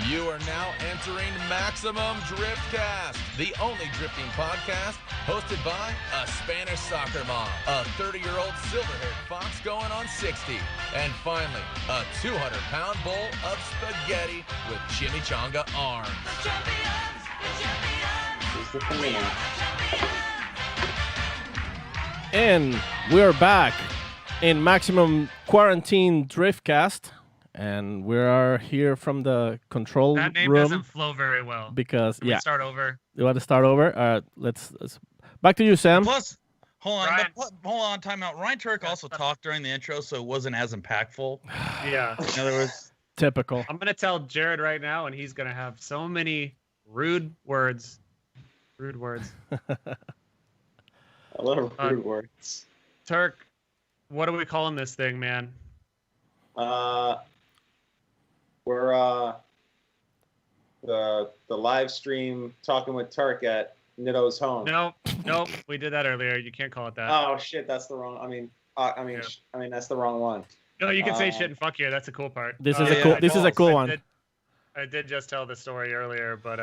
You are now entering Maximum Driftcast, the only drifting podcast hosted by a Spanish soccer mom, a 30-year-old silver-haired fox going on 60, and finally, a 200-pound bowl of spaghetti with chimichanga arms. The champions. And we're back in Maximum Quarantine Driftcast. And we are here from the control room. That name doesn't flow very well. Because, Can we start over? You want to start over? Let's back to you, Sam. Plus, hold on, time out. Ryan Tuerck also That's talked during the intro, so it wasn't as impactful. Yeah. In other words, Typical. I'm going to tell Jared right now, and he's going to have so many rude words. Rude words. I love rude words. Tuerck, what are we calling this thing, man? We're the live stream talking with Tuerck at Nitto's home. Nope. We did that earlier. You can't call it that. Oh shit, that's the wrong. I mean that's the wrong one. No, you can say shit and fuck you. That's the cool part. This is a cool one. I did just tell the story earlier, but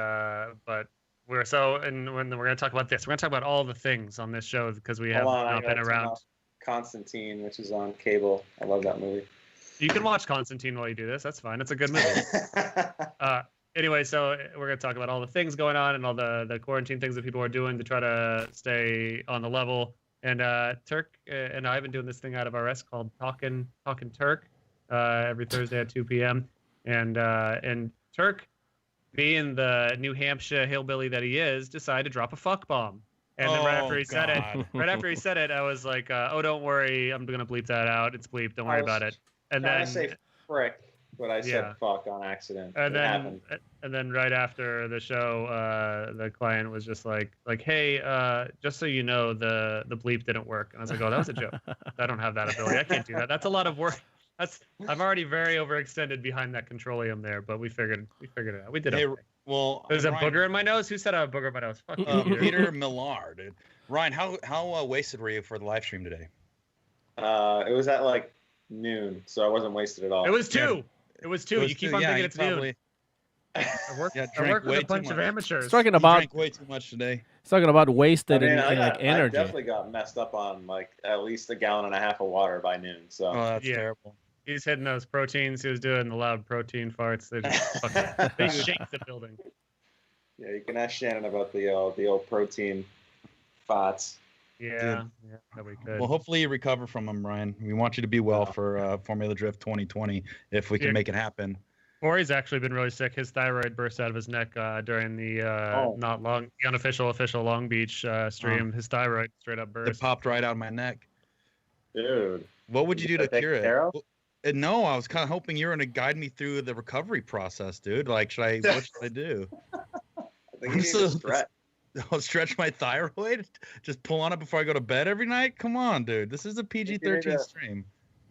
we're when we're gonna talk about this. We're gonna talk about all the things on this show because we have not been around. Constantine, which is on cable. I love that movie. You can watch Constantine while you do this. That's fine. It's a good movie. Anyway, so we're going to talk about all the things going on and all the quarantine things that people are doing to try to stay on the level. And Tuerck and I have been doing this thing out of our rest called Talkin' Tuerck every Thursday at 2 p.m. And Tuerck, being the New Hampshire hillbilly that he is, decided to drop a fuck bomb. And then right after he said it, I was like, "Oh, don't worry, I'm gonna bleep that out. It's bleeped. Don't worry about it." And then I say frick, but I said fuck on accident. And then right after the show, the client was just like, "Hey, just so you know, the bleep didn't work." And I was like, "Oh, that was a joke. I don't have that ability. I can't do that. That's a lot of work. I'm already very overextended behind that controllium there, but we figured it out. We did it. Well, there's a booger in my nose. Who said I have a booger in my nose? Fuck you, Peter Millard. Dude. Ryan, how wasted were you for the live stream today? It was at like noon, so I wasn't wasted at all. It was 2. Yeah. It was 2. You keep on thinking it's noon. I work with a bunch of amateurs. Talking about drank way too much today. It's talking about wasted energy. I definitely got messed up on like at least 1.5 gallons of water by noon. So that's terrible. He's hitting those proteins. He was doing the loud protein farts. They just they shake the building. Yeah, you can ask Shannon about the old protein farts. Yeah, that we could. Well, hopefully you recover from them, Ryan. We want you to be well for Formula Drift 2020 if we can make it happen. Corey's actually been really sick. His thyroid burst out of his neck during the the unofficial Long Beach stream. His thyroid straight up burst. It popped right out of my neck. Dude, what would you do to cure it? No, I was kind of hoping you were going to guide me through the recovery process, dude. Like, what should I do? I think you need to stretch. I'll stretch my thyroid? Just pull on it before I go to bed every night? Come on, dude. This is a PG-13 stream.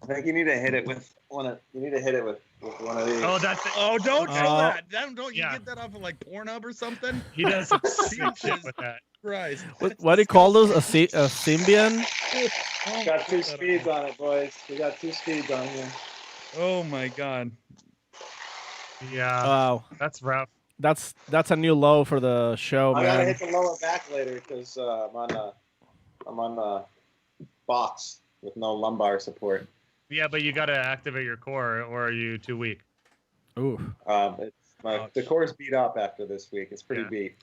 I think you need to hit it with one of these. Oh, that's it. Oh, don't show that. Don't you get that off of like Pornhub or something? He does some shit with that. Christ. What do you call those? A Symbian? Got 2 speeds on it, boys. We got 2 speeds on here. Oh my god. Yeah. Wow. That's rough. That's a new low for the show, man. I gotta hit the lower back later because I'm on a box with no lumbar support. Yeah, but you gotta activate your core, or are you too weak? Ooh. The core's beat up after this week. It's pretty beat.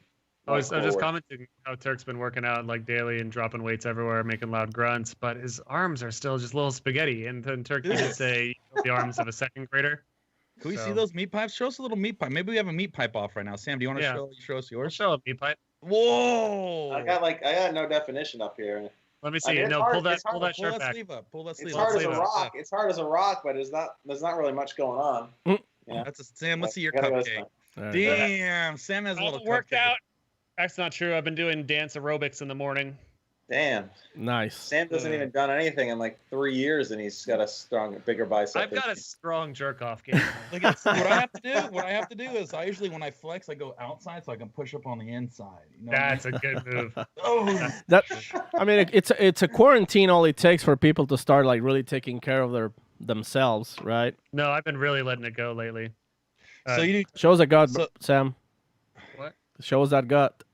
I was just commenting how Tuerck's been working out like daily and dropping weights everywhere, making loud grunts, but his arms are still just little spaghetti. And then Tuerck did say the arms of a second grader. Can we see those meat pipes? Show us a little meat pipe. Maybe we have a meat pipe off right now. Sam, do you want to show us yours? I'll show a meat pipe. Whoa! I got no definition up here. Let me see. Pull that shirt back. Pull that sleeve it's up. Hard as a rock. It's hard as a rock, but there's not really much going on. Yeah. Sam, let's see your cupcake. Damn, Sam has a little worked out. That's not true. I've been doing dance aerobics in the morning. Damn. Nice. Sam doesn't even done anything in like 3 years, and he's got a bigger bicep. I've got a strong jerk-off game. What I have to do is I usually when I flex, I go outside so I can push up on the inside. You know That's a good move. It's a quarantine. All it takes for people to start like really taking care of themselves, right? No, I've been really letting it go lately. So you Shows that gut, So- Sam. What? Shows that gut.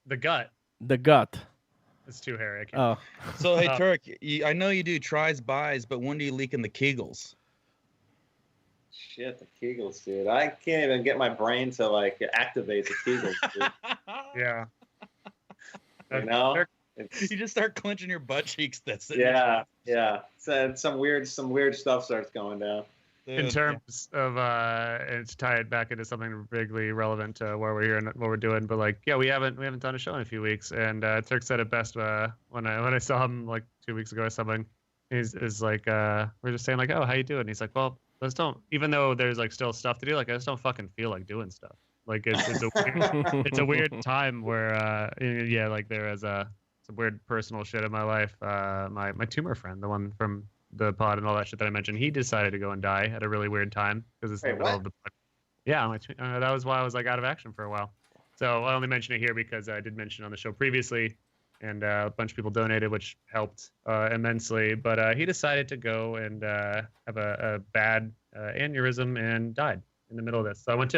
The gut. The gut. It's too hairy. I can't. Oh. So hey Oh. Tuerck, I know you do tries, buys, but when do you leak in the Kegels? Shit, the Kegels, dude. I can't even get my brain to like activate the Kegels, dude. Yeah. You know? They're- You just start clenching your butt cheeks. That's it. Yeah. So some weird stuff starts going down. In terms of and to tie it back into something vaguely relevant to where we're here and what we're doing, but like, yeah, we haven't done a show in a few weeks, and Tuerck said it best when I saw him like 2 weeks ago or something. He's like, we're just saying like, oh, how you doing? And he's like, well, let's don't, even though there's like still stuff to do, like I just don't fucking feel like doing stuff. Like it's a weird, it's a weird time where yeah, like there is some weird personal shit in my life. My tumor friend, the one from the pod and all that shit that I mentioned, he decided to go and die at a really weird time because it's in the middle of the pod. Yeah, that was why I was like out of action for a while. So I only mention it here because I did mention it on the show previously, and a bunch of people donated, which helped immensely. But he decided to go and have a bad aneurysm and died in the middle of this. So I went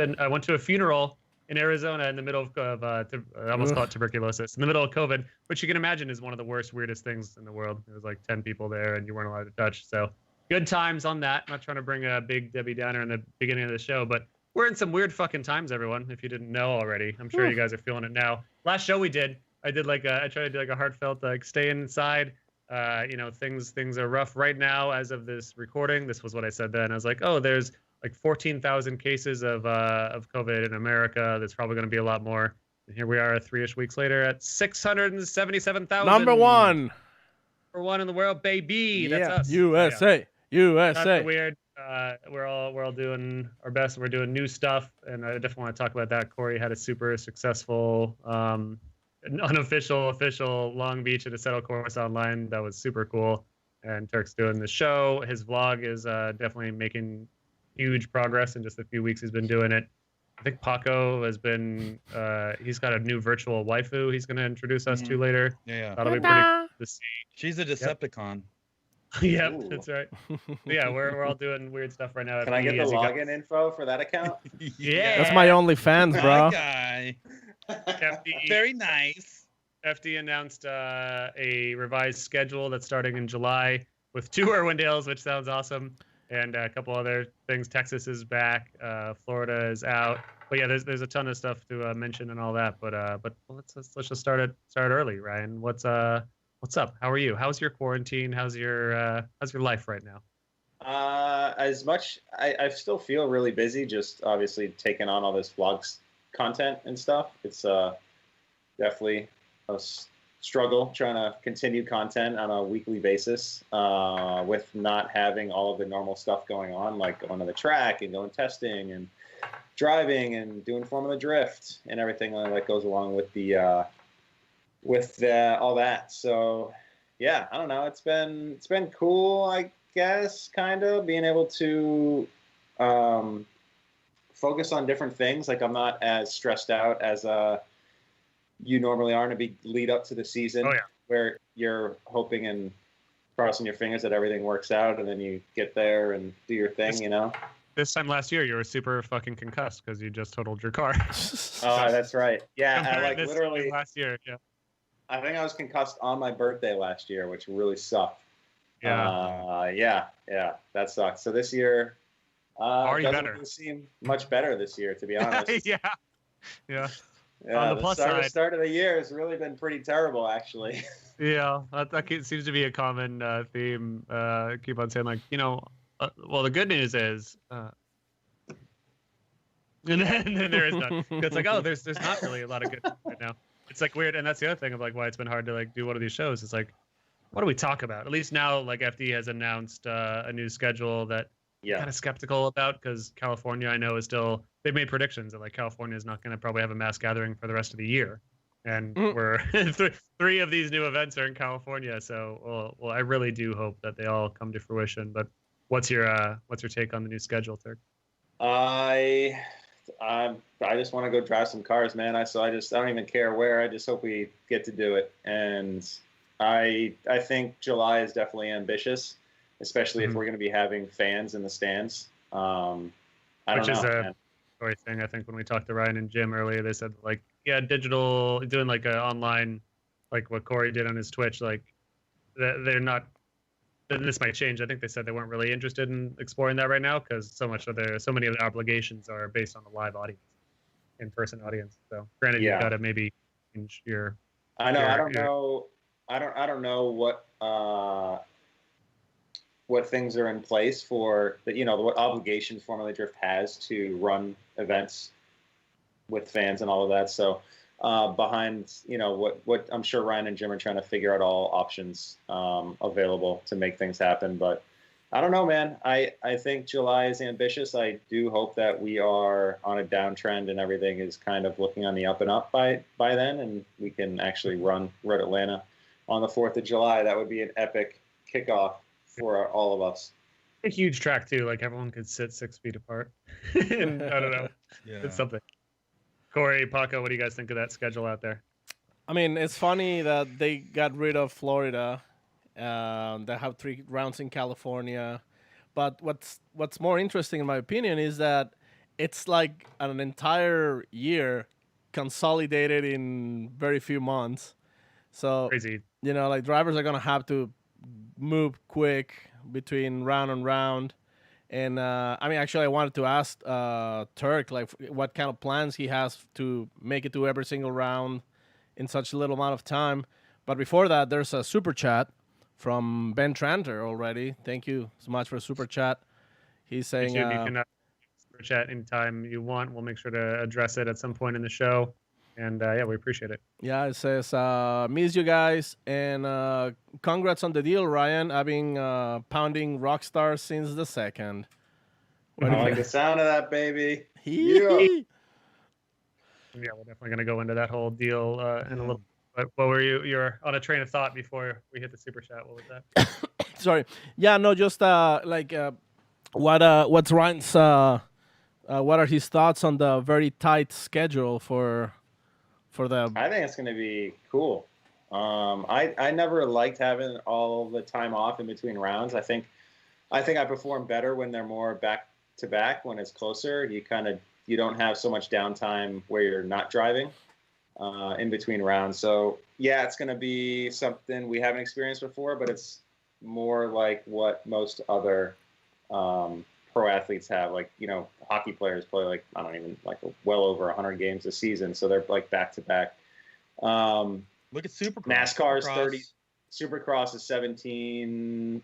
to a funeral in Arizona in the middle of I almost call it tuberculosis, in the middle of COVID, which you can imagine is one of the worst, weirdest things in the world. There was like 10 people there and you weren't allowed to touch. So good times on that. I'm not trying to bring a big Debbie Downer in the beginning of the show, but we're in some weird fucking times, everyone, if you didn't know already. I'm sure you guys are feeling it now. Last show we did, I tried to do like a heartfelt, like stay inside. Things are rough right now as of this recording. This was what I said then. I was like, oh, there's like 14,000 cases of COVID in America. There's probably going to be a lot more. And here we are 3-ish weeks later at 677,000. Number one in the world, baby. That's us. USA. Not weird. We're all doing our best. We're doing new stuff, and I definitely want to talk about that. Corey had a super successful, unofficial, official Long Beach and a settle course online. That was super cool. And Tuerck's doing the show. His vlog is definitely making huge progress in just a few weeks he's been doing it. I think Paco has been he's got a new virtual waifu he's going to introduce us to later. Yeah. That'll be pretty cool to see. She's a Decepticon. Yep, Ooh. that's right. Yeah, we're all doing weird stuff right now. Can I get the login info for that account? Yeah. That's my only fans, bro. Guy. FD, Very nice. FD announced a revised schedule that's starting in July with 2 Irwindales, which sounds awesome, and a couple other things. Texas is back, Florida is out, but yeah, there's a ton of stuff to mention and all that. But let's just start early. Ryan, what's up? How are you? How's your quarantine? How's your life right now? As much, I still feel really busy. Just obviously taking on all this vlogs content and stuff. It's definitely a struggle trying to continue content on a weekly basis with not having all of the normal stuff going on, like going to the track and going testing and driving and doing Formula Drift and everything that goes along with the all that. So yeah, I don't know. It's been cool, I guess, kind of being able to focus on different things. Like I'm not as stressed out as you normally are in a big lead up to the season. Oh, yeah. Where you're hoping and crossing your fingers that everything works out, and then you get there and do your thing, you know? This time last year, you were super fucking concussed because you just totaled your car. Oh, that's right. Yeah, I, like this literally last year. Yeah. I think I was concussed on my birthday last year, which really sucked. Yeah. Yeah, that sucked. So this year, Already doesn't better. really seem much better this year, to be honest. Yeah. Yeah, On the plus side. start of the year has really been pretty terrible, actually. Yeah, that seems to be a common theme. Keep on saying like, well, the good news is, and then there is none. It's like, oh, there's not really a lot of good right now. It's like weird, and that's the other thing of like why it's been hard to like do one of these shows. It's like, what do we talk about? At least now, like FD has announced a new schedule that I'm kind of skeptical about because California, I know, is still, they've made predictions that like California is not going to probably have a mass gathering for the rest of the year, and we're 3 of these new events are in California. So, well, I really do hope that they all come to fruition. But what's your take on the new schedule, Tuerck? I just want to go drive some cars, man. I don't even care where. I just hope we get to do it. And I think July is definitely ambitious, especially if we're going to be having fans in the stands. Which is a story thing. I think when we talked to Ryan and Jim earlier, they said like, yeah, digital, doing like a online, like what Corey did on his Twitch, like they're not. This might change. I think they said they weren't really interested in exploring that right now because so many of their obligations are based on the live audience, in-person audience. So granted, you've got to maybe change your. I don't know what things are in place for that. What obligations Formula Drift has to run events with fans and all of that. So. Behind, what I'm sure Ryan and Jim are trying to figure out all options available to make things happen. But I don't know, man. I think July is ambitious. I do hope that we are on a downtrend and everything is kind of looking on the up and up by then, and we can actually run Road Atlanta on the 4th of July. That would be an epic kickoff for all of us. A huge track too. Like everyone could sit 6 feet apart. And I don't know. Yeah. It's something. Corey, Paco, what do you guys think of that schedule out there? I mean, it's funny that they got rid of Florida. They have 3 rounds in California. But what's more interesting, in my opinion, is that it's like an entire year consolidated in very few months. So, crazy. Like drivers are going to have to move quick between round and round. And actually, I wanted to ask Tuerck like what kind of plans he has to make it to every single round in such a little amount of time. But before that, there's a super chat from Ben Tranter already. Thank you so much for super chat. He's saying, you can super chat anytime you want. We'll make sure to address it at some point in the show. And we appreciate it. Yeah, it says, miss you guys. And congrats on the deal, Ryan. I've been pounding Rockstar since the second. I like the sound of that, baby. Yeah, we're definitely going to go into that whole deal in a little bit. What were you? You're on a train of thought before we hit the super chat. What was that? Sorry. Yeah, no, just what's Ryan's, what are his thoughts on the very tight schedule for the... I think it's going to be cool. I never liked having all the time off in between rounds. I think I perform better when they're more back to back. When it's closer, you don't have so much downtime where you're not driving in between rounds. So yeah, it's going to be something we haven't experienced before, but it's more like what most other pro athletes have. Like, hockey players play well over 100 games a season, so they're like back to back. Look at Supercross. NASCAR's 30. Supercross is 17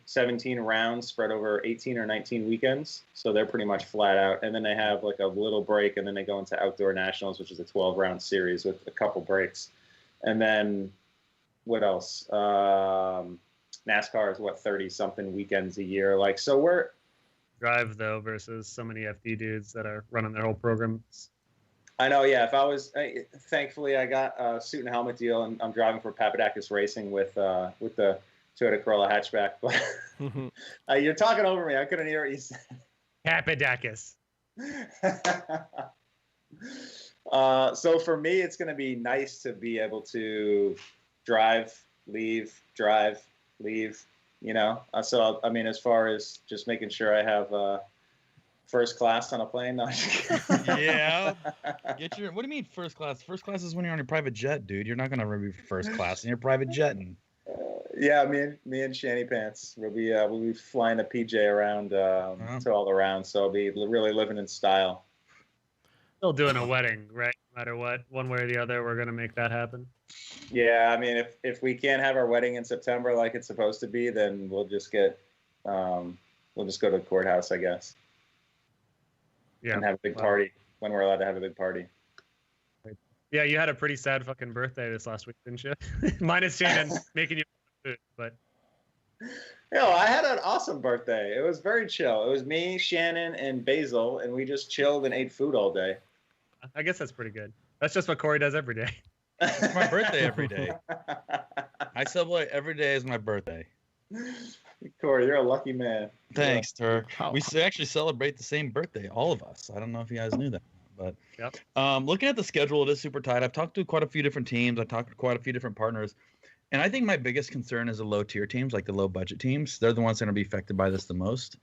rounds spread over 18 or 19 weekends, so they're pretty much flat out. And then they have like a little break, and then they go into Outdoor Nationals, which is a 12-round series with a couple breaks. And then what else? NASCAR is 30-something weekends a year. Like, so we're drive though versus so many FD dudes that are running their whole programs. I know, yeah. Thankfully, I got a suit and helmet deal, and I'm driving for Papadakis Racing with the Toyota Corolla hatchback. But you're talking over me. I couldn't hear what you said. Papadakis. So for me, it's going to be nice to be able to drive, leave. So I mean, as far as just making sure I have first class on a plane. No, yeah. What do you mean first class? First class is when you're on your private jet, dude. You're not gonna be first class in your private jetting. Yeah, me and Shanny Pants. We'll be flying a PJ around to all the rounds, so I'll be really living in style. Still doing a wedding, right? No matter what, one way or the other, we're gonna make that happen. Yeah, I mean, if we can't have our wedding in September like it's supposed to be, then we'll just go to the courthouse, I guess. Yeah, and have a big party when we're allowed to have a big party. Yeah, you had a pretty sad fucking birthday this last week, didn't you? Minus Shannon making you food, but. I had an awesome birthday. It was very chill. It was me, Shannon, and Basil, and we just chilled and ate food all day. I guess that's pretty good. That's just what Corey does every day. It's my birthday every day. I celebrate every day as my birthday. Corey, you're a lucky man. Thanks, Tuerck. We actually celebrate the same birthday, all of us. I don't know if you guys knew that, but yep. Looking at the schedule, it is super tight. I've talked to quite a few different teams. I've talked to quite a few different partners, and I think my biggest concern is the low-tier teams, like the low-budget teams. They're the ones that are going to be affected by this the most.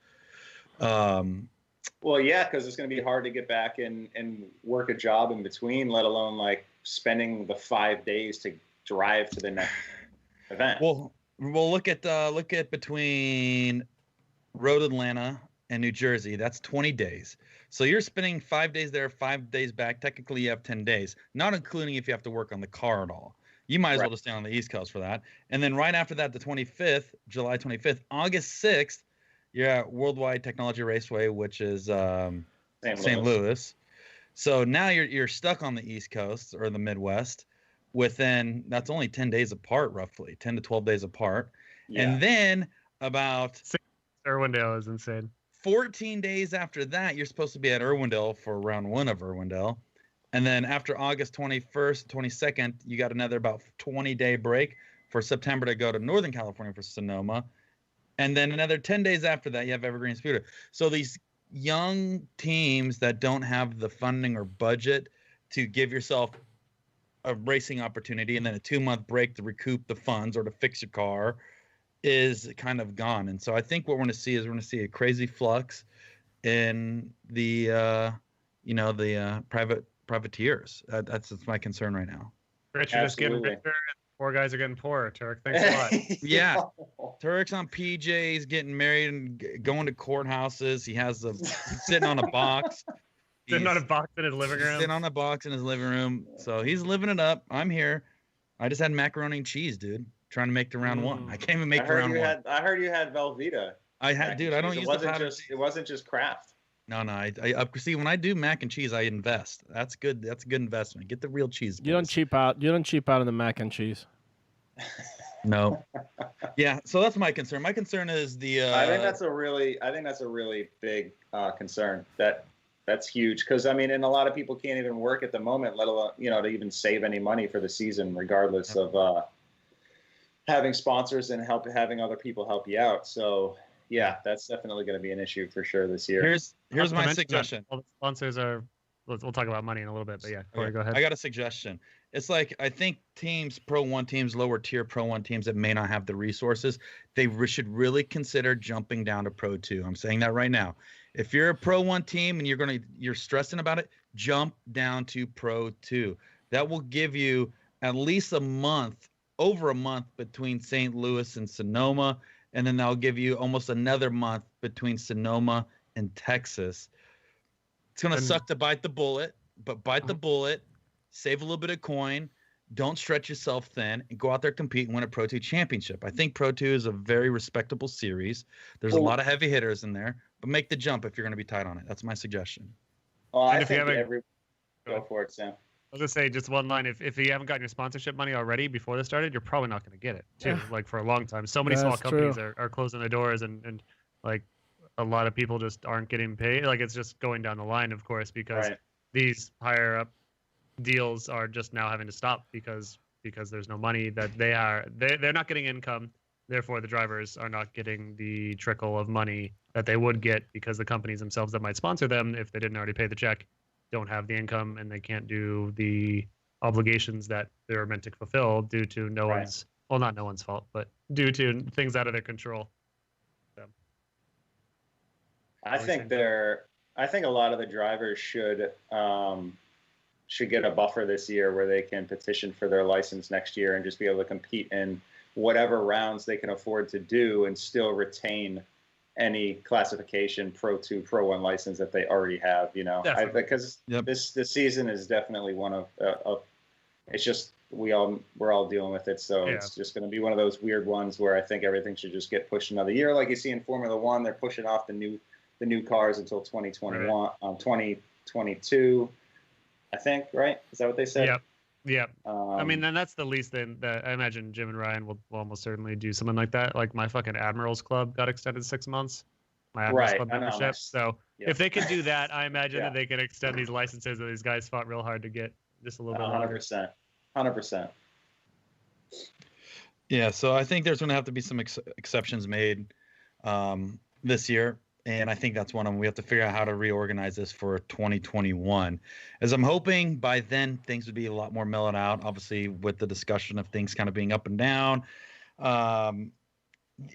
Well, yeah, because it's going to be hard to get back and work a job in between, let alone like spending the 5 days to drive to the next event. Well, look at between Road Atlanta and New Jersey. That's 20 days. So you're spending 5 days there, 5 days back. Technically, you have 10 days, not including if you have to work on the car at all. You might as well just stay on the East Coast for that. And then right after that, the 25th, July 25th, August 6th, you're at Worldwide Technology Raceway, which is St. Louis. So now you're stuck on the East Coast or the Midwest. That's only 10 days apart, roughly 10 to 12 days apart. Yeah. And then about Irwindale is insane. 14 days after that, you're supposed to be at Irwindale for round 1 of Irwindale. And then after August 21st, 22nd, you got another about 20-day break for September to go to Northern California for Sonoma. And then another 10 days after that, you have Evergreen Speedway. So these young teams that don't have the funding or budget to give yourself a racing opportunity and then a 2-month break to recoup the funds or to fix your car is kind of gone. And so I think what we're going to see is a crazy flux in the privateers. That's my concern right now. Rich, you're just getting richer and poor guys are getting poorer, Tuerck. Thanks a lot. Yeah. Tuerck's on PJs, getting married and going to courthouses. He's sitting on a box. Sitting on a box in his living room. Sitting on a box in his living room. So he's living it up. I'm here. I just had macaroni and cheese, dude. Trying to make the round 1. I can't even make the round 1. I heard you had Velveeta. I had, dude. I don't use it wasn't just Kraft. No. I see. When I do mac and cheese, I invest. That's good. That's a good investment. Get the real cheese. You don't cheap out. You don't cheap out on the mac and cheese. No. Yeah. So that's my concern. My concern is the. I think that's a really big concern. That's huge because I mean, and a lot of people can't even work at the moment, let alone to even save any money for the season, regardless of having sponsors and having other people help you out. So. Yeah, that's definitely going to be an issue for sure this year. Here's my suggestion. All the sponsors are. We'll talk about money in a little bit, but yeah, Corey, go ahead. I got a suggestion. It's like I think teams, Pro 1 teams, lower tier Pro 1 teams that may not have the resources, they should really consider jumping down to Pro 2. I'm saying that right now. If you're a Pro 1 team and you're stressing about it, jump down to Pro 2. That will give you at least over a month between St. Louis and Sonoma. And then that'll give you almost another month between Sonoma and Texas. It's going to suck to bite the bullet, but bite the bullet, save a little bit of coin, don't stretch yourself thin, and go out there, compete, and win a Pro 2 championship. I think Pro 2 is a very respectable series. There's a lot of heavy hitters in there, but make the jump if you're going to be tight on it. That's my suggestion. Well, I think go for it, Sam. I was going to say, just one line. If you haven't gotten your sponsorship money already before this started, you're probably not going to get it, too, like for a long time. So many small companies are closing their doors and like a lot of people just aren't getting paid. Like it's just going down the line, of course, because these higher up deals are just now having to stop because there's no money that they're not getting income. Therefore, the drivers are not getting the trickle of money that they would get because the companies themselves that might sponsor them, if they didn't already pay the check, don't have the income and they can't do the obligations that they're meant to fulfill due to not no one's fault, but due to things out of their control. So, I think a lot of the drivers should get a buffer this year where they can petition for their license next year and just be able to compete in whatever rounds they can afford to do and still retain any classification Pro 2, Pro 1 license that they already have, because this season is definitely one of it's just we're all dealing with it. So it's just going to be one of those weird ones where I think everything should just get pushed another year. Like you see in Formula 1, they're pushing off the new cars until 2021, 2022, I think, right? Is that what they said? Yeah. I mean, then that's the least thing that I imagine Jim and Ryan will almost certainly do something like that. Like my fucking Admirals Club got extended 6 months. My Admirals Club membership. So if they can do that, I imagine that they can extend these licenses that these guys fought real hard to get just a little bit longer. 100%. Yeah, so I think there's going to have to be some exceptions made this year. And I think that's one of them. We have to figure out how to reorganize this for 2021. As I'm hoping by then things would be a lot more mellowed out, obviously with the discussion of things kind of being up and down.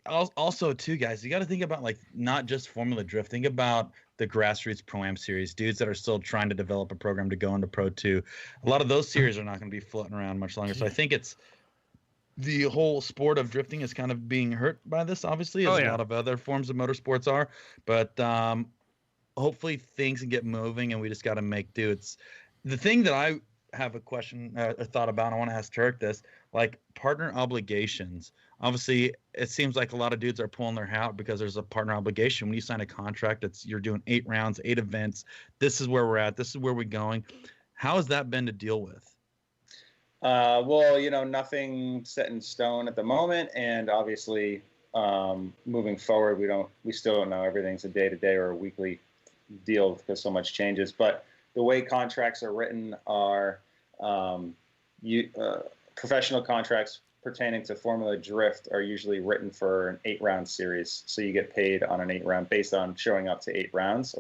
Also, too, guys, you got to think about like not just Formula Drift. Think about the grassroots Pro-Am series, dudes that are still trying to develop a program to go into Pro 2. A lot of those series are not going to be floating around much longer. So I think it's the whole sport of drifting is kind of being hurt by this, obviously, as a lot of other forms of motorsports are. But hopefully things can get moving, and we just got to make do. It's the thing that I have a question, a thought about. I want to ask Tuerck this, like partner obligations. Obviously, it seems like a lot of dudes are pulling their hair out because there's a partner obligation. When you sign a contract, you're doing 8 rounds, 8 events. This is where we're at. This is where we're going. How has that been to deal with? Well, nothing set in stone at the moment, and obviously, moving forward, we still don't know. Everything's a day-to-day or a weekly deal because so much changes. But the way contracts are written are professional contracts pertaining to Formula Drift are usually written for an 8-round series. So you get paid on an 8-round based on showing up to 8 rounds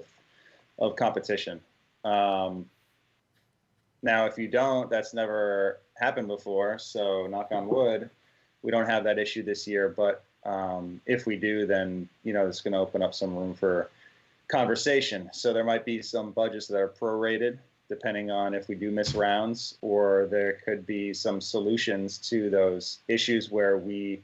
of competition. Now, if you don't, that's never happened before. So knock on wood, we don't have that issue this year. But if we do, then, it's going to open up some room for conversation. So there might be some budgets that are prorated depending on if we do miss rounds, or there could be some solutions to those issues where we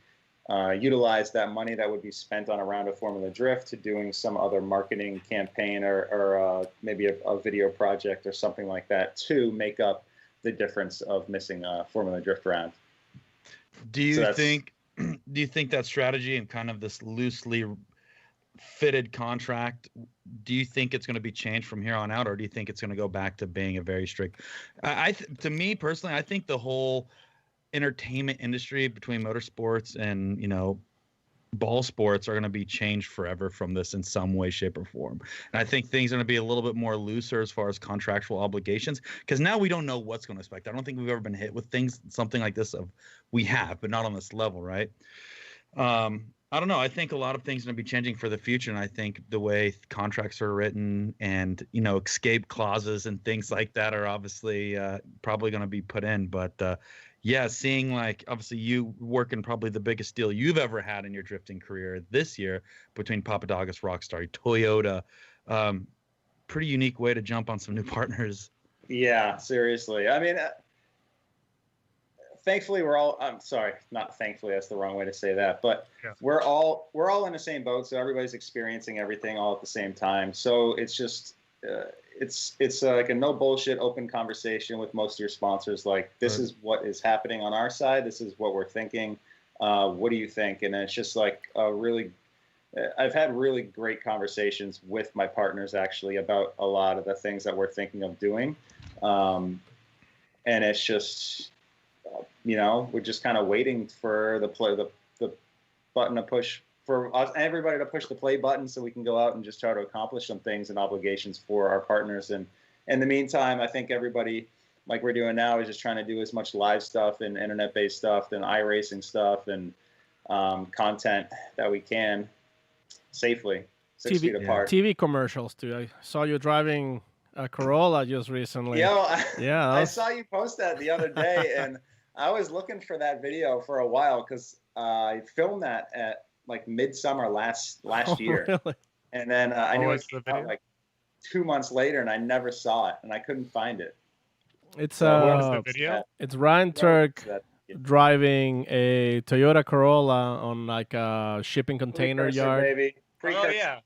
utilize that money that would be spent on a round of Formula Drift to doing some other marketing campaign or maybe a video project or something like that to make up the difference of missing a Formula Drift round. Do you think that strategy and kind of this loosely fitted contract, do you think it's going to be changed from here on out, or do you think it's going to go back to being a very strict? To me personally, I think the whole entertainment industry between motorsports and ball sports are going to be changed forever from this in some way, shape, or form. And I think things are going to be a little bit more looser as far as contractual obligations, because now we don't know what's going to expect. I don't think we've ever been hit with something like this. We have, but not on this level, right? I don't know. I think a lot of things are going to be changing for the future, and I think the way contracts are written and escape clauses and things like that are obviously probably going to be put in. But seeing like obviously you working probably the biggest deal you've ever had in your drifting career this year between Papadakis, Rockstar, Toyota, pretty unique way to jump on some new partners. Yeah, seriously. I mean, thankfully I'm sorry, not thankfully, that's the wrong way to say that, but we're all in the same boat, so everybody's experiencing everything all at the same time. So it's just it's like a no bullshit open conversation with most of your sponsors, like this is what is happening on our side, this is what we're thinking, what do you think? And it's just like I've had really great conversations with my partners actually about a lot of the things that we're thinking of doing, and it's just we're just kind of waiting for the button to push, for us, everybody to push the play button so we can go out and just try to accomplish some things and obligations for our partners. And in the meantime, I think everybody, like we're doing now, is just trying to do as much live stuff and internet-based stuff and iRacing stuff and content that we can safely, 6 feet apart. TV commercials too. I saw you driving a Corolla just recently. I saw you post that the other day, and I was looking for that video for a while because I filmed that at like midsummer last year. Really? And then I knew it came out like 2 months later, and I never saw it, and I couldn't find it. It's the video? It's Ryan Tuerck driving a Toyota Corolla on like a shipping container yard. Baby. Oh yeah.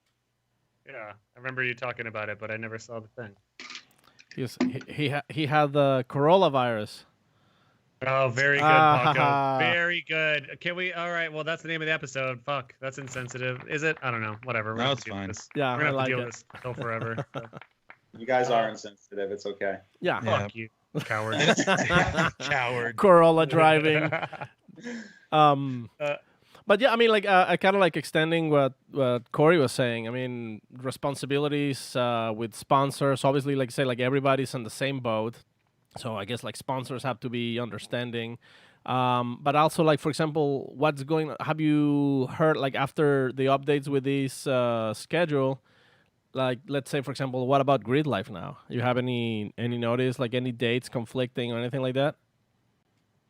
Yeah, I remember you talking about it, but I never saw the thing. He had the Corolla virus. Oh, very good, Paco. Very good. Can we? All right. Well, that's the name of the episode. Fuck, that's insensitive. Is it? I don't know. Whatever. No, it's fine. Yeah, we're gonna have I to deal like with this until forever. So. You guys are insensitive. It's okay. Yeah. Fuck you, coward. Coward. Corolla driving. But yeah, I mean, like I kind of like extending what Corey was saying. I mean, responsibilities with sponsors. Obviously, like say, like everybody's on the same boat. So I guess like sponsors have to be understanding. But also, like for example, what's going on? Have you heard like after the updates with this schedule? Like let's say for example, what about grid life now? You have any notice, like any dates conflicting or anything like that?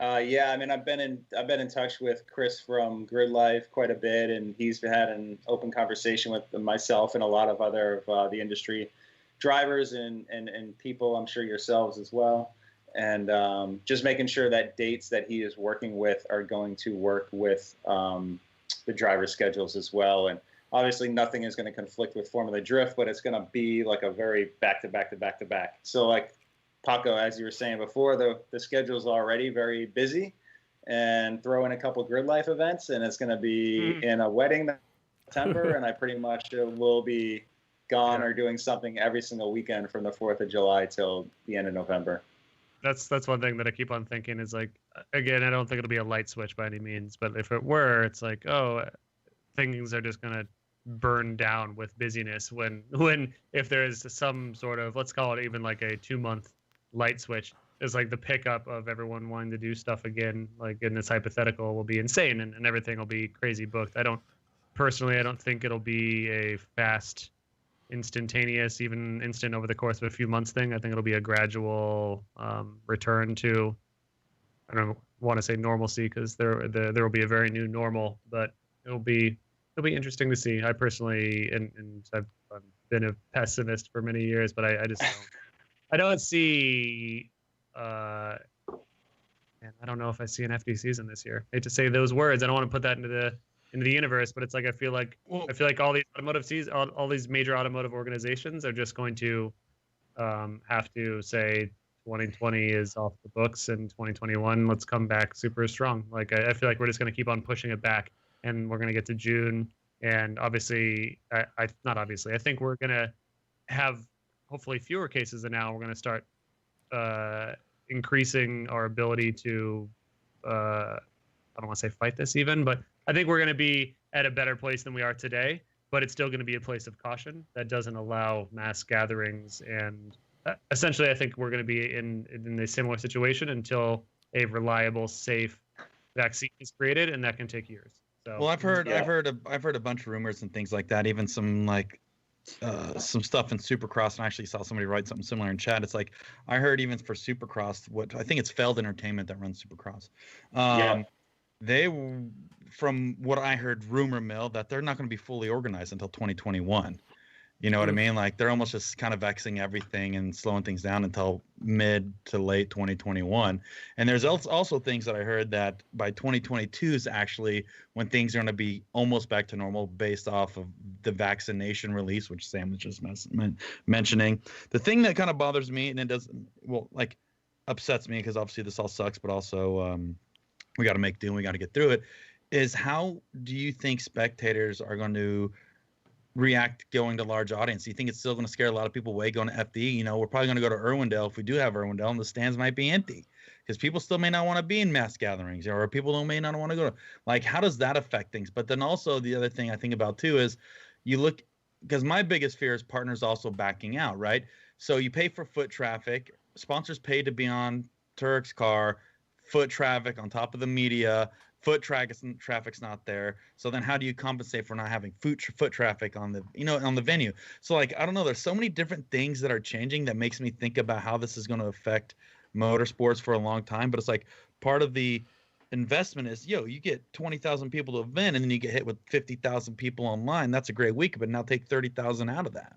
Yeah, I mean, I've been in touch with Chris from Grid Life quite a bit, and he's had an open conversation with myself and a lot of other of the industry drivers and people. I'm sure yourselves as well, and just making sure that dates that he is working with are going to work with the driver schedules as well. And obviously, nothing is going to conflict with Formula Drift, but it's going to be like a very back to back to back to back. So like. Paco, as you were saying before, the schedule's already very busy, and throw in a couple Grid Life events, and it's going to be in a wedding in September, and I pretty much will be gone or doing something every single weekend from the 4th of July till the end of November. That's one thing that I keep on thinking is like, again, I don't think it'll be a light switch by any means, but if it were, it's like, oh, things are just going to burn down with busyness when if there is some sort of, let's call it even like a 2-month light switch, is like the pickup of everyone wanting to do stuff again, like in this hypothetical, will be insane, and everything will be crazy booked. I don't think it'll be a fast, instantaneous, even instant over the course of a few months thing. I think it'll be a gradual return to, I don't want to say normalcy, because there will be a very new normal, but it'll be interesting to see. I personally, and I've been a pessimist for many years, but I just I don't see, and I don't know if I see an FD season this year. I hate to say those words. I don't want to put that into the universe, but it's like I feel like all these automotive all these major automotive organizations are just going to have to say 2020 is off the books and 2021 let's come back super strong. Like I feel like we're just going to keep on pushing it back, and we're going to get to June, and obviously, I think we're going to have hopefully fewer cases than now. We're going to start increasing our ability to, I don't want to say fight this even, but I think we're going to be at a better place than we are today, but it's still going to be a place of caution that doesn't allow mass gatherings. And essentially, I think we're going to be in a similar situation until a reliable, safe vaccine is created, and that can take years. So, well, I've heard a bunch of rumors and things like that, even some some stuff in Supercross, and I actually saw somebody write something similar in chat. It's like, I heard even for Supercross, what I think it's Feld Entertainment that runs Supercross. They, from what I heard, rumor mill, that they're not going to be fully organized until 2021. You know what I mean? Like they're almost just kind of vexing everything and slowing things down until mid to late 2021. And there's also things that I heard that by 2022 is actually when things are going to be almost back to normal based off of the vaccination release, which Sam was just mentioning. The thing that kind of bothers me, and it doesn't, well, like upsets me, because obviously this all sucks, but also we got to make do and we got to get through it, is how do you think spectators are going to react going to large audience? Do you think it's still going to scare a lot of people away going to FD? You know, we're probably going to go to Irwindale if we do have Irwindale, and the stands might be empty because people still may not want to be in mass gatherings, or people who may not want to go to, like, how does that affect things? But then also the other thing I think about too is you look, because my biggest fear is partners also backing out, right? So you pay for foot traffic, sponsors pay to be on Tuerck's car, foot traffic on top of the media, traffic's not there. So then how do you compensate for not having foot traffic on the, on the venue? So like, I don't know, there's so many different things that are changing that makes me think about how this is going to affect motorsports for a long time. But it's like part of the investment is, you get 20,000 people to event and then you get hit with 50,000 people online. That's a great week, but now take 30,000 out of that,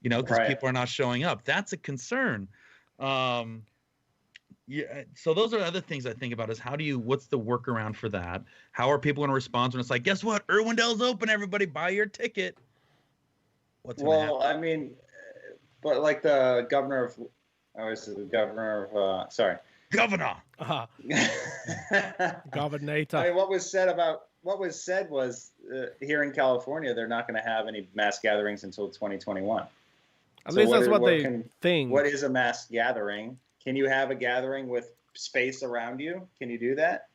because people are not showing up. That's a concern. Yeah, so those are other things I think about is what's the workaround for that? How are people going to respond when it's like, guess what? Irwindale's open, everybody buy your ticket. Well, I mean, but like the governor of, Governor. Governator. I mean, what was said was here in California, they're not going to have any mass gatherings until 2021. At least that's what they think. What is a mass gathering? Can you have a gathering with space around you? Can you do that?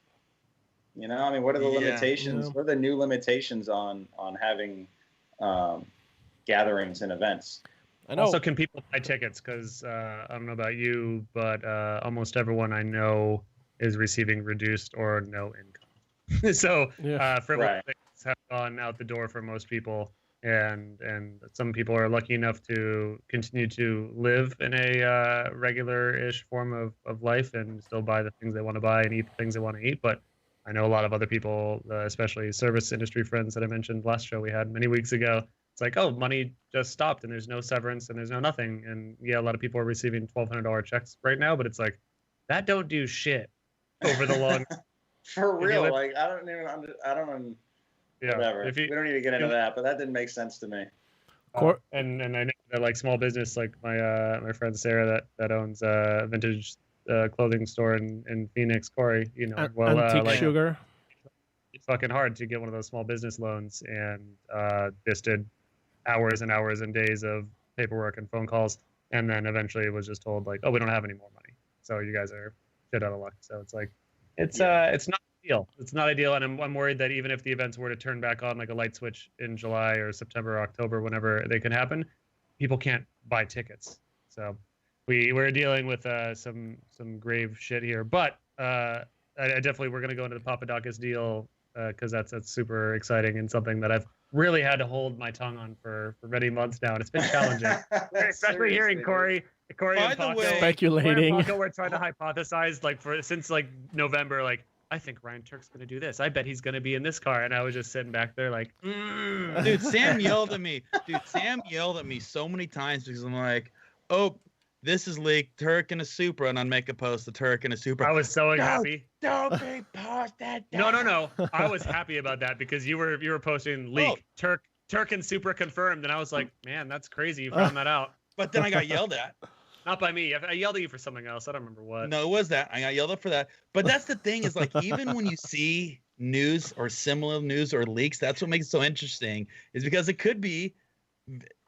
I mean, what are the limitations? What are the new limitations on having gatherings and events? I know. Also, can people buy tickets? Because I don't know about you, but almost everyone I know is receiving reduced or no income. So frivolous things have gone out the door for most people. and some people are lucky enough to continue to live in a regular-ish form of life and still buy the things they want to buy and eat the things they want to eat. But I know a lot of other people, especially service industry friends that I mentioned last show we had many weeks ago. It's like, oh, money just stopped and there's no severance and there's no nothing. And yeah, a lot of people are receiving $1,200 checks right now, but it's like, that don't do shit over the long. For real, like I don't even. Yeah, whatever. We don't need to get into that, but that didn't make sense to me. And I know that like small business, like my friend Sarah that owns a vintage clothing store in Phoenix, Corey, you know, Antique Sugar. It's fucking hard to get one of those small business loans, and just did hours and hours and days of paperwork and phone calls, and then eventually was just told like, oh, we don't have any more money, so you guys are shit out of luck. So it's like, it's not ideal. It's not ideal, and I'm worried that even if the events were to turn back on like a light switch in July or September or October, whenever they can happen, people can't buy tickets. So we're dealing with some grave shit here, but I definitely we're gonna go into the Papadakis deal because that's super exciting and something that I've really had to hold my tongue on for many months now, and it's been challenging. Especially hearing Corey and Paco speculating. We're trying to hypothesize like since like November, like I think Ryan Tuerck's gonna do this. I bet he's gonna be in this car, and I was just sitting back there like, Dude, Sam yelled at me. Sam yelled at me so many times because I'm like, oh, this is leaked. Tuerck in a Supra, and I'd make a post of Tuerck in a Supra. I was so happy. Don't be post that. No. I was happy about that because you were posting leak Tuerck and Supra confirmed, and I was like, man, that's crazy. You found that out. But then I got yelled at. Not by me. I yelled at you for something else. I don't remember what. No, it was that. I got yelled at for that. But that's the thing is like even when you see news or similar news or leaks, that's what makes it so interesting is because it could be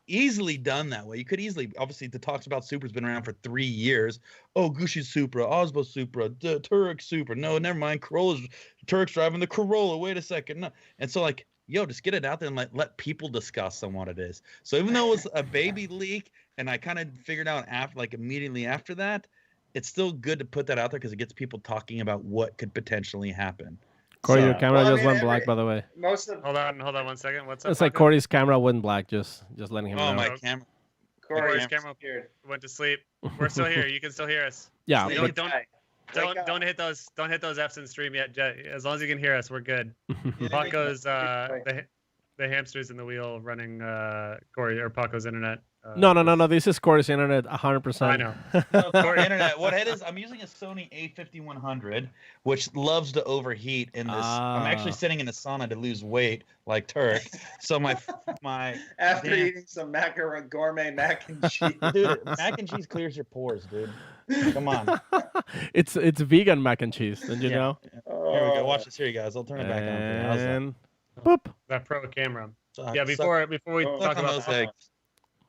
easily done that way. You could easily, obviously, the talks about Supra's been around for 3 years. Oh, Gucci Supra, Osmo Supra, Tuerck Supra. No, never mind. Tuerck's driving the Corolla. Wait a second. No. And so like, yo, just get it out there and let people discuss on what it is. So even though it was a baby leak, and I kind of figured out immediately after that, it's still good to put that out there because it gets people talking about what could potentially happen. Corey, your camera just went black, by the way. Hold on 1 second. What's up? It's like Corey's camera went black. Just letting him know. Oh, my camera. Corey's camera went to sleep. We're still here. You can still hear us. Yeah. Don't hit those F's in stream yet. As long as you can hear us, we're good. Paco's the hamsters in the wheel running Corey or Paco's internet. No. This is Corey's internet, 100%. I know. Corey internet. What it is? I'm using a Sony A5100, which loves to overheat in this. I'm actually sitting in a sauna to lose weight, like Tuerck. So my after eating some gourmet mac and cheese. Dude, mac and cheese clears your pores, dude. Come on. It's vegan mac and cheese, don't you know? Here we go. Watch this here, you guys. I'll turn it back on. And boop. That pro camera. Before we talk about those eggs.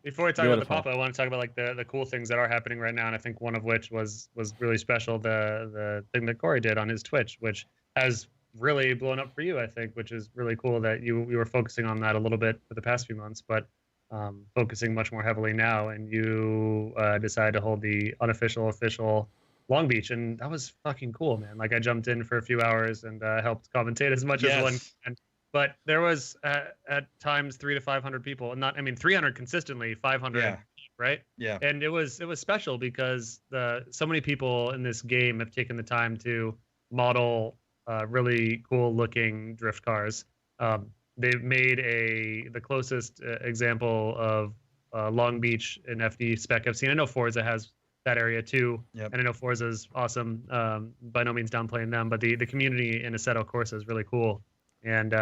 Before we talk about the Papa, I want to talk about like the cool things that are happening right now, and I think one of which was really special. The thing that Corey did on his Twitch, which has really blown up for you, I think, which is really cool that you were focusing on that a little bit for the past few months, but focusing much more heavily now, and you decided to hold the unofficial official Long Beach, and that was fucking cool, man. Like I jumped in for a few hours and helped commentate as much as one can. But there was at times 300 to 500 people, and 300 consistently, 500, right? Yeah. And it was special because so many people in this game have taken the time to model really cool looking drift cars. They've made the closest example of Long Beach in FD spec I've seen. I know Forza has that area too, and I know Forza is awesome. By no means downplaying them, but the community in Assetto Corsa is really cool. And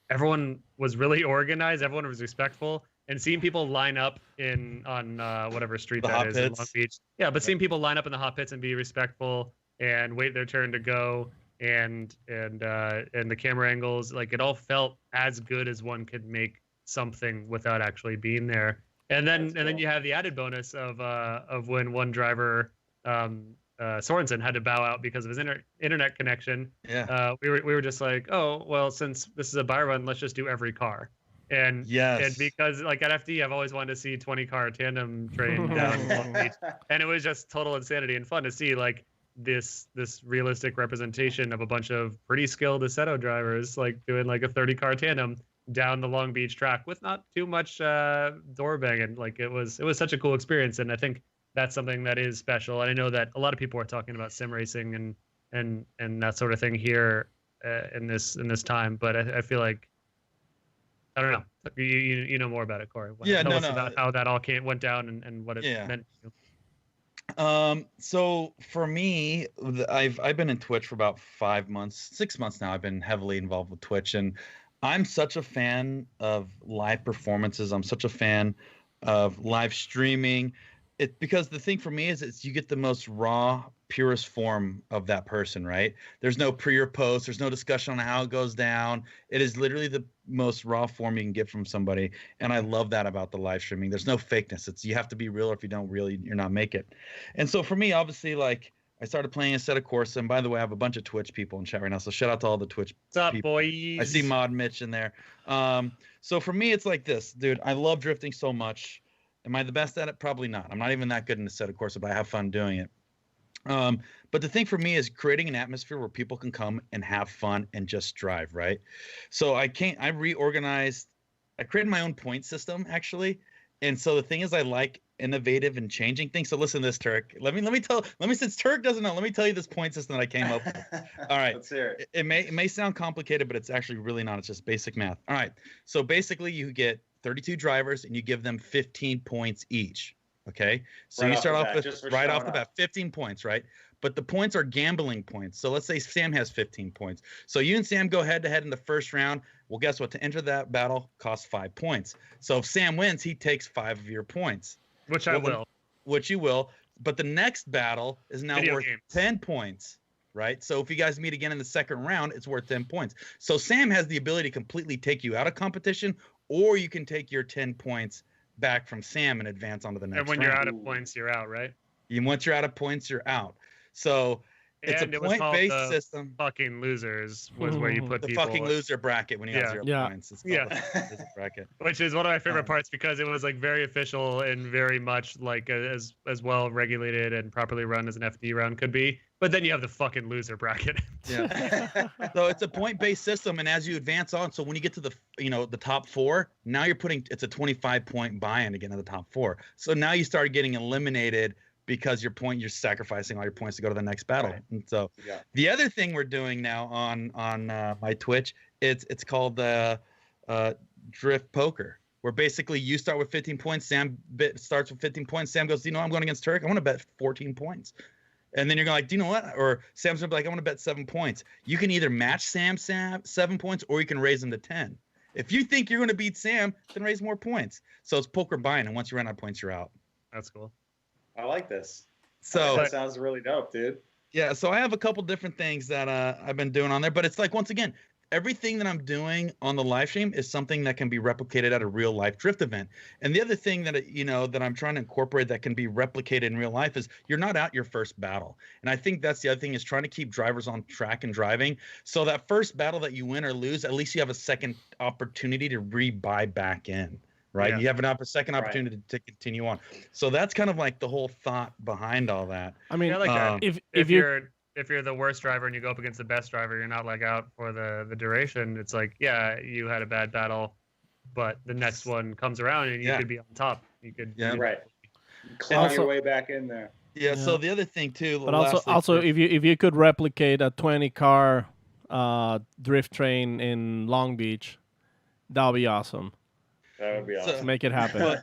everyone was really organized. Everyone was respectful. And seeing people line up on whatever street that is in Long Beach. Yeah, but seeing people line up in the hot pits and be respectful and wait their turn to go and the camera angles, like it all felt as good as one could make something without actually being there. And then you have the added bonus of when one driver Sorensen had to bow out because of his internet connection. Yeah. We were just like, oh well, since this is a buy run, let's just do every car. And because like at FD, I've always wanted to see 20 car tandem train down Long Beach, and it was just total insanity and fun to see like this realistic representation of a bunch of pretty skilled Assetto drivers like doing like a 30 car tandem. down the Long Beach track with not too much door banging. Like it was such a cool experience, and I think that's something that is special. And I know that a lot of people are talking about sim racing and that sort of thing here in this time. But I feel like, I don't know. You know more about it, Corey. Tell us about how that all went down and what it meant to you. So for me, I've been in Twitch for about 6 months now. I've been heavily involved with Twitch, and I'm such a fan of live performances. I'm such a fan of live streaming. Because the thing for me is you get the most raw, purest form of that person, right? There's no pre or post. There's no discussion on how it goes down. It is literally the most raw form you can get from somebody. And I love that about the live streaming. There's no fakeness. You have to be real, or if you don't really, you're not make it. And so for me, obviously, like, I started playing a set of course. And by the way, I have a bunch of Twitch people in chat right now. So shout out to all the Twitch What's up, people. boys? I see Mod Mitch in there. So for me, it's like this, dude. I love drifting so much. Am I the best at it? Probably not. I'm not even that good in a set of courses, but I have fun doing it. But the thing for me is creating an atmosphere where people can come and have fun and just drive, right? So I created my own point system, actually. And so the thing is, I like innovative and changing things. So listen to this, Tuerck. Since Tuerck doesn't know, let me tell you this point system that I came up with. All right. Let's hear it. It may sound complicated, but it's actually really not. It's just basic math. All right. So basically you get 32 drivers and you give them 15 points each. Okay. So you start off with right off the bat, 15 points, right? But the points are gambling points. So let's say Sam has 15 points. So you and Sam go head to head in the first round. Well, guess what? To enter that battle costs 5 points. So if Sam wins, he takes 5 of your points. Which I will. Which you will. But the next battle is now worth 10 points. Right? So if you guys meet again in the second round, it's worth 10 points. So Sam has the ability to completely take you out of competition, or you can take your 10 points back from Sam and advance onto the next round. And when you're out of points, you're out, right? Once you're out of points, you're out. So it's a point-based system. Fucking losers was where you put the people. Fucking loser bracket when you have 0 points. It's called the loser bracket. Which is one of my favorite parts because it was like very official and very much like as well regulated and properly run as an FD round could be. But then you have the fucking loser bracket. Yeah. So it's a point-based system, and as you advance on, so when you get to the top 4, now it's a 25-point buy-in to get into the top 4. So now you start getting eliminated because you're sacrificing all your points to go to the next battle. Right. And so the other thing we're doing now on my Twitch, it's called Drift Poker, where basically you start with 15 points, Sam starts with 15 points, Sam goes, I'm going against Tuerck, I want to bet 14 points. And then you're going like, do you know what? Or Sam's gonna be like, I want to bet 7 points. You can either match Sam 7 points, or you can raise him to 10. If you think you're going to beat Sam, then raise more points. So it's poker buying, and once you run out of points, you're out. That's cool. I like this. So that sounds really dope, dude. Yeah, so I have a couple different things that I've been doing on there, but it's like, once again, everything that I'm doing on the live stream is something that can be replicated at a real life drift event. And the other thing that that I'm trying to incorporate that can be replicated in real life is you're not out your first battle. And I think that's the other thing, is trying to keep drivers on track and driving. So that first battle that you win or lose, at least you have a second opportunity to rebuy back in. Right. Yeah. You have a second opportunity to continue on. So that's kind of like the whole thought behind all that. I mean, if you're the worst driver and you go up against the best driver, you're not like out for the duration. It's like, yeah, you had a bad battle, but the next one comes around and you could be on top. You could claw your way back in there. Yeah. So the other thing too, but also if you could replicate a 20-car drift train in Long Beach, that would be awesome. That would be awesome. So, make it happen.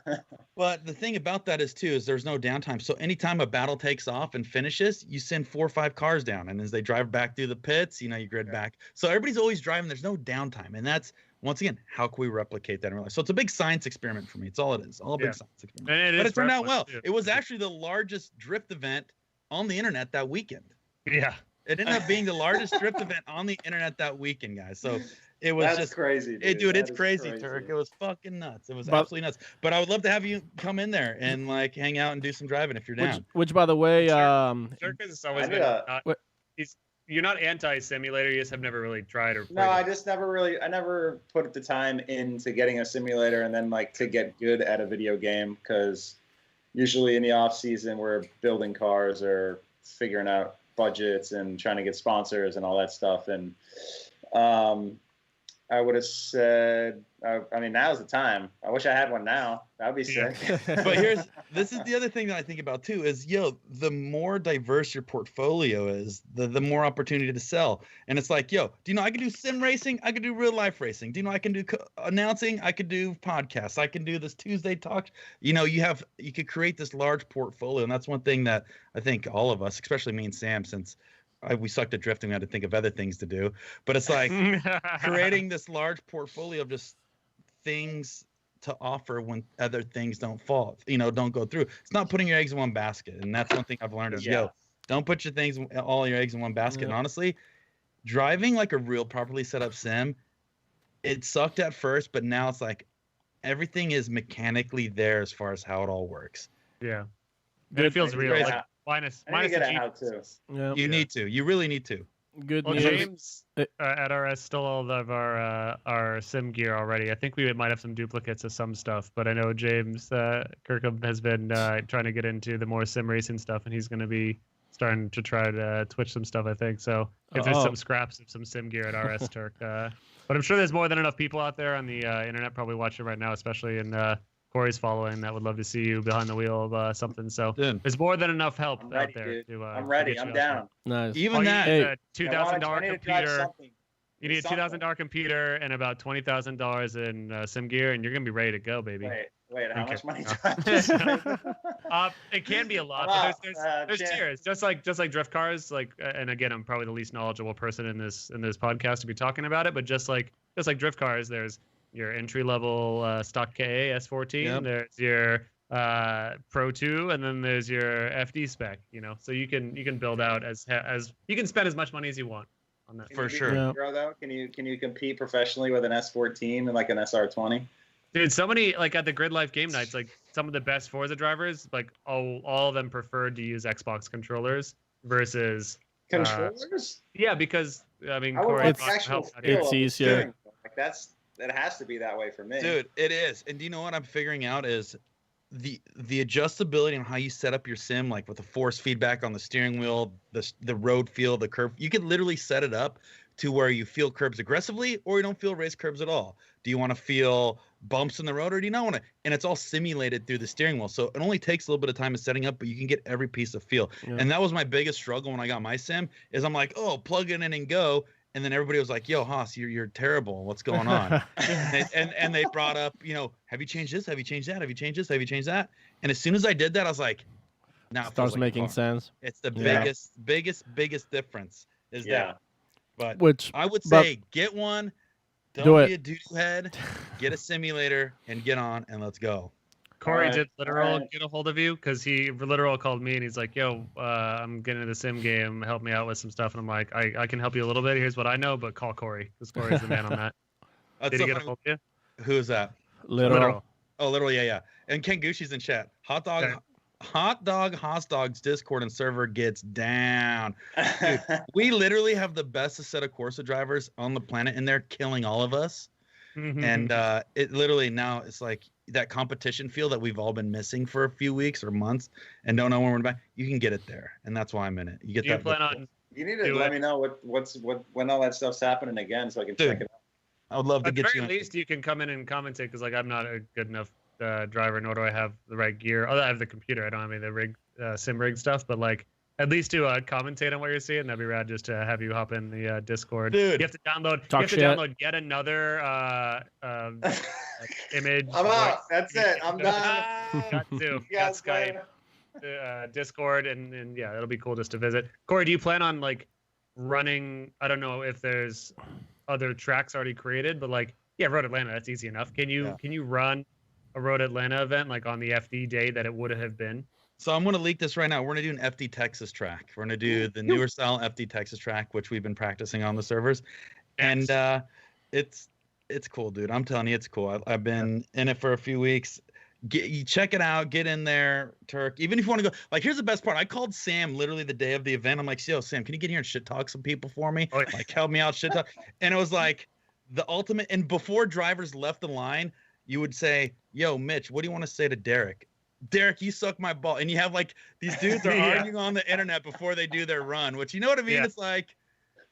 But the thing about that is there's no downtime. So anytime a battle takes off and finishes, you send 4 or 5 cars down, and as they drive back through the pits, you grid back. So everybody's always driving. There's no downtime, and that's, once again, how can we replicate that in real life? So it's a big science experiment for me. It's all it is. All a big science experiment. But it turned out well. It was actually the largest drift event on the internet that weekend. Yeah. It ended up being the largest drift event on the internet that weekend, guys. So it was just crazy, dude. It's crazy, Tuerck. It was fucking nuts. It was absolutely nuts. But I would love to have you come in there and like hang out and do some driving if you're down. Which by the way, Tuerck has always been. You're not anti-simulator. You just have never really tried or. No, I never put the time into getting a simulator and then like to get good at a video game, because usually in the off season we're building cars or figuring out budgets and trying to get sponsors and all that stuff. And I would have said, I mean, now's the time. I wish I had one now. That would be sick. But this is the other thing that I think about too is, the more diverse your portfolio is, the more opportunity to sell. And it's like, do you know, I can do sim racing. I can do real life racing. Do you know, I can do announcing. I could do podcasts. I can do this Tuesday talk. You know, you could create this large portfolio. And that's one thing that I think all of us, especially me and Sam, since we sucked at drifting, we had to think of other things to do. But it's like creating this large portfolio of just things to offer when other things don't go through. It's not putting your eggs in one basket. And that's one thing I've learned is, don't put all your eggs in one basket. Yeah. And honestly, driving like a real properly set up sim, it sucked at first, but now it's like everything is mechanically there as far as how it all works. Yeah. And it feels real. Crazy. Like, minus get the out too. Yeah. You need to. You really need to. Good Well, news. James at RS stole all of our sim gear already. I think we might have some duplicates of some stuff, but I know James Kirkham has been trying to get into the more sim racing stuff, and he's going to be starting to try to Twitch some stuff, I think. So if there's some scraps of some sim gear at RS Tuerck, but I'm sure there's more than enough people out there on the internet probably watching right now, especially in Corey's following, that would love to see you behind the wheel of something. So there's more than enough help out there. I'm ready. I'm down. Nice. Even that. You need a $2,000 computer. You need a something. $2,000 computer and about $20,000 in sim gear, and you're gonna be ready to go, baby. Wait, how Okay. much money do I have? It can be a lot, but there's tiers. Just like drift cars, and again, I'm probably the least knowledgeable person in this podcast to be talking about it, but just like drift cars, there's your entry level stock KA S14. Yep. There's your Pro 2, and then there's your FD spec. You know, so you can build out as you can spend as much money as you want on that. For sure. Yeah. Though? Can you compete professionally with an S14 and like an SR20? Dude, so many, like at the Grid Life game nights, like some of the best Forza drivers, like all of them preferred to use Xbox controllers versus Controllers? Yeah, because I mean, I would Corey want talked actual about feel It's of the easier. steering wheel. Like that has to be that way for me. Dude, it is. And do you know what I'm figuring out is the adjustability on how you set up your sim, like with the force feedback on the steering wheel, the road feel, the curve. You can literally set it up to where you feel curbs aggressively or you don't feel race curbs at all. Do you want to feel bumps in the road or do you not want to? And it's all simulated through the steering wheel. So it only takes a little bit of time in setting up, but you can get every piece of feel. Yeah. And that was my biggest struggle when I got my sim is I'm like, oh, plug it in and go. And then everybody was like, yo, Haas, you're terrible. What's going on? and they brought up, have you changed this? Have you changed that? Have you changed this? Have you changed that? And as soon as I did that, I was like, now it feels Starts like making a car. sense. It's the Yeah. biggest difference is that. But Which I would say get one. Don't Do it. be a doo-doo head. Get a simulator and get on and let's go. Corey, Alright, did Literal alright. get a hold of you? Because Literal called me and he's like, yo, I'm getting into the sim game. Help me out with some stuff. And I'm like, I can help you a little bit. Here's what I know, but call Corey because Corey's the man on that. That's Did he so get a funny. hold of you? Who is that? literal. Oh, literally, yeah. And Ken Gucci's in chat. Hot dog, Haas Dog's Discord and server gets down. Dude, we literally have the best set of Corsa drivers on the planet, and they're killing all of us. And it literally now it's like that competition feel that we've all been missing for a few weeks or months and don't know when we're back. You can get it there, and that's why I'm in it. You get Do you that. plan on? You need to Do let it. me know when all that stuff's happening again so I can Dude, check it out. I would love to At get the you. very least, you can come in and commentate because like I'm not a good enough driver, nor do I have the right gear. Although I have the computer, I don't have any of the rig sim rig stuff. But like at least to commentate on what you're seeing, that'd be rad. Just to have you hop in the Discord. Dude. You have to download. Talk you have to shit. download yet another image. I'm out. That's it. I'm done. Got Zoom, Yeah, got Skype, Discord, and yeah, it'll be cool just to visit. Corey, do you plan on like running? I don't know if there's other tracks already created, but like yeah, Road Atlanta, that's easy enough. Can you run a Road Atlanta event like on the FD day that it would have been? So I'm going to leak this right now. We're going to do an FD Texas track. We're going to do the newer style FD Texas track, which we've been practicing on the servers. And it's cool, dude. I'm telling you, it's cool. I've been in it for a few weeks. You check it out. Get in there, Turk. Even if you want to go, like, here's the best part. I called Sam literally the day of the event. I'm like, yo, Sam, can you get here and shit talk some people for me? Oh, yeah. Like, help me out, shit talk. And it was like the ultimate. And before drivers left the line, you would say, yo, Mitch, what do you want to say to Derek? Derek, you suck my ball. And you have like these dudes are Yeah. arguing on the internet before they do their run, which you know what I mean? Yeah. It's like,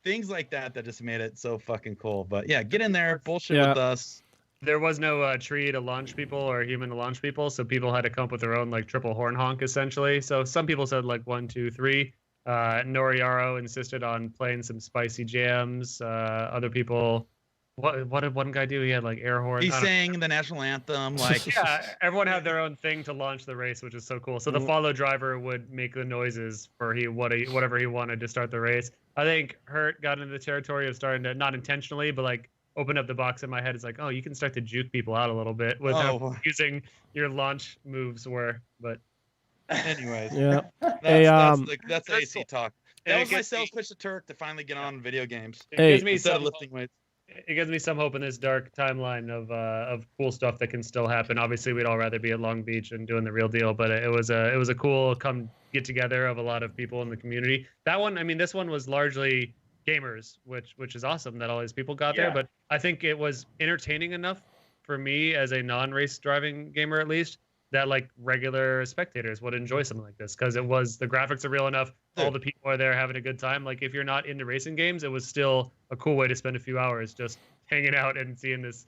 things like that just made it so fucking cool. But yeah, get in there, bullshit Yeah. with us. There was no tree to launch people or human to launch people, so people had to come up with their own like triple horn honk essentially. So some people said like 1, 2, 3. Noriaro insisted on playing some spicy jams. Other people, what did one guy do? He had like air horn. He sang the national anthem, like Yeah, everyone had their own thing to launch the race, which is so cool. So the follow driver would make the noises for whatever he wanted to start the race. I think Hurt got into the territory of starting to, not intentionally, but like open up the box in my head. It's like, oh, you can start to juke people out a little bit with how using your launch moves were. But anyways, Yeah. that's AC talk. That was my sales pitch to Tuerck to finally get on video games. It gives me instead of some lifting weights. It gives me some hope in this dark timeline of cool stuff that can still happen. Obviously, we'd all rather be at Long Beach and doing the real deal, but it was a cool get together of a lot of people in the community. That one, I mean, this one was largely gamers, which is awesome that all these people got there. But I think it was entertaining enough for me as a non-race driving gamer, at least, that like regular spectators would enjoy something like this because the graphics are real enough. All the people are there having a good time. Like if you're not into racing games, it was still a cool way to spend a few hours just hanging out and seeing this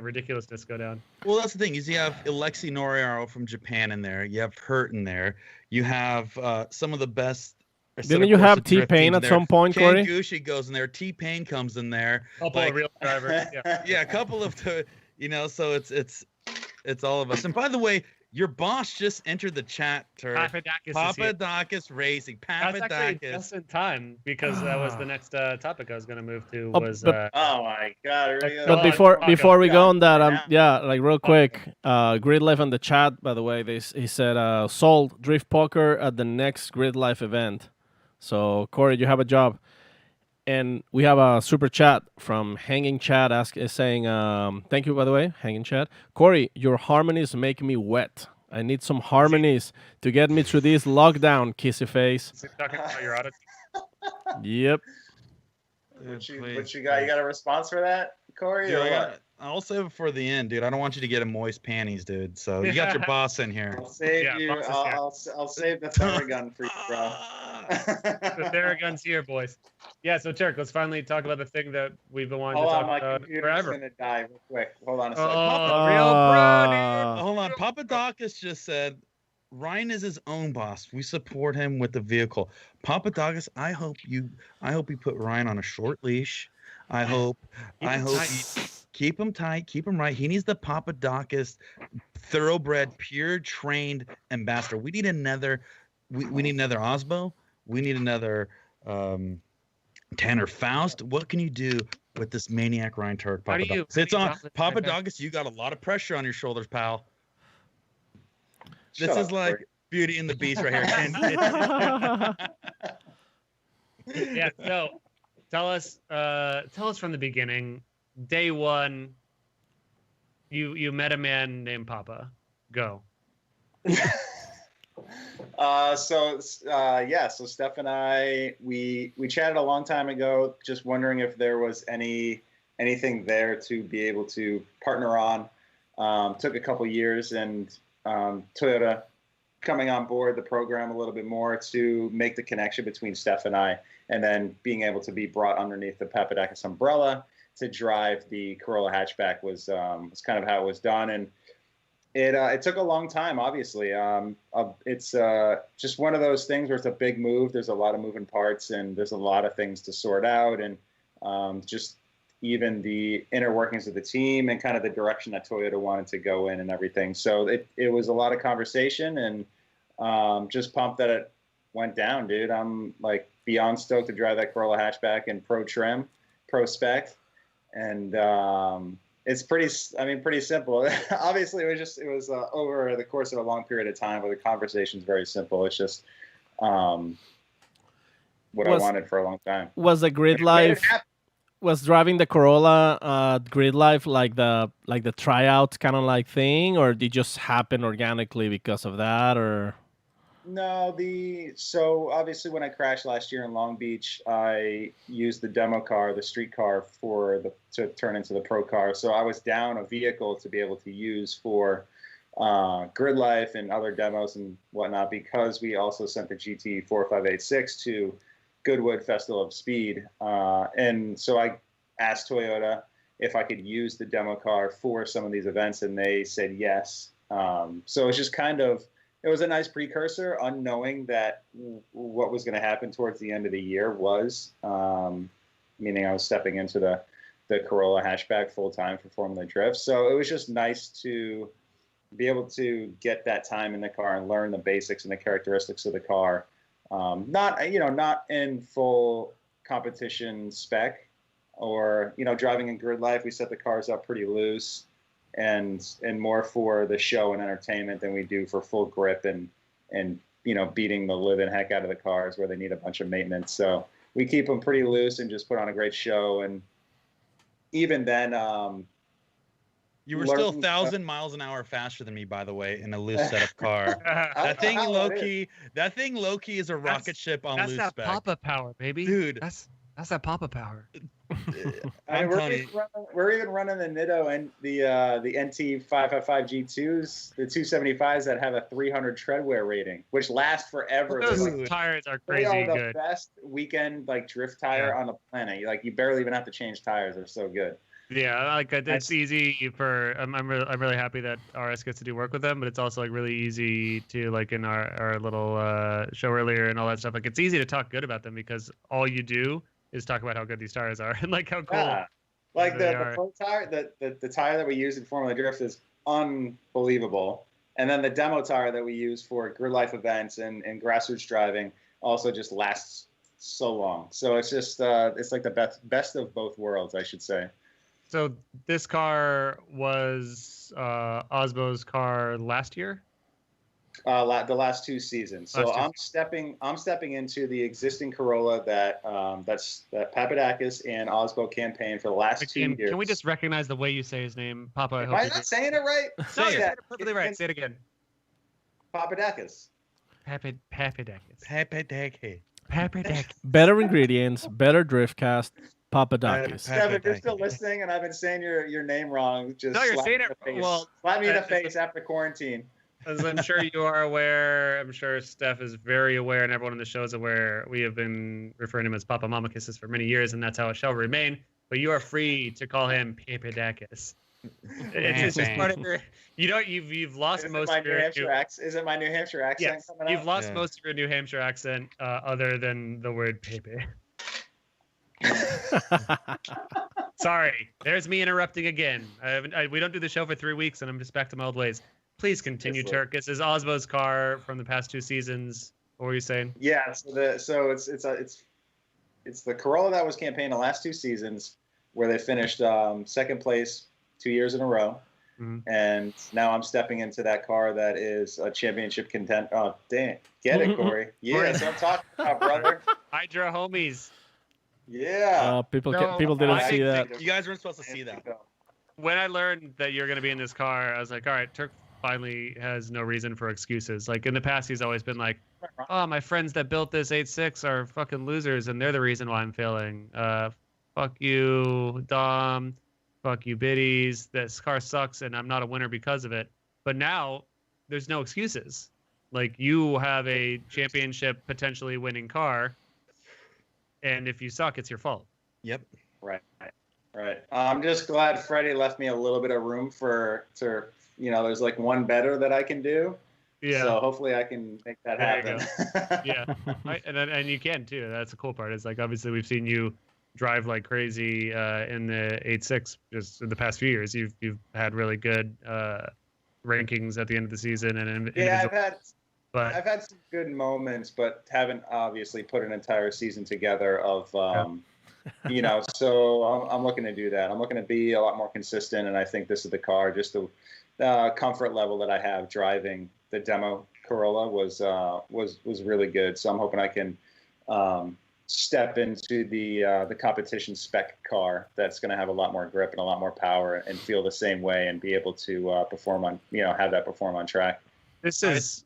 ridiculousness go down. Well, that's the thing is you have Alexi Noriaro from Japan in there. You have Hurt in there. You have some of the best. Didn't you have T-Pain at some point, Corey? Gucci goes in there. T-Pain comes in there. Couple of real drivers. Yeah, a couple of so it's all of us. And by the way, your boss just entered the chat. Papadakis Racing. That's actually just in time because that was the next topic I was going to move to. Oh my god! But before we go on that, like real quick, Grid Life on the chat. By the way, he said sold Drift Poker at the next Grid Life event. So Corey, you have a job. And we have a super chat from Hanging Chat saying, thank you, by the way, Hanging Chat. Corey, your harmonies make me wet. I need some harmonies to get me through this lockdown, kissy face. Talking about your attitude. Yep. What you got? You got a response for that, Corey? Dude, I'll save it for the end, dude. I don't want you to get a moist panties, dude. So you got your boss in here. I'll save you. I'll save the Theragun for you, bro. The Theragun's here, boys. Yeah, so Tuerck, let's finally talk about the thing that we've been wanting to talk about forever. Gonna die real quick. Hold on a second. Hold on. Papadakis just said Ryan is his own boss. We support him with the vehicle. Papadakis, I hope you put Ryan on a short leash. I hope you keep him tight, keep him right. He needs the Papadakis thoroughbred, pure trained ambassador. We need another Osbo. We need another Tanner Faust. What can you do with this maniac Ryan Tuerck? Papadakis? It's on Papadakis. You got a lot of pressure on your shoulders, pal. This is like Beauty and the Beast right here. Yeah. So tell us from the beginning. Day one, you met a man named Papa. Go. So Steph and I, we chatted a long time ago, just wondering if there was anything there to be able to partner on. Took a couple years and Toyota coming on board the program a little bit more to make the connection between Steph and I, and then being able to be brought underneath the Papadakis umbrella to drive the Corolla hatchback was kind of how it was done. And it took a long time, obviously. It's just one of those things where it's a big move. There's a lot of moving parts and there's a lot of things to sort out. And just even the inner workings of the team and kind of the direction that Toyota wanted to go in and everything. So it was a lot of conversation and just pumped that it went down, dude. I'm like beyond stoked to drive that Corolla hatchback in pro trim, pro spec. And it's pretty simple. Obviously, it was over the course of a long period of time, but the conversation's very simple. It's just what I wanted for a long time. Was the Grid Life? Was driving the Corolla Grid Life like the tryout kind of like thing, or did it just happen organically because of that, or? No, so obviously when I crashed last year in Long Beach, I used the demo car, the street car, to turn into the pro car. So I was down a vehicle to be able to use for Grid Life and other demos and whatnot, because we also sent the GT 4586 to Goodwood Festival of Speed. And so I asked Toyota if I could use the demo car for some of these events, and they said yes. So it's just kind of, it was a nice precursor, unknowing that what was going to happen towards the end of the year was, meaning I was stepping into the Corolla hatchback full time for Formula Drift. So it was just nice to be able to get that time in the car and learn the basics and the characteristics of the car. Not in full competition spec, or, driving in grid life. We set the cars up pretty loose and more for the show and entertainment than we do for full grip and beating the living heck out of the cars where they need a bunch of maintenance. So we keep them pretty loose and just put on a great show. And even then, you were still 1,000 miles an hour faster than me, by the way, in a loose setup car. That thing low key is a rocket ship on loose spec. That's that Papa power, baby. Dude. That's that Papa power. We're even running the Nitto and the NT 555 G2s, the 275s that have a 300 tread wear rating, which last forever. Those tires are crazy they are the good. Best weekend drift tire on the planet. You barely even have to change tires. They're so good. Yeah, it's easy for. I'm really happy that RS gets to do work with them, but it's also really easy to in our little show earlier and all that stuff. It's easy to talk good about them because all you do is talk about how good these tires are and how cool. Yeah. The pro tire, the tire that we use in Formula Drift is unbelievable, and then the demo tire that we use for grid life events and grassroots driving also just lasts so long. So it's just it's the best of both worlds, I should say. So this car was Osbo's car last year? The last 2 seasons. So I'm stepping into the existing Corolla that Papadakis and Osbo campaigned for the last 2 years. Can we just recognize the way you say his name, Papa? Am I not saying it right? No, you said it perfectly right. Say it again. Papadakis. Papadakis. Better ingredients, better Driftcast. Papadakis. If you're still listening and I've been saying your name wrong, just you're saying it well. Slap me in the face after quarantine. As I'm sure you are aware, I'm sure Steph is very aware, and everyone on the show is aware. We have been referring to him as Papa Mama Kisses for many years, and that's how it shall remain. But you are free to call him Papadakis. It's just part of your. You've lost most of your. Is it my New Hampshire accent coming out? You've lost most of your New Hampshire accent, other than the word Pepe. Sorry, there's me interrupting again. We don't do the show for 3 weeks, and I'm just back to my old ways. Please continue, Tuerck. This is Osbo's car from the past 2 seasons. What were you saying? Yeah, so it's the Corolla that was campaigned the last 2 seasons, where they finished second place 2 years in a row, and now I'm stepping into that car that is a championship content. Oh, dang! Get it, Corey? Yeah, that's what I'm talking about, brother. Hydra homies. Yeah. People didn't see that. You guys weren't supposed to see that. When I learned that you're going to be in this car, I was like, all right, Tuerck finally has no reason for excuses. In the past, he's always been like, oh, my friends that built this 8.6 are fucking losers, and they're the reason why I'm failing. Fuck you, Dom. Fuck you, biddies. This car sucks, and I'm not a winner because of it. But now, there's no excuses. You have a championship potentially winning car, and if you suck, it's your fault. Yep. Right. I'm just glad Freddie left me a little bit of room there's one better that I can do. Yeah. So hopefully I can make that happen. Yeah. And you can too. That's the cool part. It's obviously we've seen you drive like crazy in the 8.6 just in the past few years. You've had really good rankings at the end of the season I've had some good moments, but haven't obviously put an entire season together of, so I'm looking to do that. I'm looking to be a lot more consistent, and I think this is the car. Just the comfort level that I have driving the demo Corolla was really good. So I'm hoping I can step into the competition spec car that's going to have a lot more grip and a lot more power and feel the same way and be able to perform on, have that perform on track. This is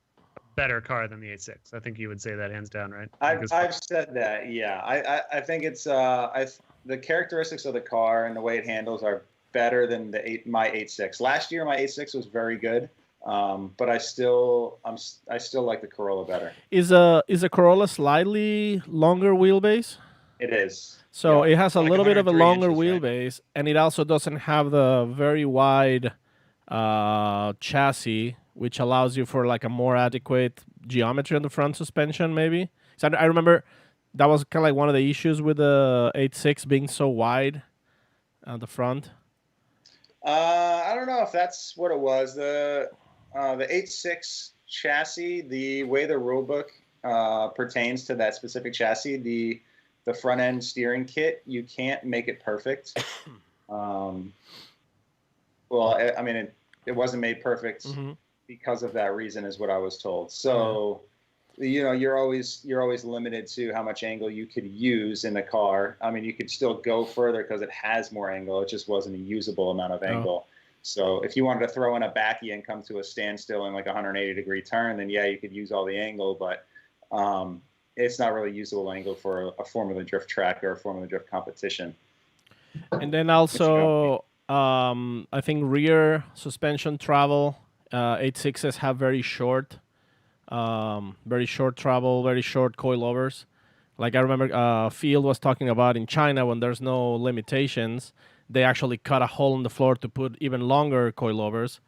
better car than the 8.6. I think you would say that hands down, right? I've said that. Yeah, I think it's the characteristics of the car and the way it handles are better than my 8.6. Last year my 8.6 was very good, But I still like the Corolla better. Is a Corolla slightly longer wheelbase? It is. So Yeah. it has a Like little bit of a 103 longer inches, right? wheelbase, and it also doesn't have the very wide chassis, which allows you for like a more adequate geometry on the front suspension, maybe. So I remember that was kind of like one of the issues with the 8.6 being so wide on the front. I don't know if that's what it was. The 8.6 chassis, the way the rulebook pertains to that specific chassis, the front end steering kit, you can't make it perfect. Well, I mean, it wasn't made perfect because of that reason, is what I was told. So, you're always limited to how much angle you could use in the car. I mean, you could still go further because it has more angle. It just wasn't a usable amount of angle. So if you wanted to throw in a backy and come to a standstill in like a 180-degree turn, then yeah, you could use all the angle, but it's not really usable angle for a Formula Drift track or a Formula Drift competition. And then also, I think rear suspension travel, 8.6s have very short travel, very short coilovers. Like I remember Field was talking about in China, when there's no limitations, they actually cut a hole in the floor to put even longer coilovers.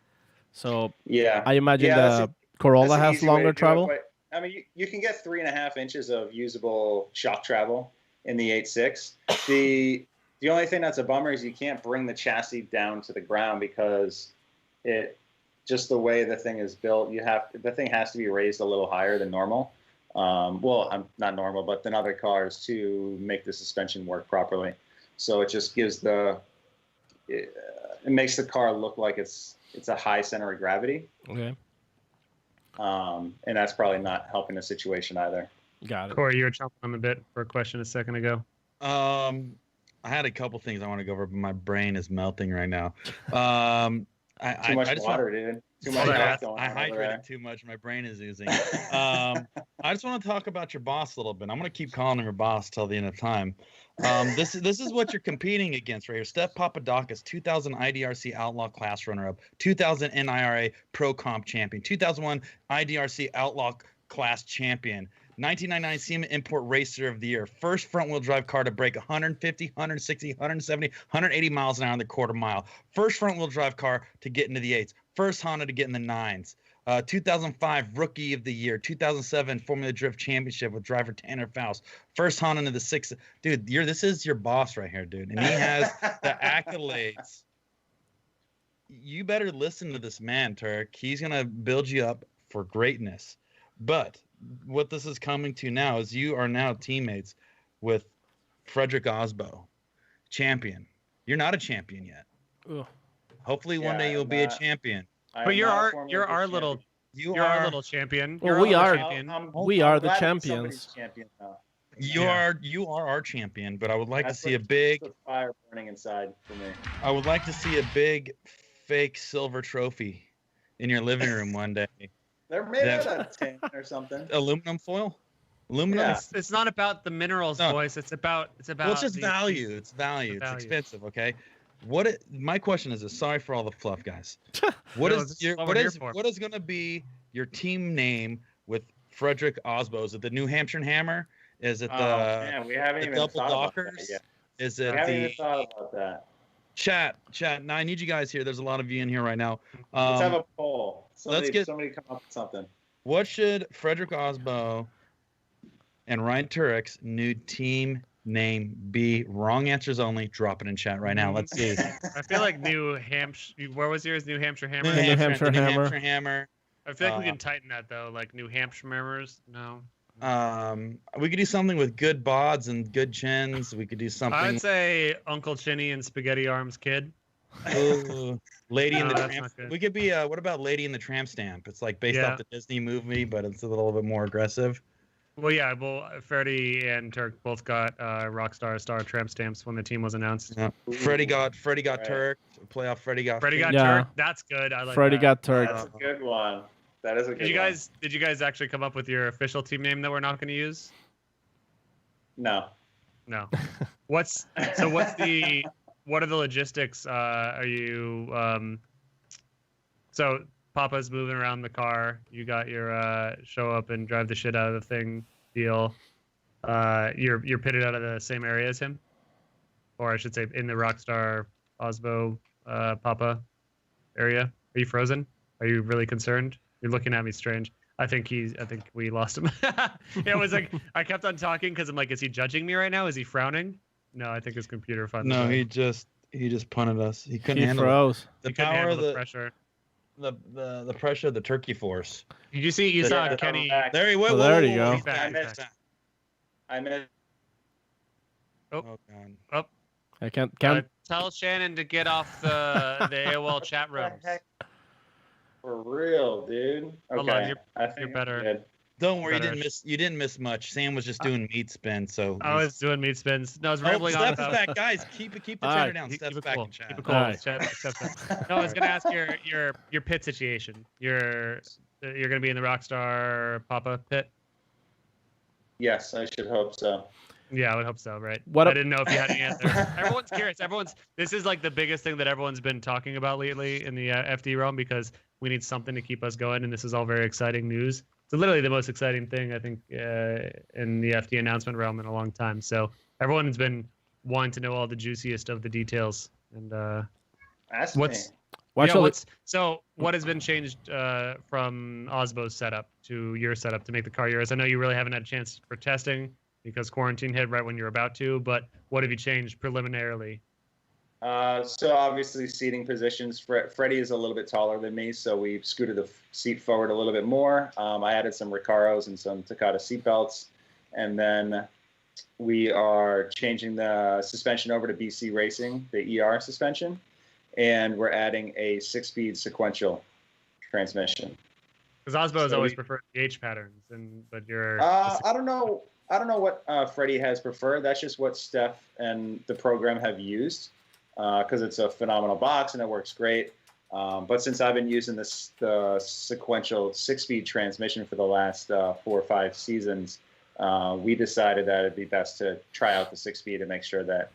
So yeah, I imagine the Corolla has longer travel. But I mean, you can get 3.5 inches of usable shock travel in the 8.6. The only thing that's a bummer is you can't bring the chassis down to the ground because just the way the thing is built, the thing has to be raised a little higher than normal. Well, not normal, but than other cars to make the suspension work properly. So it just gives it makes the car look like it's a high center of gravity. Okay. And that's probably not helping the situation either. Got it. Corey, you were chomping on a bit for a question a second ago. I had a couple things I want to go over, but my brain is melting right now. Too much water, dude. Too much gas going on. I hydrated too much. My brain is oozing. I just want to talk about your boss a little bit. I'm going to keep calling him your boss till the end of time. This is what you're competing against right here. Steph Papadakis, 2000 IDRC Outlaw Class runner-up, 2000 NIRA Pro Comp champion, 2001 IDRC Outlaw Class champion, 1999 SEMA Import Racer of the Year, first front-wheel drive car to break 150, 160, 170, 180 miles an hour in the quarter mile, first front-wheel drive car to get into the 8s, first Honda to get in the 9s, 2005 Rookie of the Year, 2007 Formula Drift Championship with driver Tanner Faust, first Honda into the 6th. Dude, this is your boss right here, dude, and he has the accolades. You better listen to this man, Tuerck. He's going to build you up for greatness. But what this is coming to now is you are now teammates with Frederick Osbo, champion. You're not a champion yet. Ugh. Hopefully one day you'll be a champion. But you're our little champion. Well, we are the champions. You are our champion, but I would like to see a big fire burning inside for me. I would like to see a big fake silver trophy in your living room one day. They're made out of tin or something. Aluminum foil? Aluminum? Yeah. It's not about the minerals, boys. It's about well, it's just value. It's value. It's expensive, okay? My question is this. Sorry for all the fluff, guys. What is going to be your team name with Frederick Osbo? Is it the New Hampshire Hammer? Is it we haven't even double thought dockers? About that yet. Is it we haven't even thought about that. Chat. Now I need you guys here. There's a lot of you in here right now. Let's have a poll. Somebody come up with something. What should Frederick Osbo and Ryan Tuerck's new team name be? Wrong answers only. Drop it in chat right now. Let's see. I feel like New Hampshire. Where was yours? New Hampshire Hammer. New Hampshire Hammer. I feel like we can tighten that though. Like New Hampshire Hammers. No. We could do something with good bods and good chins. We could do something. I'd say Uncle Chinny and Spaghetti Arms Kid. Ooh, Lady in the Tramp. We could be. What about Lady in the Tramp Stamp? It's like based off the Disney movie, but it's a little bit more aggressive. Well, yeah. Well, Freddie and Tuerck both got Rockstar Star Tramp Stamps when the team was announced. Yeah. Freddie got Tuerck. Playoff Freddie got Tuerck. That's good. I like Freddie got Tuerck. That's a good one. That is a good one. Did you guys actually come up with your official team name that we're not going to use? No. What are the logistics? Are you so Papa's moving around the car. You got your show up and drive the shit out of the thing deal. You're pitted out of the same area as him, or I should say, in the Rockstar Osbo Papa area. Are you frozen? Are you really concerned? You're looking at me strange. I think we lost him. It was like I kept on talking because I'm like, is he judging me right now? Is he frowning? No, I think his computer finally. No, he just punted us. He couldn't handle froze. the power of the pressure. The pressure of the turkey force. Did you see? You saw Kenny. There he went. Well, there you go. He's back. I missed. Oh God. Oh. I can't. Tell Shannon to get off the AOL chat rooms. For real, dude. Okay. Hold on, I think you're better. good. Don't worry, Better. you didn't miss much. Sam was just doing meat spin, so I was doing meat spins. No, I was rambling on Steph's about. back, guys. Keep the chatter down. Steph's back in chat. Keep it cool. All right. No, I was gonna ask your pit situation. You're gonna be in the Rockstar Papa pit. Yes, I should hope so. Yeah, I would hope so, right? What I didn't know if you had any answer. Everyone's curious. This is like the biggest thing that everyone's been talking about lately in the FD realm because we need something to keep us going, and this is all very exciting news. It's literally the most exciting thing I think in the FD announcement realm in a long time. So everyone's been wanting to know all the juiciest of the details. And Ask so what has been changed from Osbo's setup to your setup to make the car yours? I know you really haven't had a chance for testing because quarantine hit right when you were about to, but what have you changed preliminarily? So obviously seating positions. Freddie is a little bit taller than me, so we scooted the seat forward a little bit more. I added some Recaros and some Takata seat belts, and then we are changing the suspension over to BC Racing, the ER suspension, and we're adding a 6-speed sequential transmission. Because Osbo has always preferred the H patterns, but you're. I don't know what Freddie has preferred. That's just what Steph and the program have used. Because it's a phenomenal box and it works great. But since I've been using the sequential 6-speed transmission for the last 4 or 5 seasons, we decided that it'd be best to try out the 6-speed and make sure that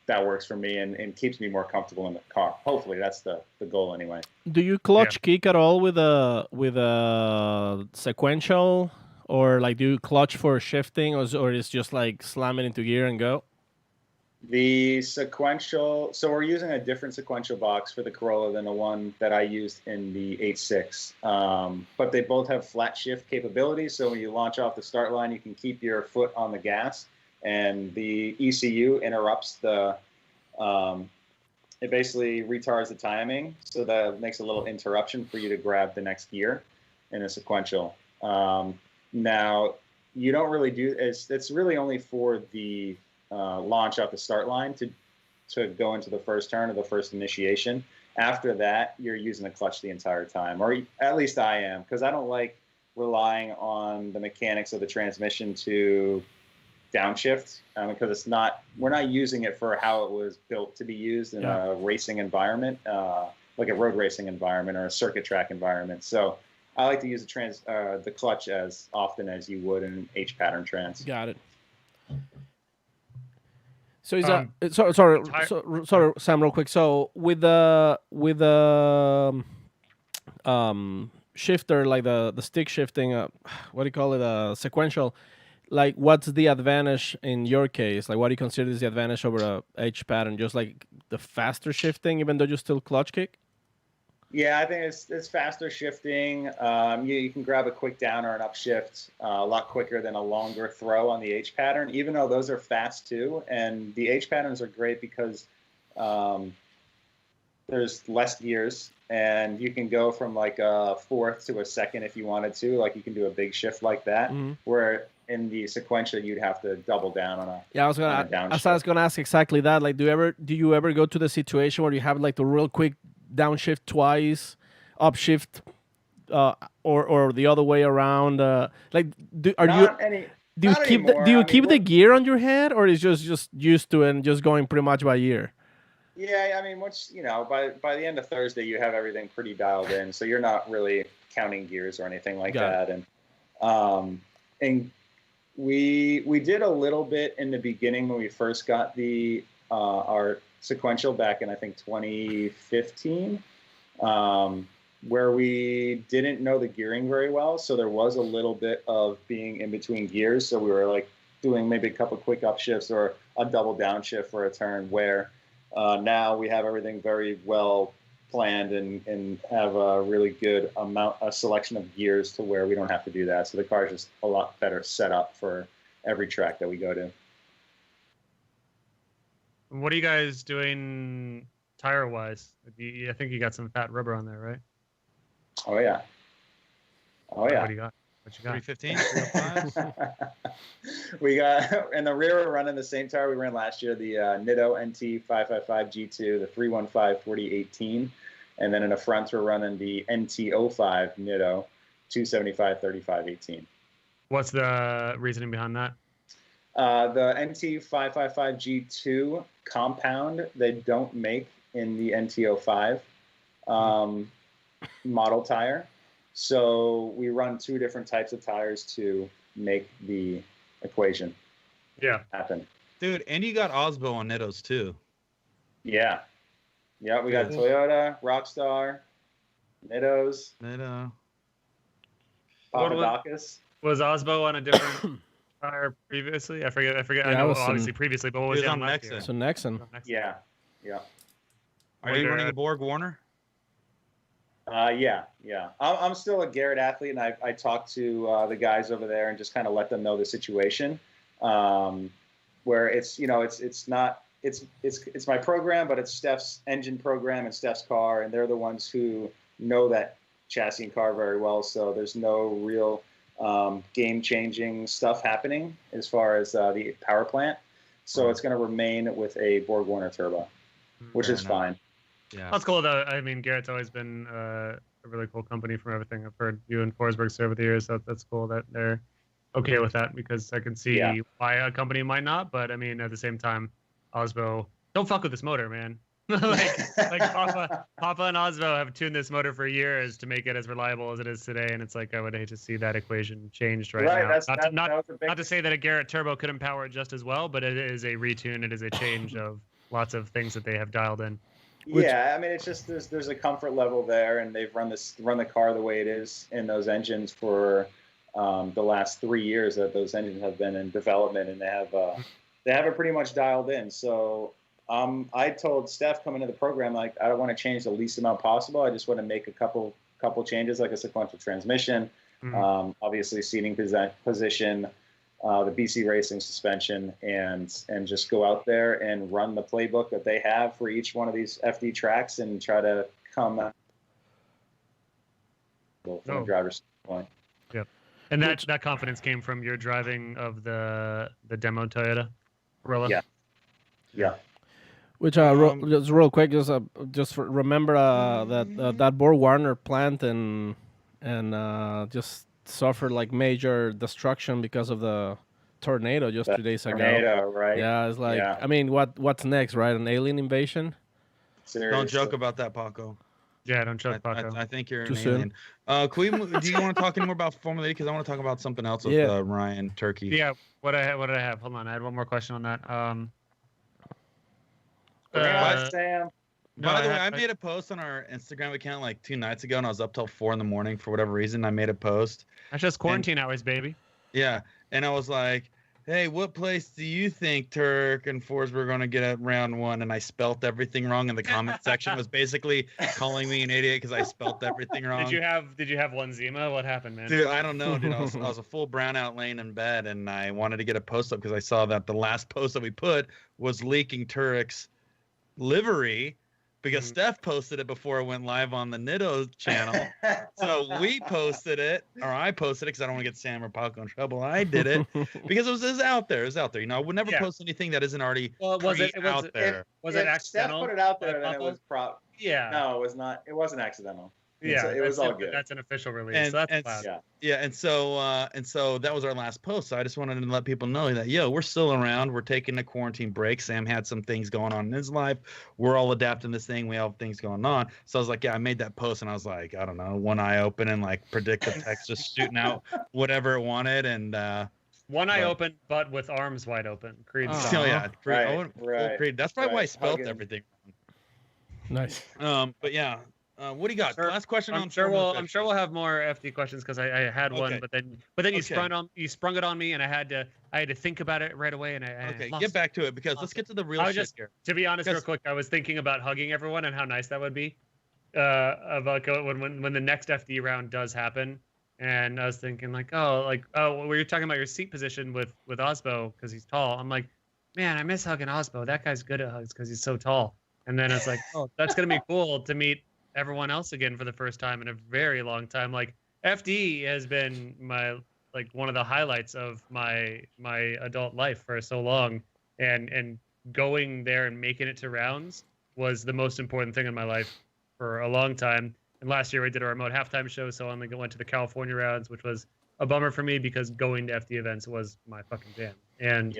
that works for me and keeps me more comfortable in the car. Hopefully, that's the goal anyway. Do you clutch kick at all with a sequential, or like do you clutch for shifting, or is just like slam it into gear and go? The sequential, so we're using a different sequential box for the Corolla than the one that I used in the 8.6. But they both have flat shift capabilities. So when you launch off the start line, you can keep your foot on the gas, and the ECU interrupts it basically retards the timing. So that makes a little interruption for you to grab the next gear in a sequential. Now, you don't really do, it's really only for the launch off the start line to go into the first turn or the first initiation. After that, you're using the clutch the entire time, or at least I am, because I don't like relying on the mechanics of the transmission to downshift, because we're not using it for how it was built to be used in a racing environment, like a road racing environment or a circuit track environment. So I like to use the clutch as often as you would in an H pattern trans. Got it. So is sorry, Sam, real quick. So with the shifter, like the stick shifting, what do you call it? Sequential. Like, what's the advantage in your case? Like, what do you consider is the advantage over a H pattern? Just like the faster shifting, even though you still clutch kick. Yeah, I think it's faster shifting. You can grab a quick down or an upshift a lot quicker than a longer throw on the H pattern, even though those are fast too. And the H patterns are great because there's less gears, and you can go from like a fourth to a second if you wanted to. Like, you can do a big shift like that, where in the sequential you'd have to double down on a I was gonna ask exactly that. Like, do you ever go to the situation where you have like the real quick downshift twice, upshift, or the other way around? Like, do you keep the gear on your head, or is just used to it and just going pretty much by ear? Yeah, I mean, once by the end of Thursday, you have everything pretty dialed in, so you're not really counting gears or anything like that. And we did a little bit in the beginning when we first got our sequential back in, I think, 2015. where we didn't know the gearing very well. So there was a little bit of being in between gears. So we were like doing maybe a couple quick upshifts or a double downshift for a turn, where now we have everything very well planned and have a really good a selection of gears to where we don't have to do that. So the car is just a lot better set up for every track that we go to. What are you guys doing tire-wise? I think you got some fat rubber on there, right? Oh yeah. What do you got? What you got? 315? We got, in the rear, we're running the same tire we ran last year, the Nitto NT 555 G2, the 315 4018. And then in the front, we're running the NT 05 Nitto 275 3518. What's the reasoning behind that? The NT 555 G2 compound, they don't make in the NT 05 model tire. So we run two different types of tires to make the equation happen. Dude, and you got Osbo on Nittos too. Yeah. Yeah, we got Toyota, Rockstar, Nittos, Nitto. Papadakis. Was Osbo on a different tire previously? I forget. Yeah, I know obviously previously, but what was he he on on last year? Nexon. So Nexon. Yeah. Are you running a Borg Warner? Yeah. I'm still a Garrett athlete, and I talked to the guys over there and just kind of let them know the situation, where it's my program, but it's Steph's engine program and Steph's car, and they're the ones who know that chassis and car very well. So there's no real game-changing stuff happening as far as the power plant. So it's going to remain with a Borg Warner turbo, which is fine. Yeah. That's cool though. I mean, Garrett's always been a really cool company from everything I've heard you and Forsberg say over the years. So that's cool that they're okay with that, because I can see why a company might not. But I mean, at the same time, Osbo, don't fuck with this motor, man. like Papa and Osbo have tuned this motor for years to make it as reliable as it is today, and it's like I would hate to see that equation changed now. Not to say that a Garrett turbo couldn't power it just as well, but it is a retune. It is a change of lots of things that they have dialed in. Yeah, I mean, it's just there's a comfort level there, and they've run the car the way it is in those engines for the last 3 years that those engines have been in development, and they have it pretty much dialed in. So I told Steph coming into the program, like, I don't want to change the least amount possible. I just want to make a couple changes, like a sequential transmission, obviously seating position, the BC Racing suspension, and just go out there and run the playbook that they have for each one of these FD tracks and try to come from the driver's point. Yep. And that confidence came from your driving of the demo Toyota Corolla. Yeah. Which just real quick, just remember that Borg Warner plant and just suffered like major destruction because of the tornado just 2 days ago. Tornado, right? Yeah, it's like I mean, what's next, right? An alien invasion? Seriously. Don't joke about that, Paco. Yeah, don't joke, Paco. I think you're Too an soon. alien. Do you want to talk anymore about Formula E? Because I want to talk about something else with Ryan Tuerck. Yeah, what did I have? Hold on, I had one more question on that. Sam. By the way, I made a post on our Instagram account like 2 nights ago, and I was up till 4 a.m. for whatever reason. I made a post. That's just quarantine hours, baby. Yeah, and I was like, "Hey, what place do you think Tuerck and Forsberg are going to get at round 1?" And I spelt everything wrong, and the comment section was basically calling me an idiot because I spelt everything wrong. Did you have Lenzema? What happened, man? Dude, I don't know, dude. I was a full brownout laying in bed, and I wanted to get a post up because I saw that the last post that we put was leaking Tuerck's livery, because Steph posted it before it went live on the Nitto channel. So we posted it, or I posted it because I don't want to get Sam or Paco in trouble. I did it because it was out there. It was out there. You know, I would never post anything that isn't already out there. Was it accidental? Steph put it out there, then it was Yeah. No, it was not. It wasn't accidental. Yeah, it was all good. That's an official release. So that's class. And so that was our last post. So I just wanted to let people know that we're still around. We're taking a quarantine break. Sam had some things going on in his life. We're all adapting this thing. We have things going on. So I was like, I made that post, and I was like, I don't know, one eye open and like predict the text just shooting out whatever it wanted, and one eye open, but with arms wide open. Creed. Creed. That's probably why I spelled everything. Nice. But yeah. What do you got? Sure. Last question. I'm sure we'll have more FD questions because I had one, Okay. but then you sprung it on me, and I had to think about it right away, and Okay, lost get back to it because let's get to the real shit here. To be honest, real quick, I was thinking about hugging everyone and how nice that would be, about when the next FD round does happen, and I was thinking we were talking about your seat position with Osbo because he's tall. I'm like, man, I miss hugging Osbo. That guy's good at hugs because he's so tall. And then it's like, oh, that's gonna be cool to meet everyone else again for the first time in a very long time. Like FD has been one of the highlights of my adult life for so long, and going there and making it to rounds was the most important thing in my life for a long time. And last year we did a remote halftime show, so I only went to the California rounds, which was a bummer for me because going to FD events was my fucking jam. And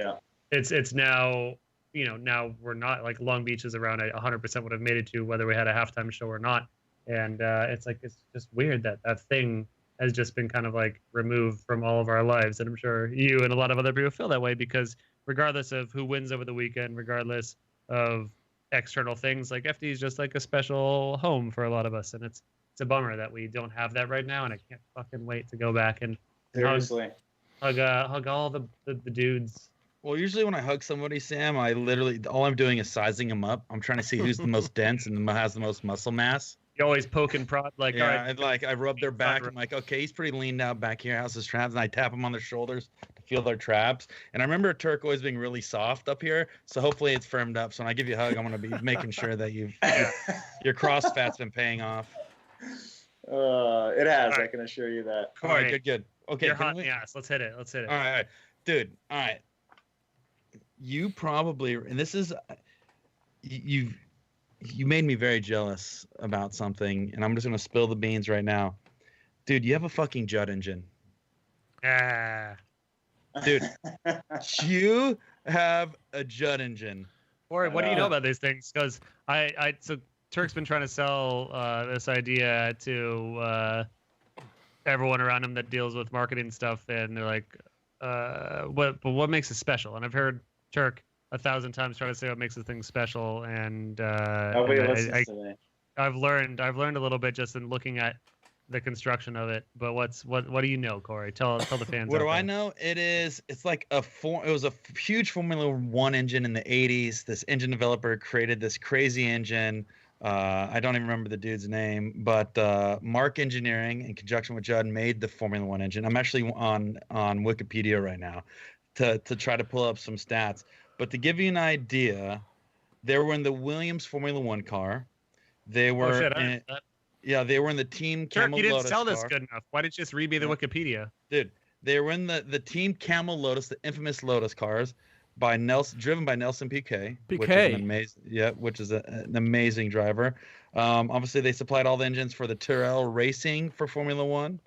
it's now, now we're not like Long Beach is around 100% would have made it to whether we had a halftime show or not. And it's just weird that thing has just been kind of like removed from all of our lives. And I'm sure you and a lot of other people feel that way because regardless of who wins over the weekend, regardless of external things, like FD is just like a special home for a lot of us. And it's a bummer that we don't have that right now. And I can't fucking wait to go back and seriously hug all the dudes. Well, usually when I hug somebody, Sam, all I'm doing is sizing them up. I'm trying to see who's the most dense and has the most muscle mass. You always poke and prod, all right. And I rub their back. I'm like, okay, he's pretty leaned out back here. How's his traps? And I tap him on their shoulders to feel their traps. And I remember Tuerck always being really soft up here, so hopefully it's firmed up. So when I give you a hug, I'm gonna be making sure that your cross fat's been paying off. It has. Right. I can assure you that. All right, good. Okay, you're hot in the ass. Let's hit it. All right, dude. All right. You probably, and this is, you made me very jealous about something, and I'm just gonna spill the beans right now, dude. You have a fucking Judd engine. Dude, you have a Judd engine. Corey, what do you know about these things? Because so Tuerck's been trying to sell this idea to everyone around him that deals with marketing stuff, and they're like, what makes it special? And I've heard Tuerck 1,000 times try to say what makes the thing special, and I've learned a little bit just in looking at the construction of it. But what do you know, Corey? Tell the fans. What do I know? It's like it was a huge Formula One engine in the 80s. This engine developer created this crazy engine. I don't even remember the dude's name, but Mark Engineering, in conjunction with Judd, made the Formula One engine. I'm actually on Wikipedia right now to try to pull up some stats. But to give you an idea, they were in the Williams Formula One car. They were they were in the Team Camel Lotus. You didn't sell this good enough. Why didn't you just read me the Wikipedia? Dude, they were in the Team Camel Lotus, the infamous Lotus cars, driven by Nelson Piquet. Which is an amazing driver. Obviously, they supplied all the engines for the Tyrrell Racing for Formula One.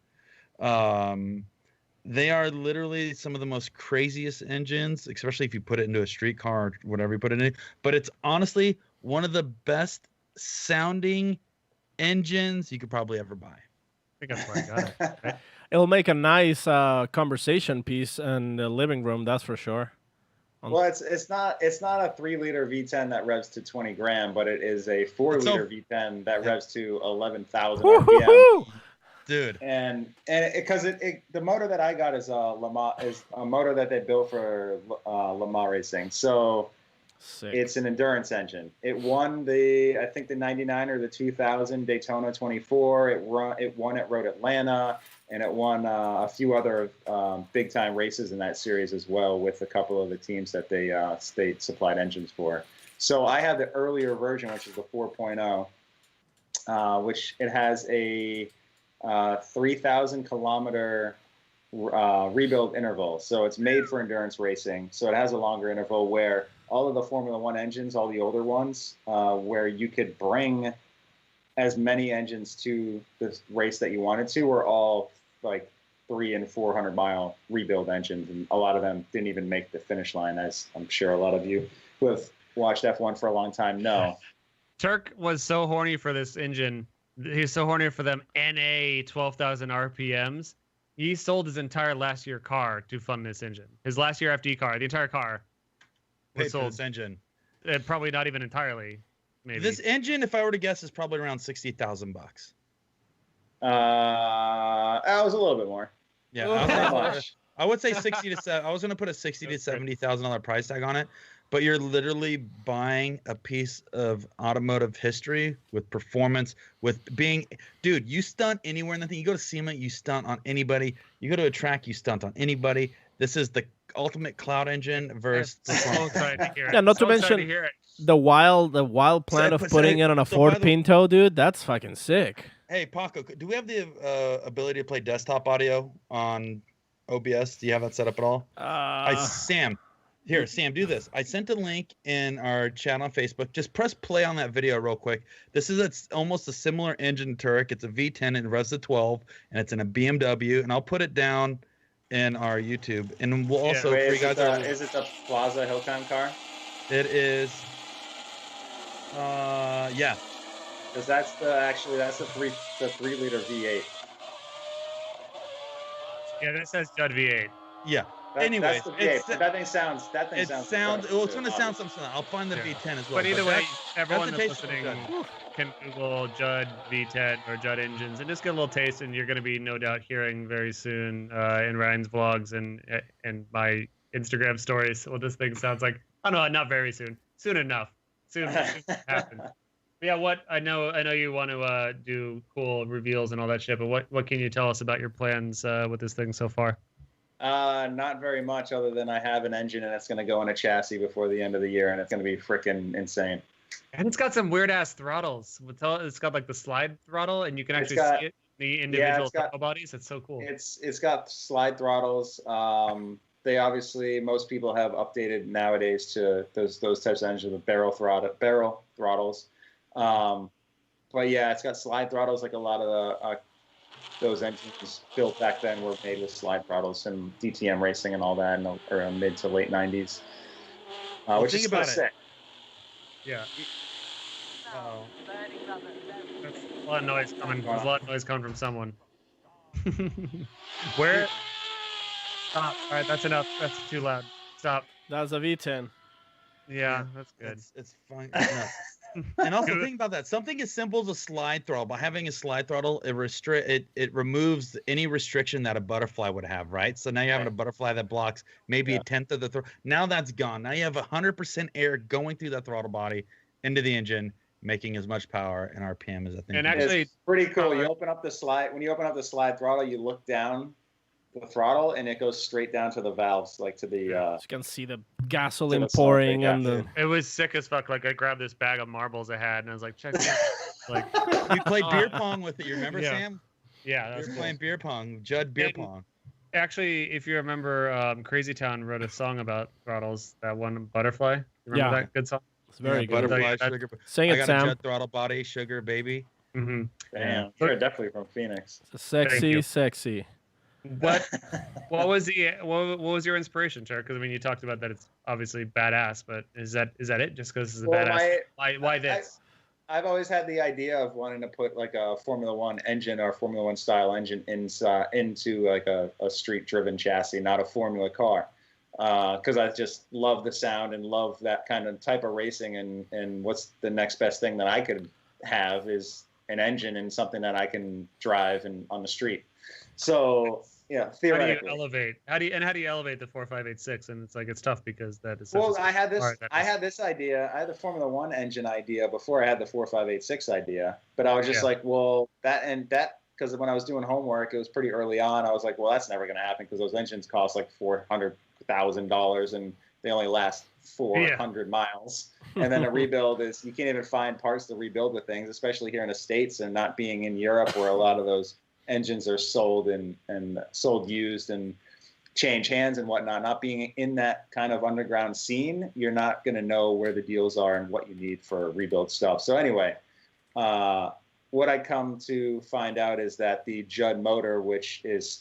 They are literally some of the most craziest engines, especially if you put it into a street car or whatever you put it in. But it's honestly one of the best sounding engines you could probably ever buy. I think that's where I got it. Right? It'll make a nice conversation piece in the living room, that's for sure. Well, it's not a 3-liter V10 that revs to 20 grand, but it is a 4-liter V10 that revs to 11,000 RPM. Dude, and because the motor that I got is a motor that they built for Le Mans racing, so sick. It's an endurance engine. It won the 99 or the 2000 Daytona 24. It won at Road Atlanta, and it won a few other big time races in that series as well with a couple of the teams that they state supplied engines for. So I have the earlier version, which is the 4.0, which it has a 3,000 kilometer rebuild interval. So it's made for endurance racing. So it has a longer interval where all of the Formula One engines, all the older ones, where you could bring as many engines to the race that you wanted to, were all like 300 and 400 mile rebuild engines. And a lot of them didn't even make the finish line, as I'm sure a lot of you who have watched F1 for a long time know. Tuerck was so horny for this engine. He's so horny for them NA 12,000 RPMs. He sold his entire last year car to fund this engine. His last year FD car, the entire car was paid sold. For this engine. Probably not even entirely. maybe. This engine, if I were to guess, is probably around $60,000. That was a little bit more. Yeah, Not much. I would say 60 to 7. I was going to put a $60 to $70,000 price tag on it, but you're literally buying a piece of automotive history with performance, with being, dude. You stunt anywhere in the thing. You go to SEMA, you stunt on anybody. You go to a track, you stunt on anybody. This is the ultimate cloud engine versus. So excited to hear it. Yeah, not So to excited mention hear it. the wild plan of putting it on a Ford Pinto, dude. That's fucking sick. Hey, Paco, do we have the ability to play desktop audio on OBS? Do you have that set up at all? Sam, do this. I sent a link in our chat on Facebook. Just press play on that video real quick. This is almost a similar engine Tuerck. It's a V10 and revs to 12, and it's in a BMW. And I'll put it down in our YouTube. And we'll also, Wait, for you guys, is it the Plaza Hilltown car? it is. Yeah. Because that's the 3 liter V8. Yeah, that says Judd V8. Yeah. Anyways, Anyways, that's the V8. That thing sounds. Well, it's going to sound something. I'll find the V10 as well. But either way, that's everyone the that's taste of listening Judd. can Google Judd V10 or Judd engines and just get a little taste, and you're going to be no doubt hearing very soon in Ryan's vlogs and my Instagram stories what this thing sounds like. Oh no, not very soon. Soon enough. Soon happen. But yeah, I know you want to do cool reveals and all that shit, but what can you tell us about your plans with this thing so far? Not very much, other than I have an engine and it's going to go in a chassis before the end of the year, and it's going to be freaking insane. And it's got some weird ass throttles. It's got like the slide throttle, and you can actually see it in the individual throttle bodies. It's so cool. It's got slide throttles. They obviously, most people have updated nowadays to those types of engines with barrel throttles. But yeah, it's got slide throttles. Like a lot of those engines built back then were made with slide throttles, and DTM racing and all that in the mid to late 90s. Which is about sick. Yeah. Oh. That's a lot of noise coming. There's a lot of noise coming from someone. Where? Stop. All right, that's enough. That's too loud. Stop. That was a V10. Yeah, that's good. It's fine. And also think about that. Something as simple as a slide throttle. By having a slide throttle, it removes any restriction that a butterfly would have, right? So now you're having a butterfly that blocks maybe a tenth of the throttle. Now that's gone. Now you have 100% air going through that throttle body into the engine, making as much power and RPM as I think. And actually, it's pretty cool. You open up the slide. When you open up the slide throttle, you look down the throttle, and it goes straight down to the valves, like to the. You can see the gasoline pouring and the. It was sick as fuck. Like I grabbed this bag of marbles I had, and I was like, check this out. Like we played beer pong with it. You remember, Sam? Yeah, we were playing beer pong. Judd beer pong. Actually, if you remember, Crazy Town wrote a song about throttles. That one, Butterfly. Remember that good song? It's very good. Butterfly, sugar. Sing it, I got Sam. a Judd throttle body, sugar baby. Mm-hmm. Damn, you're definitely from Phoenix. Sexy. What was your inspiration, Tuerck? Because I mean, you talked about that it's obviously badass, but is that it? Just because it's a badass? Why this? I've always had the idea of wanting to put like a Formula One engine or Formula One style engine into like a street driven chassis, not a Formula car, because I just love the sound and love that kind of type of racing. And what's the next best thing that I could have is an engine and something that I can drive on the street. So. Yeah, theoretically. How do you elevate the 4586? And it's tough because that is. I had this idea. I had the Formula One engine idea before I had the 4586 idea. But I was just like, well, because when I was doing homework, it was pretty early on. I was like, well, that's never going to happen because those engines cost like $400,000 and they only last 400 miles. And then a rebuild is you can't even find parts to rebuild with things, especially here in the States and not being in Europe where a lot of those engines are sold and sold used and change hands and whatnot. Not being in that kind of underground scene, you're not going to know where the deals are and what you need for rebuild stuff. So anyway, what I come to find out is that the Judd motor, which is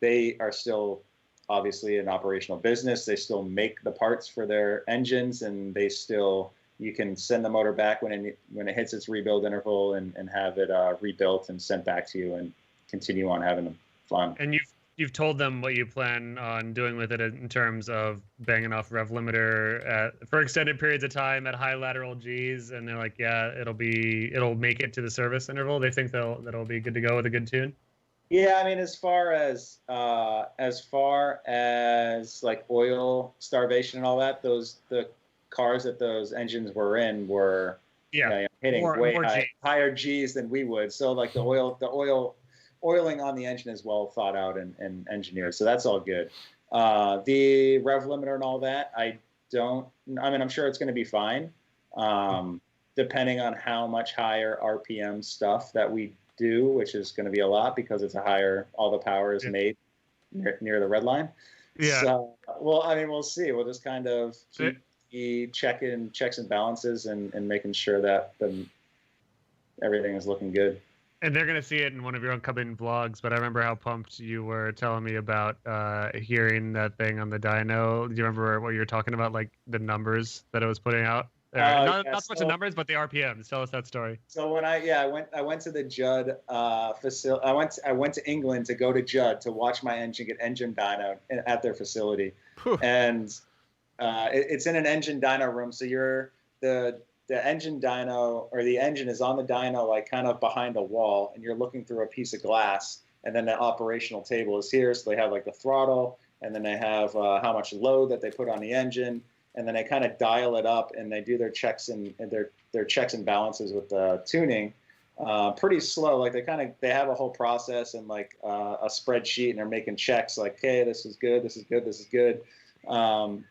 they are still obviously an operational business. They still make the parts for their engines, and you can send the motor back when it hits its rebuild interval and have it rebuilt and sent back to you and continue on having fun. And you've told them what you plan on doing with it in terms of banging off rev limiter for extended periods of time at high lateral Gs, and they're like, yeah, it'll make it to the service interval. They think that'll be good to go with a good tune. Yeah, I mean, as far as like oil starvation and all that, the cars that those engines were in were hitting way higher Gs than we would. So like the oiling on the engine is well thought out and engineered. So that's all good. The rev limiter and all that, I'm sure it's going to be fine. Depending on how much higher RPM stuff that we do, which is going to be a lot because it's all the power is made near the red line. Yeah. So, we'll see. We'll just kind of keep checking checks and balances and making sure that everything is looking good. And they're going to see it in one of your upcoming vlogs, but I remember how pumped you were telling me about hearing that thing on the dyno. Do you remember what you were talking about, like the numbers that it was putting out? Not so much the numbers, but the RPMs. Tell us that story. So when I went to the Judd facility. I went to England to go to Judd to watch my engine get engine dyno at their facility, and it's in an engine dyno room. So the engine dyno, or the engine is on the dyno, like kind of behind a wall, and you're looking through a piece of glass, and then the operational table is here. So they have like the throttle, and then they have how much load that they put on the engine, and then they kind of dial it up, and they do their checks and their checks and balances with the tuning. Pretty slow. Like they have a whole process and like a spreadsheet, and they're making checks like, hey, this is good, this is good, this is good. And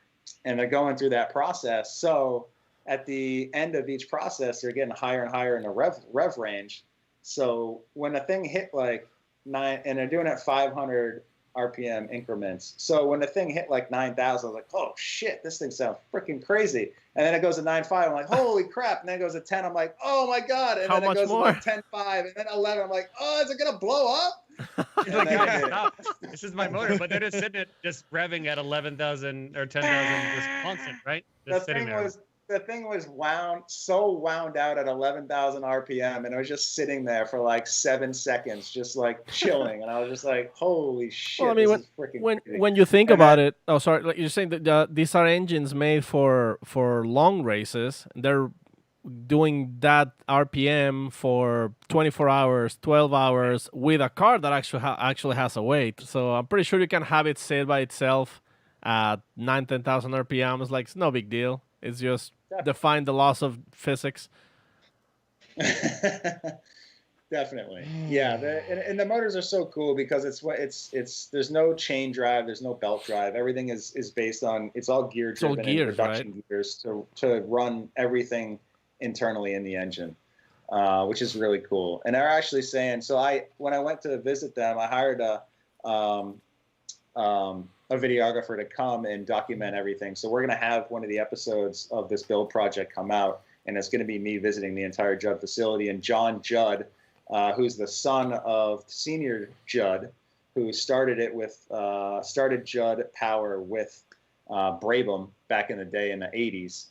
they're going through that process. So at the end of each process, they're getting higher and higher in the rev range. So when the thing hit like 9, and they're doing it 500 RPM increments. So when the thing hit like 9,000, I was like, oh shit, this thing sounds freaking crazy. And then it goes to 9.5, I'm like, holy crap. And then it goes to 10, I'm like, oh my God. And then it goes to like 10.5, and then 11, I'm like, oh, is it going to blow up? Stop. This is my motor, but they're just sitting at just revving at 11,000 or 10,000 just constant, right? Just sitting there. The thing was wound out at 11,000 RPM, and it was just sitting there for like 7 seconds, just like chilling. And I was just like, holy shit. Well, I mean, when you think about it, like you're saying that these are engines made for long races. They're doing that RPM for 24 hours, 12 hours with a car that actually has a weight. So I'm pretty sure you can have it sit by itself at 10,000 RPM. It's like, it's no big deal. It's just define the laws of physics. Definitely, yeah. And the motors are so cool because it's there's no chain drive, there's no belt drive. Everything is based on, it's all gear driven, and production gears to run everything internally in the engine, which is really cool. And they're actually saying, so when I went to visit them, I hired a videographer to come and document everything. So we're going to have one of the episodes of this build project come out, and it's going to be me visiting the entire Judd facility. And John Judd, who's the son of senior Judd, who started Judd Power with Brabham back in the day in the 80s.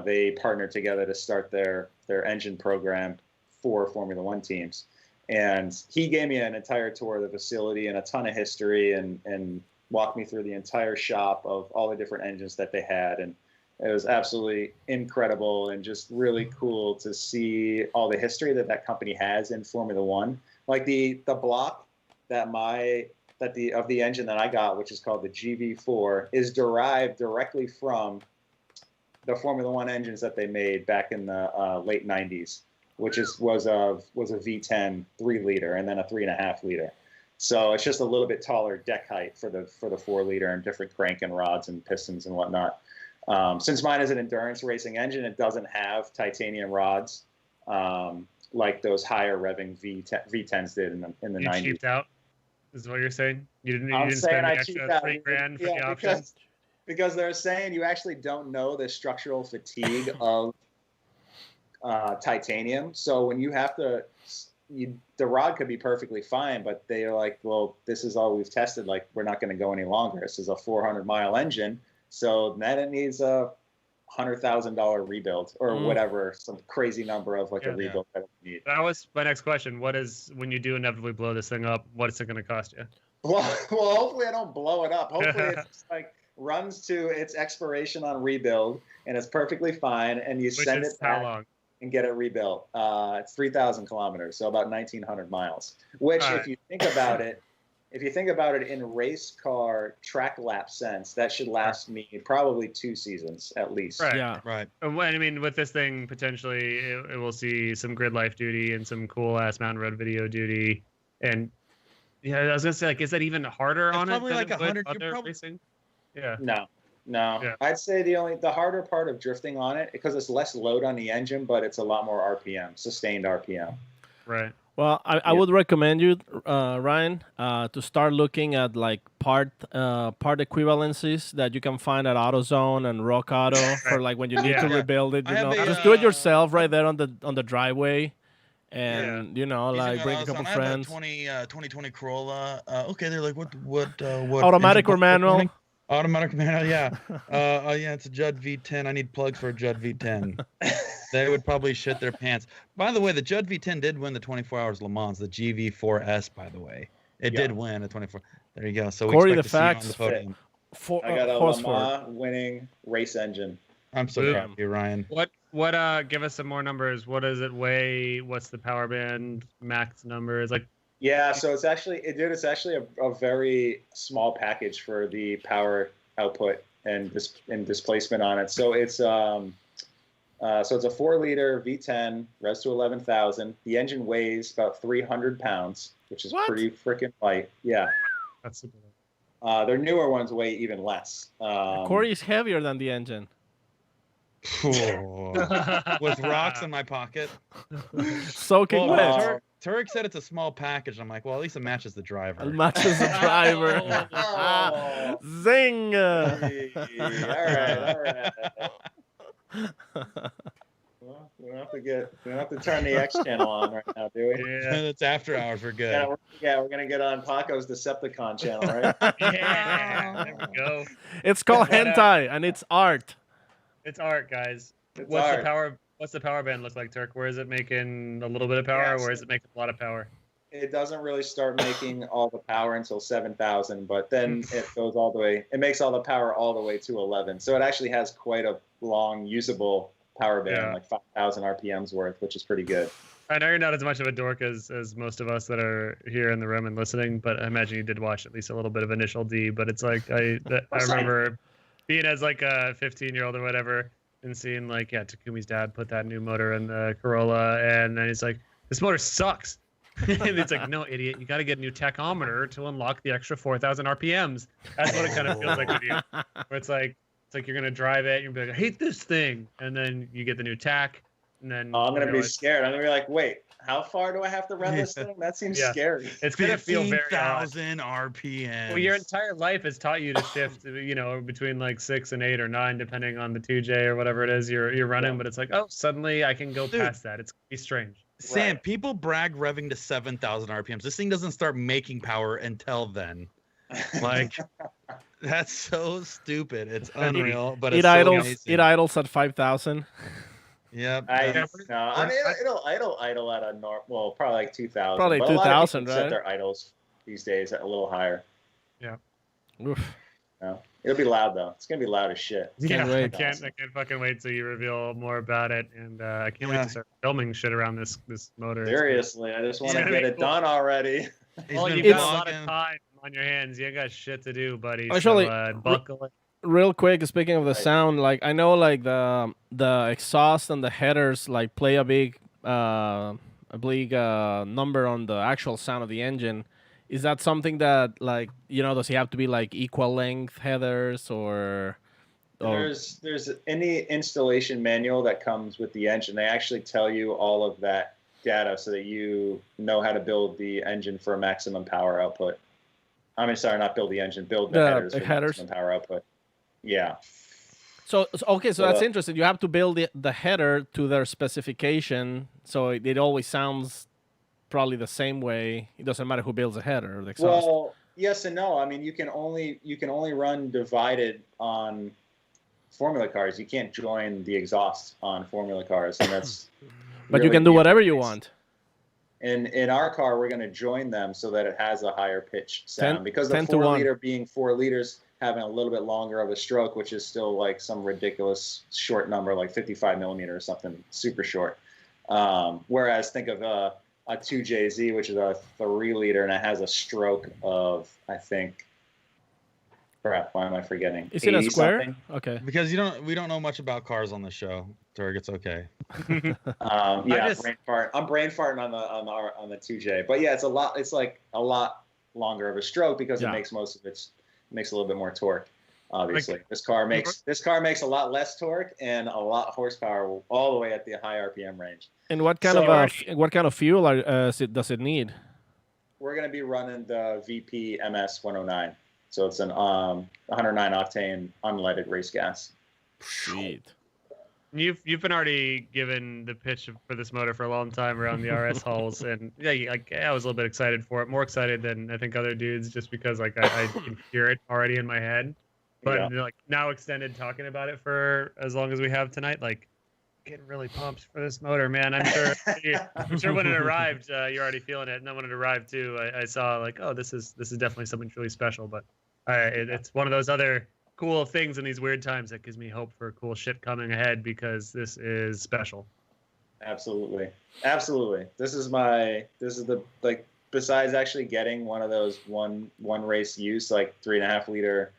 They partnered together to start their engine program for Formula One teams. And he gave me an entire tour of the facility and a ton of history, and walked me through the entire shop of all the different engines that they had. And it was absolutely incredible and just really cool to see all the history that company has in Formula One. Like the block of the engine that I got, which is called the GV4, is derived directly from the Formula One engines that they made back in the late 90s, which was a V10 3-liter and then a 3.5 liter. So it's just a little bit taller deck height for the 4-liter, and different crank and rods and pistons and whatnot. Since mine is an endurance racing engine, it doesn't have titanium rods like those higher revving V10s did in the 90s. You cheaped out, is what you're saying? You didn't spend the extra $3,000 for the options? Because they're saying you actually don't know the structural fatigue of titanium. So when you have to... the rod could be perfectly fine, but they're like, well, this is all we've tested. Like, we're not going to go any longer. This is a 400-mile engine. So then it needs a $100,000 rebuild or whatever, some crazy number of a rebuild that we need. That was my next question. When you do inevitably blow this thing up, what is it going to cost you? Well, hopefully I don't blow it up. Hopefully it's just like runs to its expiration on rebuild and it's perfectly fine, and you send it back how long? and get it rebuilt. It's 3,000 kilometers, so about 1,900 miles. Which, if you think about it, in race car track lap sense, that should last me probably 2 seasons at least. Right. Yeah. Right. I mean, with this thing, potentially, it will see some grid life duty and some cool ass mountain road video duty. And yeah, I was gonna say, like, is that even harder It's on it? probably than like it would 100. You're other probably racing? Yeah. No. Yeah. I'd say the harder part of drifting on it, because it's less load on the engine, but it's a lot more RPM, sustained RPM. Right. Well, I would recommend you, Ryan, to start looking at like part equivalencies that you can find at AutoZone and Rock Auto for like when you need to Yeah. rebuild it. I You have know, a, just do it yourself right there on the driveway, and you know, Using like bring a couple I friends. have a 2020 Corolla. Okay, they're like, what? Automatic engine or manual? running? Automatic manual, yeah. Yeah, it's a Judd V10. I need plugs for a Judd V10. They would probably shit their pants. By the way, the Judd V10 did win the 24 Hours Le Mans, the GV4S, by the way. It did win a 24. There you go. So we Corey, expect the to see you on facts. the podium. I got a Horse Le Mans winning race engine. I'm so Boom. proud of you, Ryan. What give us some more numbers. What does it weigh? What's the power band max number? Is like Yeah, so it's actually a very small package for the power output and displacement on it. So it's a 4-liter V10, revs to 11,000. The engine weighs about 300 pounds, which is pretty freaking light. Yeah. that's super light. Their newer ones weigh even less. Corey is heavier than the engine. With rocks in my pocket. Soaking Well, wet. Tuerck said it's a small package. I'm like, well, at least it matches the driver. It matches the driver. Oh. Zing! Hey, all right. Well, we don't have to turn the X channel on right now, do we? Yeah. It's after hours. We're good. We're gonna get on Paco's Decepticon channel, right? Yeah. There we go. It's called hentai, and it's art. It's art, guys. It's What's art. the power? What's the power band look like, Tuerck? Where is it making a little bit of power, Yeah, or where is it making a lot of power? It doesn't really start making all the power until 7,000, but then it goes all the way. It makes all the power all the way to 11. So it actually has quite a long, usable power band, like 5,000 RPMs worth, which is pretty good. I know you're not as much of a dork as most of us that are here in the room and listening, but I imagine you did watch at least a little bit of Initial D. But it's like I remember being as like a 15-year-old or whatever and seeing like, Takumi's dad put that new motor in the Corolla, and then he's like, this motor sucks. And it's like, no, idiot, you got to get a new tachometer to unlock the extra 4,000 RPMs. That's what it kind of feels like with you. Where it's like you're gonna drive it, you're gonna be like, I hate this thing, and then you get the new tack, and then I'm gonna be scared. I'm gonna be like, wait, how far do I have to run this thing? That seems scary. It's gonna feel very odd. 15,000 RPM. Well, your entire life has taught you to shift, between like 6 and 8 or 9, depending on the 2J or whatever it is you're running. But it's like, oh, suddenly I can go past that. It's gonna be strange. Sam, people brag revving to 7,000 RPMs. This thing doesn't start making power until then. Like, that's so stupid. It's unreal, but it's so amazing. It idles at 5,000. Yep. It'll idle at probably like 2,000. Probably but 2,000, set right? their idles these days at a little higher. Yeah. Oof. No, it'll be loud though. It's gonna be loud as shit. Can't wait. I can't fucking wait till you reveal more about it, and I can't wait to start filming shit around this motor. Seriously, I just want to get it done already. Well, you've got a lot of time on your hands. You ain't got shit to do, buddy. Actually, so, buckle it. Real quick, speaking of the sound, like I know like the exhaust and the headers like play a big number on the actual sound of the engine. Is that something that like does he have to be like equal length headers or? There's in the installation manual that comes with the engine, they actually tell you all of that data so that you know how to build the engine for maximum power output. I mean, sorry, not build the engine, build the headers for maximum power output. Yeah. So that's interesting. You have to build the header to their specification, so it always sounds probably the same way. It doesn't matter who builds the header or the exhaust. Well, yes and no. I mean, you can only run divided on Formula cars. You can't join the exhaust on Formula cars, and that's. But you can do whatever you want. And in our car, we're going to join them so that it has a higher pitch sound, because the 10 to 1. 4-liter being 4 liters, having a little bit longer of a stroke, which is still like some ridiculous short number, like 55 millimeter or something, super short. Whereas think of a 2JZ, which is a 3-liter, and it has a stroke of, I think, crap, why am I forgetting? Is it a square? Something. Okay. Because we don't know much about cars on the show, Tuerck. It's okay. Brain fart. I'm brain farting on the 2J, but yeah, it's like a lot longer of a stroke because it makes a little bit more torque. Obviously, this car makes a lot less torque and a lot horsepower all the way at the high RPM range. And what kind of fuel does it need? We're going to be running the VP MS 109, so it's an 109 octane unleaded race gas. Sweet. You've been already given the pitch for this motor for a long time around the RS halls, and I was a little bit excited for it, more excited than I think other dudes, just because I can hear it already in my head. But now extended talking about it for as long as we have tonight, getting really pumped for this motor, man. I'm sure when it arrived, you're already feeling it, and then when it arrived too, I saw this is definitely something truly special. But it's one of those other cool things in these weird times that gives me hope for cool shit coming ahead, because this is special. Absolutely. This is the besides actually getting one of those one race use, like 3.5 liter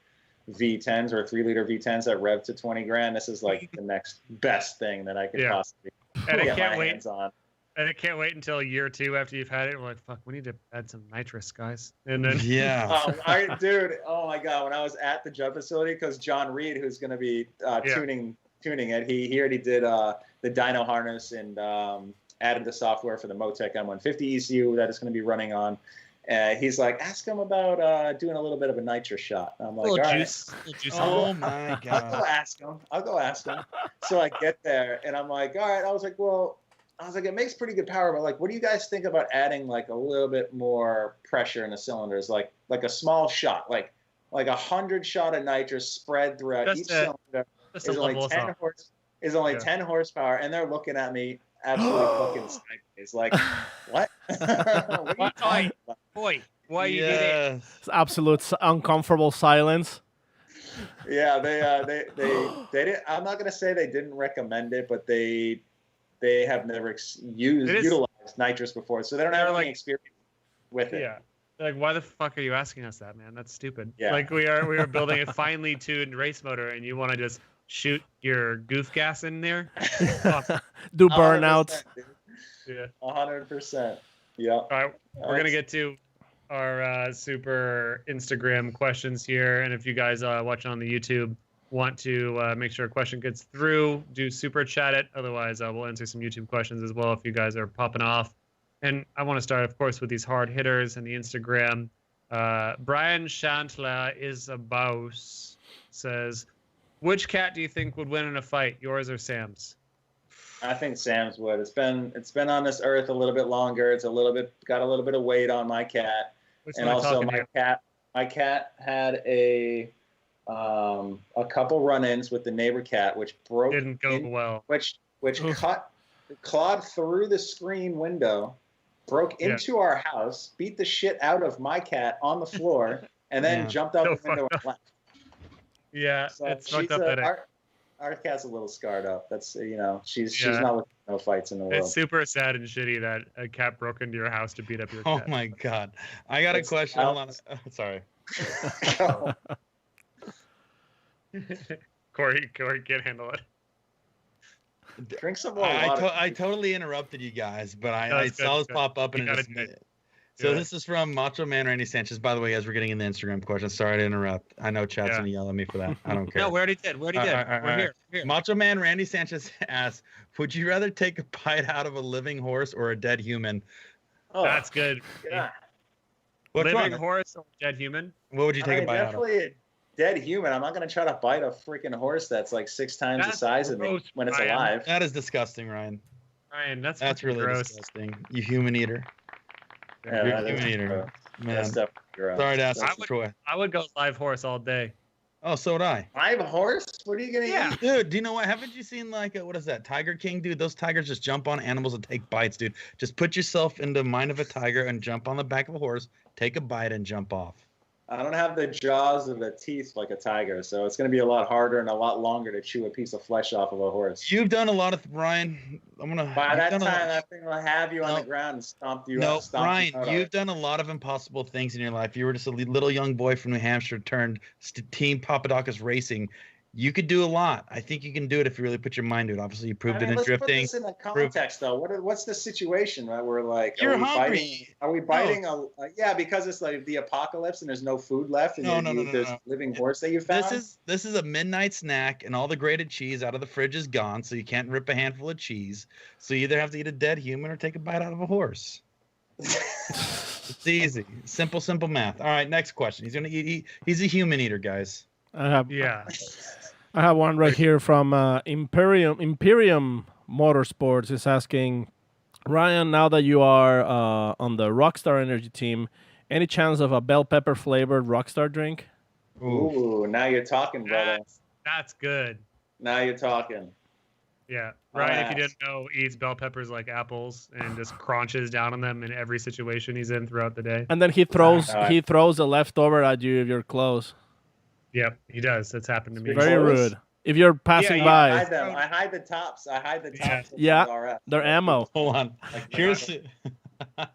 V10s or 3-liter V10s that rev to 20 grand. This is like the next best thing that I could possibly get my hands on. And I can't wait until year 2 after you've had it. We're like, fuck, we need to add some nitrous, guys. And then dude, oh my god, when I was at the Judd facility, because John Reed, who's going to be tuning it, he already did the dyno harness and added the software for the Motec M150 ECU that it's going to be running on. He's like, ask him about doing a little bit of a nitrous shot. And I'm like, all right. Oh my god. I'll go ask him. So I get there and I'm like, all right. I was like, it makes pretty good power, but what do you guys think about adding a little bit more pressure in the cylinders, like a small shot, like 100 shot of nitrous spread throughout each cylinder is only 10 horsepower, and they're looking at me absolutely fucking sideways, like, what? What are you talking about? Boy, why you did it? It's absolute uncomfortable silence. Yeah, they didn't. I'm not gonna say they didn't recommend it, but they have never utilized nitrous before, so they don't have any experience with it. Yeah. Like, why the fuck are you asking us that, man? That's stupid. Yeah. We are building a finely tuned race motor, and you want to just shoot your goof gas in there? Do burnouts. Yeah. 100%. Yeah. All right, we're gonna get to our super Instagram questions here, and if you guys watching on the YouTube want to make sure a question gets through, do super chat it. Otherwise, we'll answer some YouTube questions as well if you guys are popping off. And I want to start, of course, with these hard hitters and the Instagram. Brian Chantla is a boss, says, which cat do you think would win in a fight, yours or Sam's? I think Sam's would. It's been on this earth a little bit longer. It's got a little bit of weight on my cat, and also my cat had a couple run-ins with the neighbor cat, which didn't go well. Which clawed through the screen window, broke into our house, beat the shit out of my cat on the floor, and then jumped out the window and left. Yeah, so it's fucked up. Our cat's a little scarred up. That's she's not looking for no fights in the world. It's super sad and shitty that a cat broke into your house to beat up your cat. Oh my god! I got a question. Hold on. Sorry. Corey can't handle it. Drink some more water. water. I totally interrupted you guys, but I saw this pop up and it just. So this is from Macho Man Randy Sanchez. By the way, as we're getting in the Instagram questions, sorry to interrupt. I know chat's gonna yell at me for that. I don't care. No, we already did. We're here. Macho Man Randy Sanchez asks, "Would you rather take a bite out of a living horse or a dead human?" Oh, that's good. Yeah. Living horse or dead human? What would you take a bite out of? Definitely a dead human. I'm not gonna try to bite a freaking horse that's like 6 times the size of me when it's alive. That is disgusting, Ryan. Ryan, that's really gross. disgusting. You human eater. Yeah, You're a human eater. Man. That's definitely gross. Sorry to ask Troy. I would go live horse all day. Oh, so would I. I have a horse. What are you gonna eat? Dude, do you know what? Haven't you seen like what is that? Tiger King, dude? Those tigers just jump on animals and take bites, dude. Just put yourself in the mind of a tiger and jump on the back of a horse, take a bite, and jump off. I don't have the jaws or the teeth like a tiger, so it's gonna be a lot harder and a lot longer to chew a piece of flesh off of a horse. You've done a lot of Ryan. By that time, that thing will have you on the ground and stomp you. No, stomp Ryan, you you've done a lot of impossible things in your life. You were just a little young boy from New Hampshire turned Team Papadakis Racing. You could do a lot. I think you can do it if you really put your mind to it. Obviously, you proved it in drifting. Let's put this in the context, though. What's the situation? Right? We're like, you're hungry. Are we biting? Yeah, because it's like the apocalypse and there's no food left, and there's living horse that you found. This is a midnight snack, and all the grated cheese out of the fridge is gone, so you can't rip a handful of cheese. So you either have to eat a dead human or take a bite out of a horse. It's easy, simple math. All right, next question. He's gonna eat. He's a human eater, guys. I have one right here from Imperium Motorsports. Is asking, Ryan, now that you are on the Rockstar Energy team, any chance of a bell pepper flavored Rockstar drink? Ooh, now you're talking, brother. That's good. Now you're talking. Yeah, Ryan, if you didn't know, eats bell peppers like apples and just crunches down on them in every situation he's in throughout the day. And then he throws the leftover at you if you're close. Yep, he does. That's happened to me. Very rude. If you're passing by, I hide the tops. Yeah, they're ammo. Hold on. Here's. I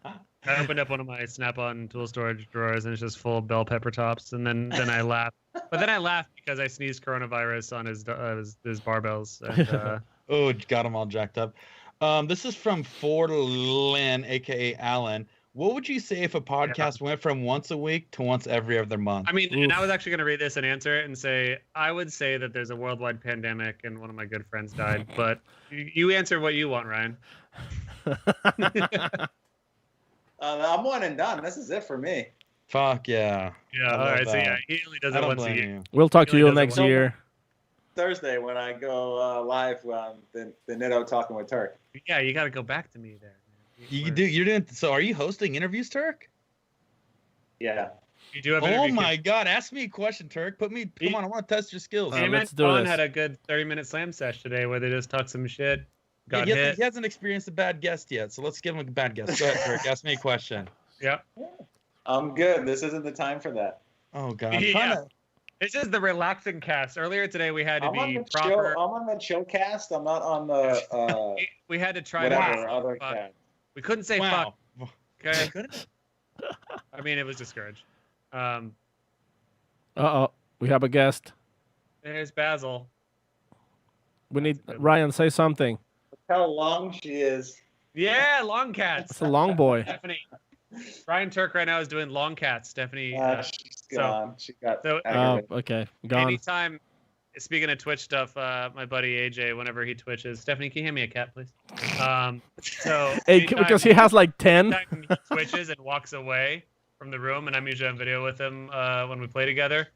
opened up one of my Snap-on tool storage drawers and it's just full of bell pepper tops. And then I laughed. But then I laughed because I sneezed coronavirus on his barbells. And, oh, got him all jacked up. This is from Ford Lynn, aka Alan. What would you say if a podcast went from once a week to once every other month? I mean, and I was actually going to read this and answer it and say, I would say that there's a worldwide pandemic and one of my good friends died. But you answer what you want, Ryan. I'm one and done. This is it for me. Fuck yeah. Yeah, all right. So yeah, he only does it once a year. We'll talk to you next year. Thursday when I go live on the Nitto Talking with Tuerck. Yeah, you got to go back to me there. You're doing. So, are you hosting interviews, Tuerck? Yeah. You do have. Oh my God! Ask me a question, Tuerck. Come on, I want to test your skills. Let's do this. Had a good 30-minute slam sesh today where they just talked some shit. He hasn't experienced a bad guest yet, so let's give him a bad guest. Go ahead, Tuerck. Ask me a question. Yeah. I'm good. This isn't the time for that. Oh God. This is the relaxing cast. Earlier today we had to be proper. I'm on the chill cast. I'm not on the. We had to try whatever other cast. We couldn't say fuck. Okay. I mean, it was discouraged. We have a guest. There's Basil. We need Ryan. Say something. Look how long she is. Yeah, long cats. It's a long boy. Stephanie. Ryan Tuerck right now is doing long cats. Stephanie. She's gone. She got. Okay. Gone. Anytime. Speaking of Twitch stuff, my buddy AJ, whenever he twitches, Stephanie, can you hand me a cat, please? Because he has like 10. He twitches and walks away from the room, and I'm usually on video with him when we play together.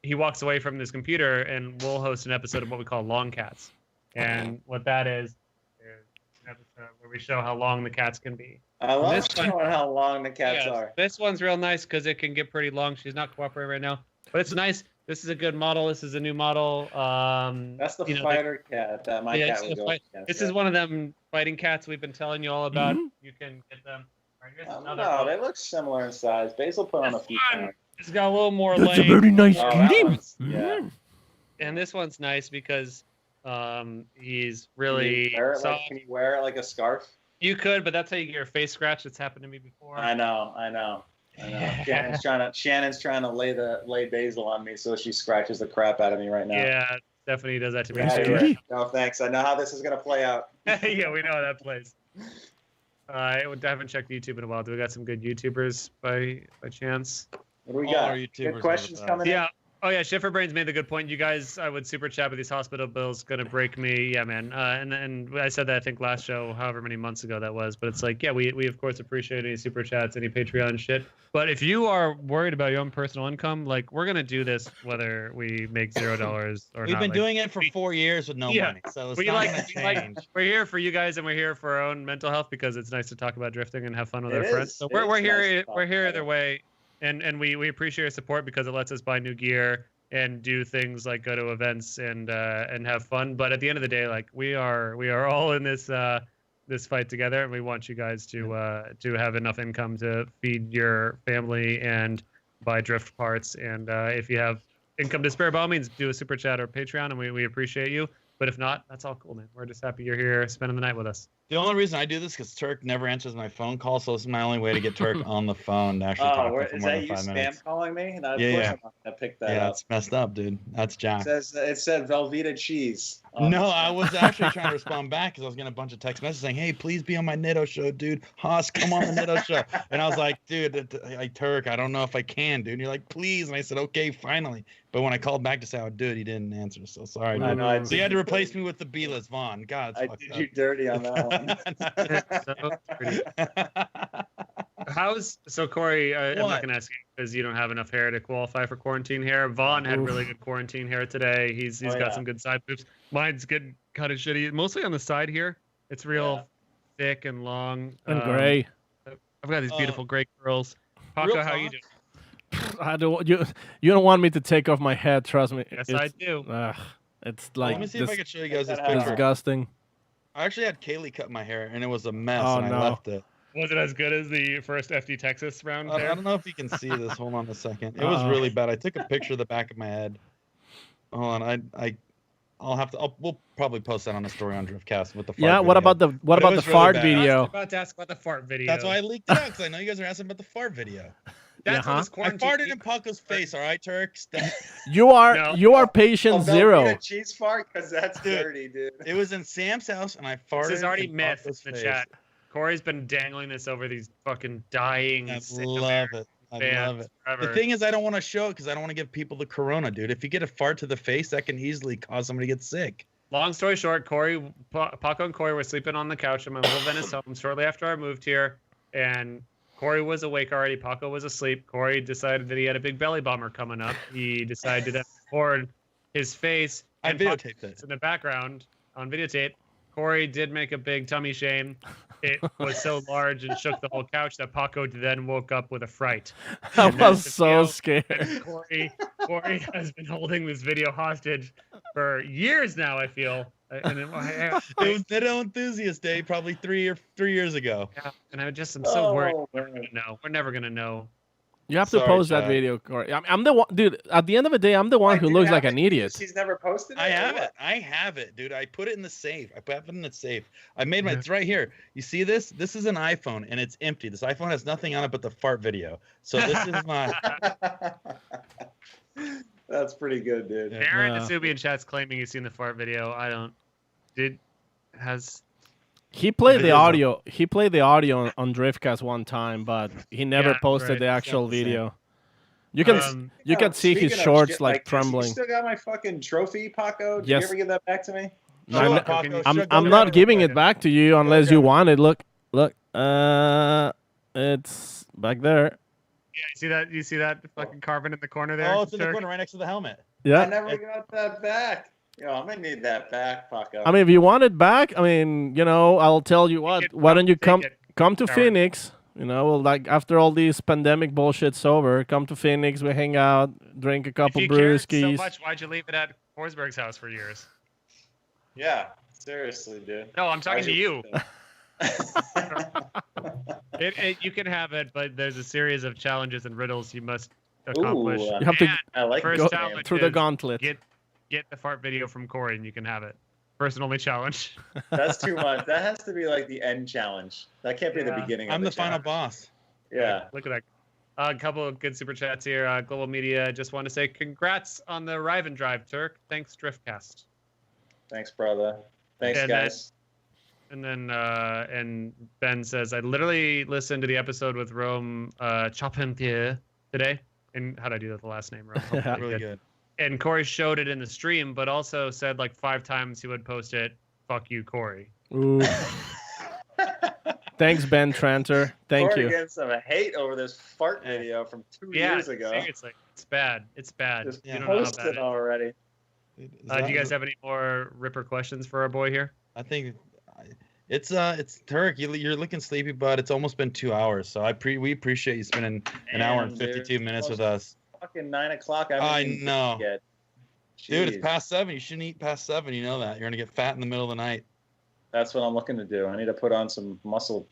He walks away from his computer, and we'll host an episode of what we call Long Cats. And what that is an episode where we show how long the cats can be. I love showing how long the cats are. This one's real nice because it can get pretty long. She's not cooperating right now, but it's nice. This is a good model. This is a new model. That's the fighter cat that my cat would go against. This is one of them fighting cats we've been telling you all about. Mm-hmm. You can get them. No, they look similar in size. Basil put on a few pounds. It's got a little more That's a very nice kitty. Yeah. And this one's nice because he's really soft. Can you wear it like a scarf? You could, but that's how you get your face scratched. It's happened to me before. I know. Shannon's trying to lay Basil on me, so she scratches the crap out of me right now. Yeah, Stephanie does that to me too. No, thanks. I know how this is gonna play out. Yeah, we know how that plays. I haven't checked YouTube in a while. Do we got some good YouTubers by chance? What do we got? Good questions coming in. Oh yeah, Schifferbrain's made the good point. You guys, I would super chat, but these hospital bills gonna break me. Yeah, man. And I said that I think last show, however many months ago that was. But it's like, yeah, we of course appreciate any super chats, any Patreon shit. But if you are worried about your own personal income, like we're gonna do this whether we make $0 or not. We've been doing it for 4 years with no money, so it's not gonna change. We're here for you guys, and we're here for our own mental health because it's nice to talk about drifting and have fun with our friends. So we're here. We're here either way. And we appreciate your support because it lets us buy new gear, and do things like go to events and have fun. But at the end of the day, like we are all in this this fight together, and we want you guys to have enough income to feed your family and buy drift parts. And if you have income to spare, by all means, do a super chat or Patreon, and we appreciate you. But if not, that's all cool, man. We're just happy you're here spending the night with us. The only reason I do this is because Tuerck never answers my phone call, so this is my only way to get Tuerck on the phone to actually talk to him for more than 5 minutes. Spam calling me? No, of Yeah, course yeah. I'm not gonna pick that Yeah, up. it's messed up, dude. That's Jack. It said Velveeta cheese. No, I was actually trying to respond back because I was getting a bunch of text messages saying, "Hey, please be on my Nitto show, dude. Haas, come on the Nitto show." And I was like, "Dude, Tuerck, I don't know if I can, dude." And you're like, "Please," and I said, "Okay, finally." But when I called back to say I would do it, he didn't answer. So sorry, dude. So you had to replace me with the B-list Vaughn. God, I did you dirty on that one. So Corey, I'm not gonna ask you because you don't have enough hair to qualify for quarantine hair. Vaughn had really good quarantine hair today. He's got some good side moves. Mine's good, kind of shitty, mostly on the side here. It's real thick and long and gray. I've got these beautiful gray curls. Paco, how you doing? I don't. You don't want me to take off my head. Trust me. Yes, I do. It's like let me see if I can show you guys this picture. Disgusting. I actually had Kaylee cut my hair, and it was a mess, Oh, and I left it. Was it as good as the first FD Texas round? I don't know if you can see this. Hold on a second. It was really bad. I took a picture of the back of my head. Hold on. I'll have to. We'll probably post that on the story on Driftcast with the fart video. What about the really fart bad. video? I was about to ask about the fart video. That's why I leaked it out because I know you guys are asking about the fart video. That's what this I quarantine. farted in Paco's face. All right, Turk. You are patient zero. Velveeta cheese fart because that's dirty, dude. It was in Sam's house, and I farted. This is already in myth Paco's in the face. chat. Corey's been dangling this over these fucking dying. I sick love it. I fans love it. forever. The thing is, I don't want to show it because I don't want to give people the corona, dude. If you get a fart to the face, that can easily cause somebody to get sick. Long story short, Paco and Corey were sleeping on the couch in my little Venice home shortly after I moved here, and Corey was awake already. Paco was asleep. Corey decided that he had a big belly bummer coming up. He decided to record his face. I and videotaped it. In the background on videotape. Corey did make a big tummy shame. It was so large and shook the whole couch that Paco then woke up with a fright. I was so scared. And Corey has been holding this video hostage for years now, I feel. And It was Nitto Enthusiast Day, probably 3 years ago. yeah, and I'm so worried. We're never gonna know. You have to post that video, Corey. I'm the one, dude. At the end of the day, I'm the one who looks like an idiot. He's never posted it. I have it, dude. I put it in the safe. I put it in the safe. I made it's right here. You see this? This is an iPhone, and it's empty. This iPhone has nothing on it but the fart video. So this is my. That's pretty good, dude. Yeah. Aaron Nasubi in chat's claiming he's seen the fart video. I don't. He played the audio. He played the audio on Driftcast one time, but he never posted the actual video. You can see his shorts like trembling. You still got my fucking trophy, Paco? Did you ever give that back to me? I'm not giving it back to you unless you want it. Look. It's back there. Yeah, you see that fucking carbon in the corner there? Oh, it's in the corner right next to the helmet. Yeah. I never got that back. Yo, I'm gonna need that back, Paco. I mean, if you want it back, I mean, I'll tell you what. Why don't you come to Phoenix? Like after all these pandemic bullshit's over, come to Phoenix. We hang out, drink a couple brewskis. If you cared so much, why'd you leave it at Forsberg's house for years? Yeah, seriously, dude. No, I'm talking to you. You can have it, but there's a series of challenges and riddles you must accomplish. Ooh, You have to first go through the gauntlet. Get the fart video from Corey, and you can have it. First and only challenge. That's too much. That has to be like the end challenge. That can't be the beginning. I'm of the final boss. Yeah. Look at that. A couple of good super chats here. Global Media just want to say congrats on the Riven Drive, Tuerck. Thanks, Driftcast. Thanks, brother. Thanks, guys. And then and Ben says, I literally listened to the episode with Rome Charpentier today. And how'd I do that the last name, Rome? Really good. And Corey showed it in the stream, but also said like 5 times he would post it, fuck you, Corey. Ooh. Thanks, Ben Tranter. Thank you. Getting some hate over this fart video from 2 years ago. Seriously, it's bad. It's bad. Just you don't know how post bad it already. Do you guys have any more Ripper questions for our boy here? I think it's Tuerck. You're looking sleepy, but it's almost been 2 hours. So we appreciate you spending an hour and 52 minutes with us. fucking 9 o'clock. I know. Yet. Dude, it's past 7. You shouldn't eat past 7. You know that. You're gonna get fat in the middle of the night. That's what I'm looking to do. I need to put on some muscle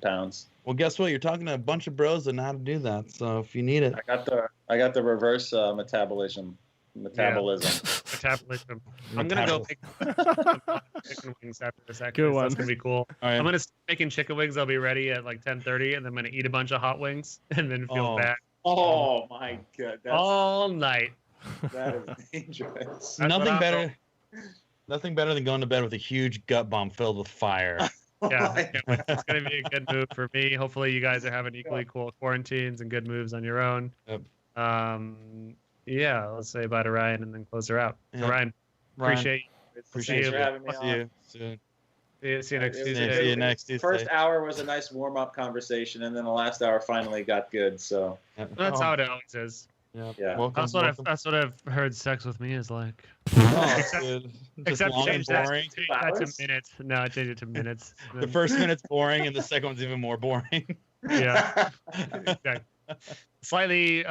pounds. Well, guess what? You're talking to a bunch of bros that know how to do that. So if you need it, I got the reverse metabolism. Metabolism. I'm gonna go make chicken wings after this. Actually, Good one. That's gonna be cool. right. I'm gonna start making chicken wings. I'll be ready at like 10:30, and then I'm gonna eat a bunch of hot wings, and then feel bad Oh my god! all night. That is dangerous. Nothing better than going to bed with a huge gut bomb filled with fire. Yeah, it's gonna be a good move for me. Hopefully, you guys are having equally cool quarantines and good moves on your own. Yep. Yeah, let's say bye to Ryan and then close her out. So Yep. Ryan, appreciate Thanks for having me See on. you soon. See you next It was Tuesday. See you next Tuesday. First hour was a nice warm-up conversation, and then the last hour finally got good. So That's how it always is. Yeah. Welcome, That's what I've heard. Sex with me is like. Oh, dude. Just Except long and change that boring. to minutes. No, I changed it to minutes. The first minute's boring, and the second one's even more boring. Yeah. Okay. Slightly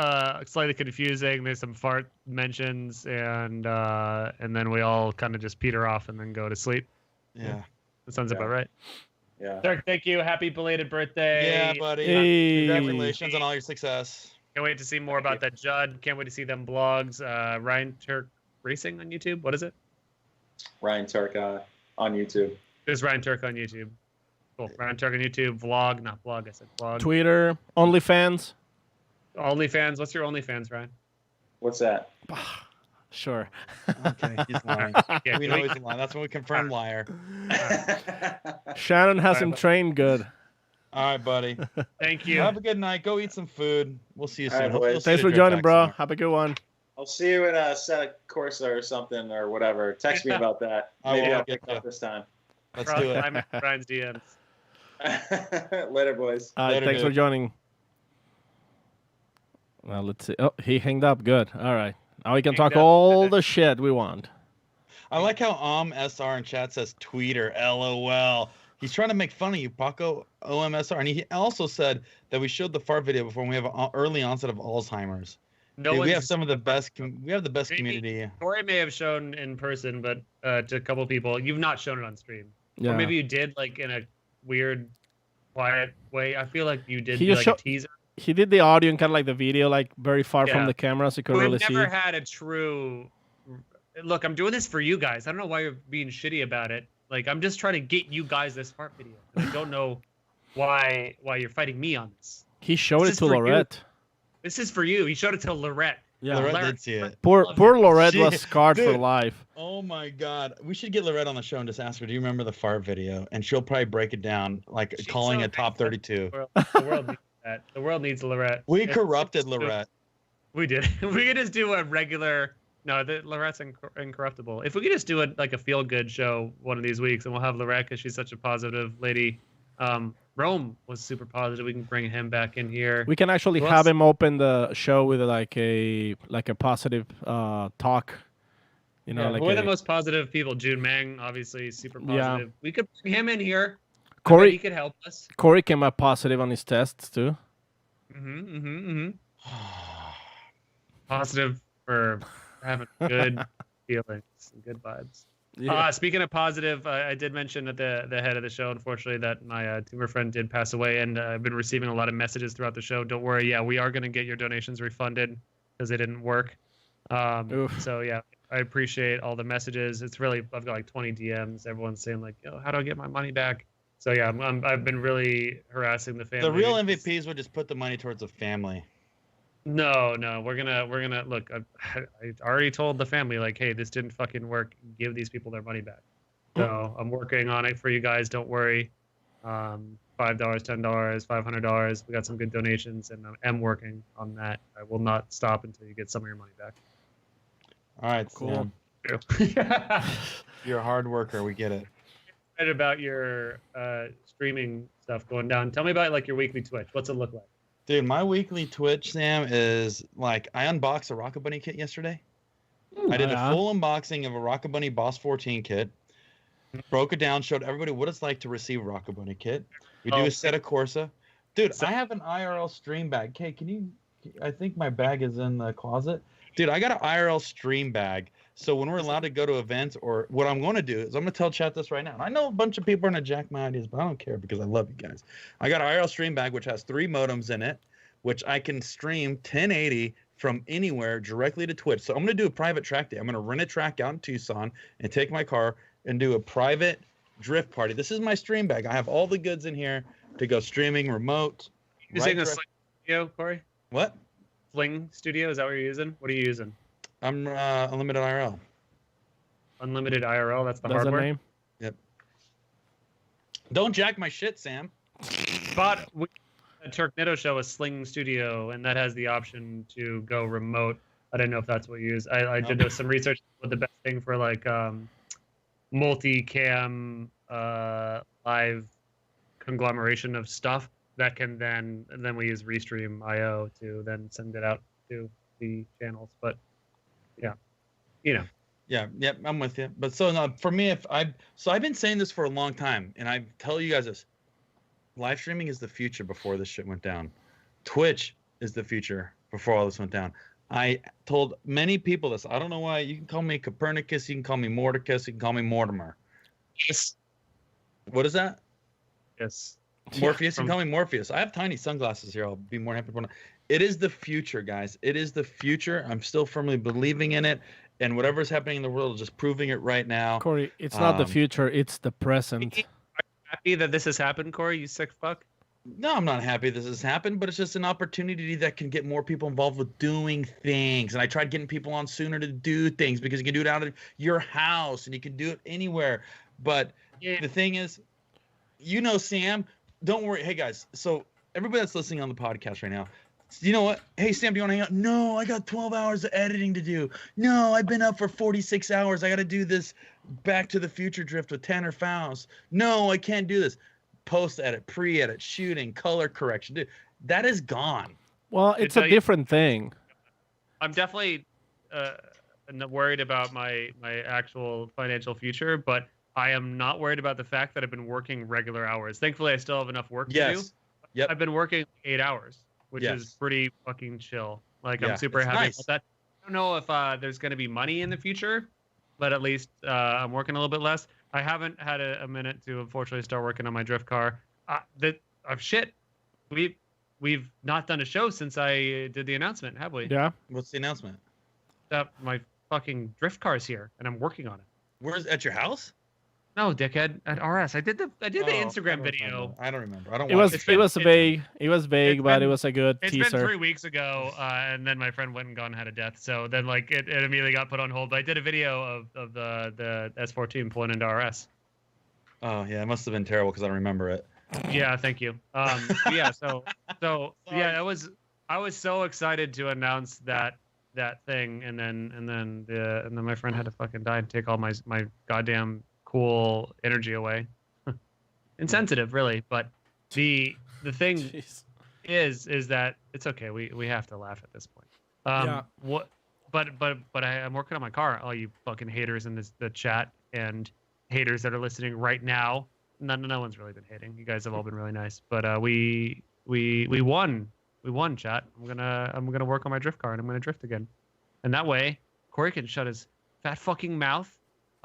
confusing. There's some fart mentions, and then we all kind of just peter off and then go to sleep. Yeah. That sounds about right. Yeah. Tuerck, thank you. Happy belated birthday. Yeah, buddy. Hey. Congratulations on all your success. Can't wait to see more about that Judd. Can't wait to see them blogs. Ryan Tuerck Racing on YouTube. What is it? Ryan Tuerck on YouTube. There's Ryan Tuerck on YouTube. Cool. Ryan Tuerck on YouTube. Vlog, not blog. I said vlog. Twitter, OnlyFans. OnlyFans. What's your OnlyFans, Ryan? What's that? Sure. Okay, he's lying. Yeah, We know he's lying. That's when we confirm liar. Shannon has him trained good. All right, buddy. Thank you. Have a good night. Go eat some food. We'll see you All soon. right, Hopefully boys. we'll see Thanks you for at joining, Driftcast bro. tomorrow. Have a good one. I'll see you at a Seta Corsa or something or whatever. Text me about that. Maybe I'll pick up this time. Let's do it. I'm in Ryan's DMs. Later, boys. Later, Thanks dude. for joining. Well, let's see. Oh, he hanged up. Good. All right. Now we can talk all the shit we want. I like how SR in chat says tweeter, LOL. He's trying to make fun of you, Paco OMSR. And he also said that we showed the fart video before, and we have an early onset of Alzheimer's. No, Dude, we one's- have some of the best. We have the best Maybe- community. Corey may have shown in person, but to a couple people, you've not shown it on stream. Yeah. Or maybe you did, like in a weird, quiet way. I feel like you did He do, just like a show- teaser. He did the audio and kind of like the video, like very far from Yeah. the camera, so you couldn't We've really see. never had a true. Look, I'm doing this for you guys. I don't know why you're being shitty about it. Like, I'm just trying to get you guys this fart video. I don't know why you're fighting me on this. He showed This it is to for you. Lorette. This is for you. He showed it to Lorette. Yeah. Lorette did see it. Poor Lorette She- was scarred for Dude. life. Oh my God. We should get Lorette on the show and just ask her, do you remember the fart video? And she'll probably break it down, like She's calling so a top 32. The world needs that. The world needs Lorette. We It's- corrupted it's- Lorette. We did. We could just do a regular. No, Lorette's incorruptible. If we could just do a feel-good show one of these weeks, and we'll have Lorette because she's such a positive lady. Rome was super positive. We can bring him back in here. We can actually Who have else? him open the show with like a positive talk. You know, Yeah, like who are the a- most positive people? June Mang, obviously, super Yeah. positive. We could bring him in here. I bet Corey- he could help us. Corey came up positive on his tests too. Positive for having good feelings and good vibes. Yeah. Speaking of positive, I did mention at the head of the show, unfortunately, that my tumor friend did pass away, and I've been receiving a lot of messages throughout the show. Don't worry, yeah, we are going to get your donations refunded because they didn't work. Oof. So yeah, I appreciate all the messages. It's really, I've got like 20 DMs. Everyone's saying like, "Yo, how do I get my money back?" So yeah, I've been really harassing the family. The real MVPs would just put the money towards the family. No, we're gonna look. I already told the family like, hey, this didn't fucking work. Give these people their money back. So I'm working on it for you guys. Don't worry. $5, $10, $500. We got some good donations, and I am working on that. I will not stop until you get some of your money back. All right, Cool. Sam. Excited You're a hard worker. We get it. about your streaming stuff going down. Tell me about like your weekly Twitch. What's it look like? Dude, my weekly Twitch, Sam, is like I unboxed a Rocket Bunny kit yesterday. I did yeah. a full unboxing of a Rocket Bunny Boss 14 kit. Broke it down, showed everybody what it's like to receive a Rocket Bunny kit. We do Oh. a set of Corsa. Dude, I have an IRL stream bag. Kay, can you I think my bag is in the closet. Dude, I got an IRL stream bag. So when we're allowed to go to events, or what I'm going to do is I'm going to tell chat this right now. And I know a bunch of people are going to jack my ideas, but I don't care because I love you guys. I got an IRL stream bag, which has 3 modems in it, which I can stream 1080 from anywhere directly to Twitch. So I'm going to do a private track day. I'm going to rent a track out in Tucson and take my car and do a private drift party. This is my stream bag. I have all the goods in here to go streaming remote. Using a Sling Studio, Corey? What? Sling Studio, is that what you're using? What are you using? I'm Unlimited IRL. Unlimited IRL, that's the That's hardware? the name. Yep. Don't jack my shit, Sam. But at Turknito show a Sling Studio, and that has the option to go remote. I didn't know if that's what you use. I did some research with the best thing for like multicam live conglomeration of stuff that can then, and then we use Restream IO to then send it out to the channels. But yeah, you know. Yeah, I'm with you. But so no, for me, I've been saying this for a long time, and I tell you guys this: live streaming is the future before this shit went down. Twitch is the future before all this went down. I told many people this. I don't know why. You can call me Copernicus. You can call me Mordicus. You can call me Mortimer. Yes. What is that? Yes. Morpheus. You can call me Morpheus. I have tiny sunglasses here. I'll be more happy to put on. It is the future, guys. It is the future. I'm still firmly believing in it. And whatever's happening in the world is just proving it right now. Corey, it's not the future, it's the present. Are you happy that this has happened, Corey, you sick fuck? No, I'm not happy this has happened, but it's just an opportunity that can get more people involved with doing things. And I tried getting people on sooner to do things because you can do it out of your house and you can do it anywhere. But the thing is, you know, Sam, don't worry. Hey, guys, so everybody that's listening on the podcast right now, you know what? Hey, Sam, do you want to hang out? No, I got 12 hours of editing to do. No, I've been up for 46 hours. I got to do this Back to the Future drift with Tanner Faust. No, I can't do this. Post-edit, pre-edit, shooting, color correction. Dude, that is gone. Well, it's a different thing. I'm definitely worried about my actual financial future, but I am not worried about the fact that I've been working regular hours. Thankfully, I still have enough work to do. Yep. I've been working 8 hours. Which is pretty fucking chill. Like, I'm super happy about that. I don't know if there's going to be money in the future, but at least I'm working a little bit less. I haven't had a minute to, unfortunately, start working on my drift car. Shit. We've not done a show since I did the announcement, have we? Yeah. What's the announcement? That my fucking drift car's here, and I'm working on it. Where's at your house? No, dickhead. At RS, I did the Instagram video. I don't remember. I don't. It was vague. It was vague, but it was a good teaser. It's been 3 weeks ago, and then my friend went and gone and had a death. So then, like, it immediately got put on hold. But I did a video of the S14 pulling into RS. Oh yeah, it must have been terrible because I don't remember it. Yeah, thank you. Yeah, so yeah, I was so excited to announce that thing, and then my friend had to fucking die and take all my goddamn cool energy away. Insensitive, really, but the thing is that it's okay. We have to laugh at this point. I'm working on my car. All you fucking haters in the chat and haters that are listening right now. No one's really been hating. You guys have all been really nice. But we won. We won, chat. I'm gonna work on my drift car and I'm gonna drift again. And that way, Corey can shut his fat fucking mouth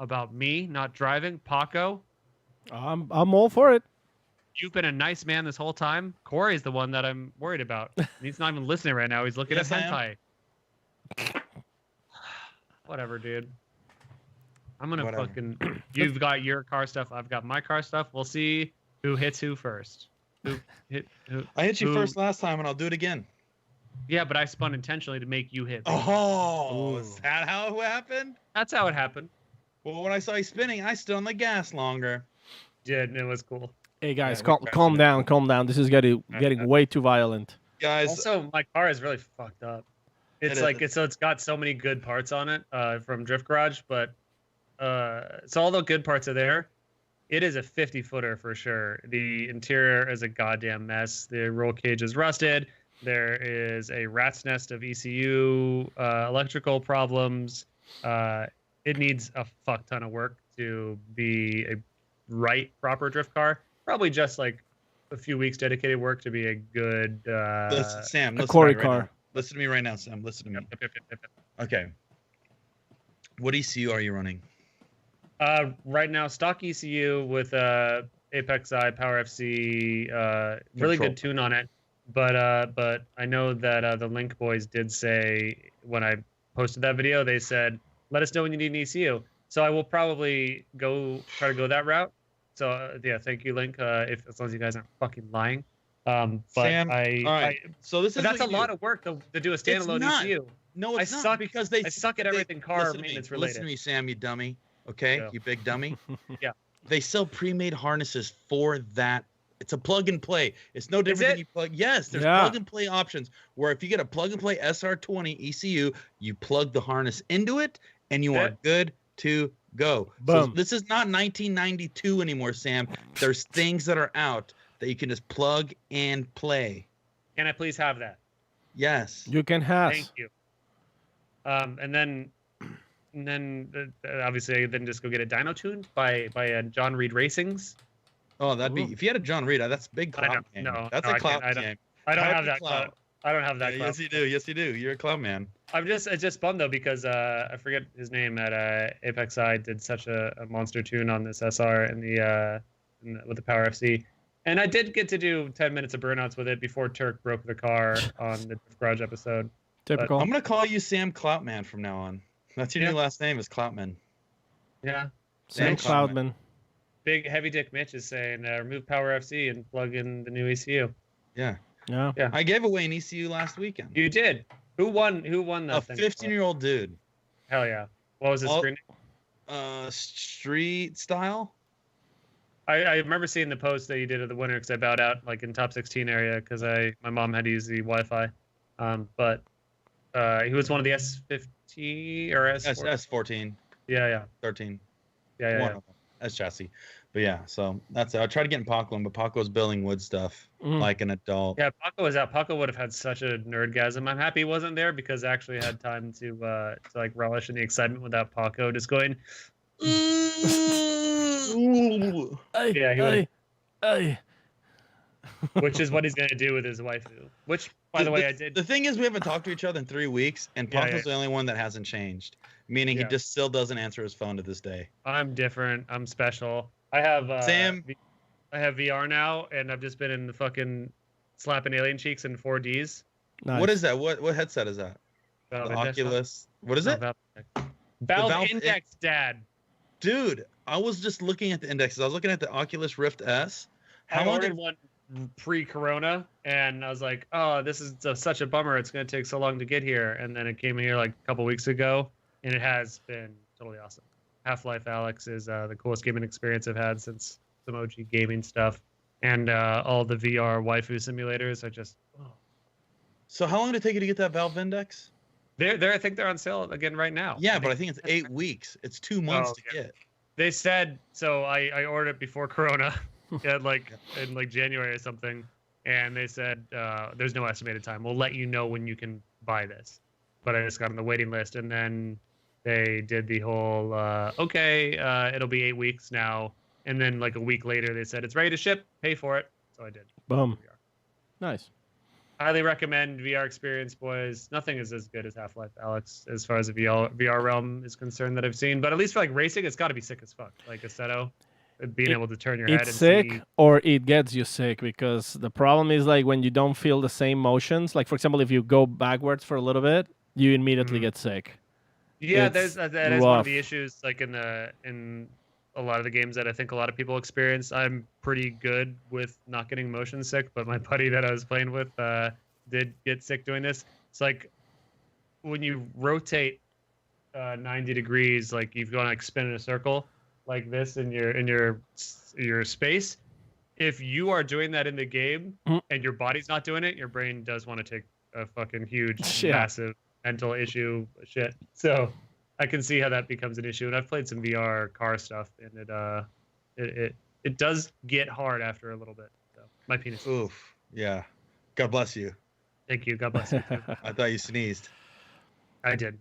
about me not driving. Paco, I'm all for it. You've been a nice man this whole time. Corey's the one that I'm worried about. He's not even listening right now. He's looking at hentai. Whatever, dude. I'm gonna fucking. You've got your car stuff. I've got my car stuff. We'll see who hits who first. Who? I hit you first last time, and I'll do it again. Yeah, but I spun intentionally to make you hit me. Oh, is that how it happened? That's how it happened. Well, when I saw you spinning, I stood on the gas longer. Yeah, it was cool. Hey guys, calm down. This is getting way too violent. Guys, also my car is really fucked up. It's got so many good parts on it from Drift Garage, but so all the good parts are there. It is a 50-footer for sure. The interior is a goddamn mess. The roll cage is rusted. There is a rat's nest of ECU electrical problems. It needs a fuck ton of work to be a proper drift car. Probably just like a few weeks dedicated work to be a good a Corey car. Listen to me right now, Sam. Listen to me. Yep. Okay. What ECU are you running? Right now, stock ECU with Apex I, Power FC, really good tune on it. But I know that the Link boys did say when I posted that video, they said, let us know when you need an ECU. So I will probably try to go that route. So yeah, thank you, Link. As long as you guys aren't fucking lying. But Sam, all right. So this is that's a lot of work to do a standalone ECU. No, it's not suck because I suck at everything car maintenance related. Listen to me, Sam, you dummy. Okay, Yeah. you big dummy. Yeah. They sell pre-made harnesses for that. It's a plug and play. It's no different than you plug. Yes, there's plug and play options where if you get a plug and play SR20 ECU, you plug the harness into it and you are good to go. Boom. So this is not 1992 anymore, Sam. There's things that are out that you can just plug and play. Can I please have that? Yes. You can have. Thank you. And then obviously then just go get a dyno tuned by John Reed Racing's. Oh, that'd be if you had a John Reed. That's big clout game. That's a clout game. I don't have that clout. I don't have that clout. Yes, you do. Yes, you do. You're a clout man. It's just bummed though because I forget his name at Apex I did such a monster tune on this SR with the Power FC. And I did get to do 10 minutes of burnouts with it before Tuerck broke the car on the Garage episode. Typical. I'm gonna call you Sam Cloutman from now on. That's your new last name is Cloutman. Yeah. Sam Cloudman. Big Heavy Dick Mitch is saying remove Power FC and plug in the new ECU. Yeah. Yeah. I gave away an ECU last weekend. You did. Who won that thing? A 15-year-old dude. Hell yeah. What was his screen? Street style. I remember seeing the post that you did of the winner because I bowed out like in top 16 area because my mom had to use the Wi-Fi. But he was one of the S50 or S14. Yeah. 13. Yeah. S chassis. But yeah, so that's it. I tried to get in Paco, but Paco's building wood stuff like an adult. Yeah, Paco was out. Paco would have had such a nerdgasm. I'm happy he wasn't there because I actually had time to like relish in the excitement without Paco just going. Which is what he's gonna do with his waifu. Which, by the way, I did. The thing is, we haven't talked to each other in 3 weeks, and Paco's the only one that hasn't changed. Meaning he just still doesn't answer his phone to this day. I'm different. I'm special. I have Sam. I have VR now, and I've just been in the fucking slapping alien cheeks in 4Ds. Nice. What is that? What headset is that? Valve the Index. Oculus. What is it? Valve Index, Dad. Dude, I was just looking at the indexes. I was looking at the Oculus Rift S. I ordered one pre-corona, and I was like, "Oh, this is such a bummer. It's going to take so long to get here." And then it came here like a couple weeks ago, and it has been totally awesome. Half-Life Alyx is the coolest gaming experience I've had since some OG gaming stuff, and all the VR waifu simulators are just. Oh. So how long did it take you to get that Valve Index? I think they're on sale again right now. Yeah, but I think it's 8 weeks. It's 2 months to get. They said so. I ordered it before Corona, in January or something, and they said there's no estimated time. We'll let you know when you can buy this. But I just got on the waiting list, and then they did the whole it'll be 8 weeks now, and then like a week later they said it's ready to ship. Pay for it. So I did. Boom. Nice. Highly recommend VR experience, boys. Nothing is as good as Half-Life Alyx as far as the VR realm is concerned that I've seen. But at least for like racing, it's got to be sick as fuck. Like Assetto, being able to turn your head and sick see. Or it gets you sick because the problem is like when you don't feel the same motions. Like for example, if you go backwards for a little bit, you immediately get sick. Yeah, that is one of the issues. Like in a lot of the games that I think a lot of people experience. I'm pretty good with not getting motion sick, but my buddy that I was playing with did get sick doing this. It's like when you rotate 90 degrees, like you've gone like spin in a circle like this in your space. If you are doing that in the game and your body's not doing it, your brain does want to take a fucking huge, massive mental issue shit. So I can see how that becomes an issue, and I've played some VR car stuff, and it does get hard after a little bit. So my penis. Oof. Yeah. God bless you. Thank you. God bless you. I thought you sneezed. I did.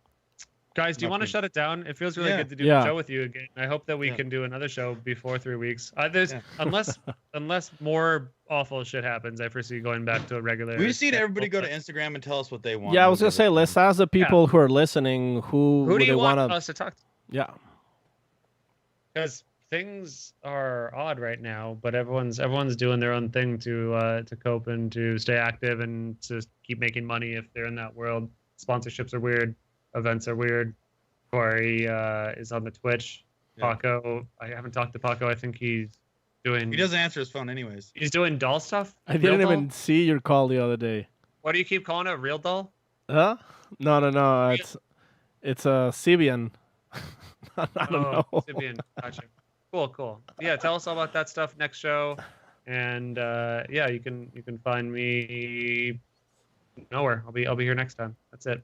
Guys, do you want to shut it down? It feels really good to do Yeah. the show with you again. I hope that we can do another show before 3 weeks. Unless more awful shit happens, I foresee going back to a regular. We just need everybody to go to Instagram and tell us what they want. Yeah, I was gonna say, let's ask the people who are listening who do you they want wanna... us to talk to? Yeah. Because things are odd right now, but everyone's doing their own thing to cope and to stay active and to keep making money if they're in that world. Sponsorships are weird, events are weird. Corey is on the Twitch. Paco, I haven't talked to Paco. I think he's doing. He doesn't answer his phone anyways. He's doing doll stuff. I didn't even see your call the other day. What do you keep calling it? Real doll? Huh? No. It's a Sibian. I don't know. Sibian. Gotcha. Cool. Yeah, tell us all about that stuff next show, and you can find me nowhere. I'll be here next time. That's it.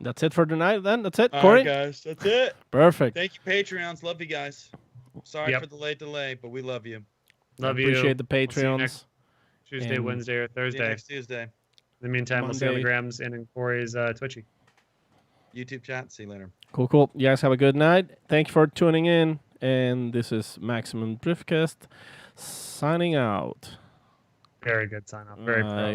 That's it for tonight. Then that's it, All Corey. right, guys, that's it. Perfect. Thank you, Patreons. Love you guys. Sorry for the late delay, but we love you. Love you. Appreciate the Patreons. We'll see you next Tuesday, And Wednesday, or Thursday. Next Tuesday. In the meantime, we'll see you on the Monday. grams and in Corey's Twitchy. YouTube chat. See you later. Cool. You guys have a good night. Thank you for tuning in. And this is Maximum Driftcast signing out. Very good sign off. Very pro.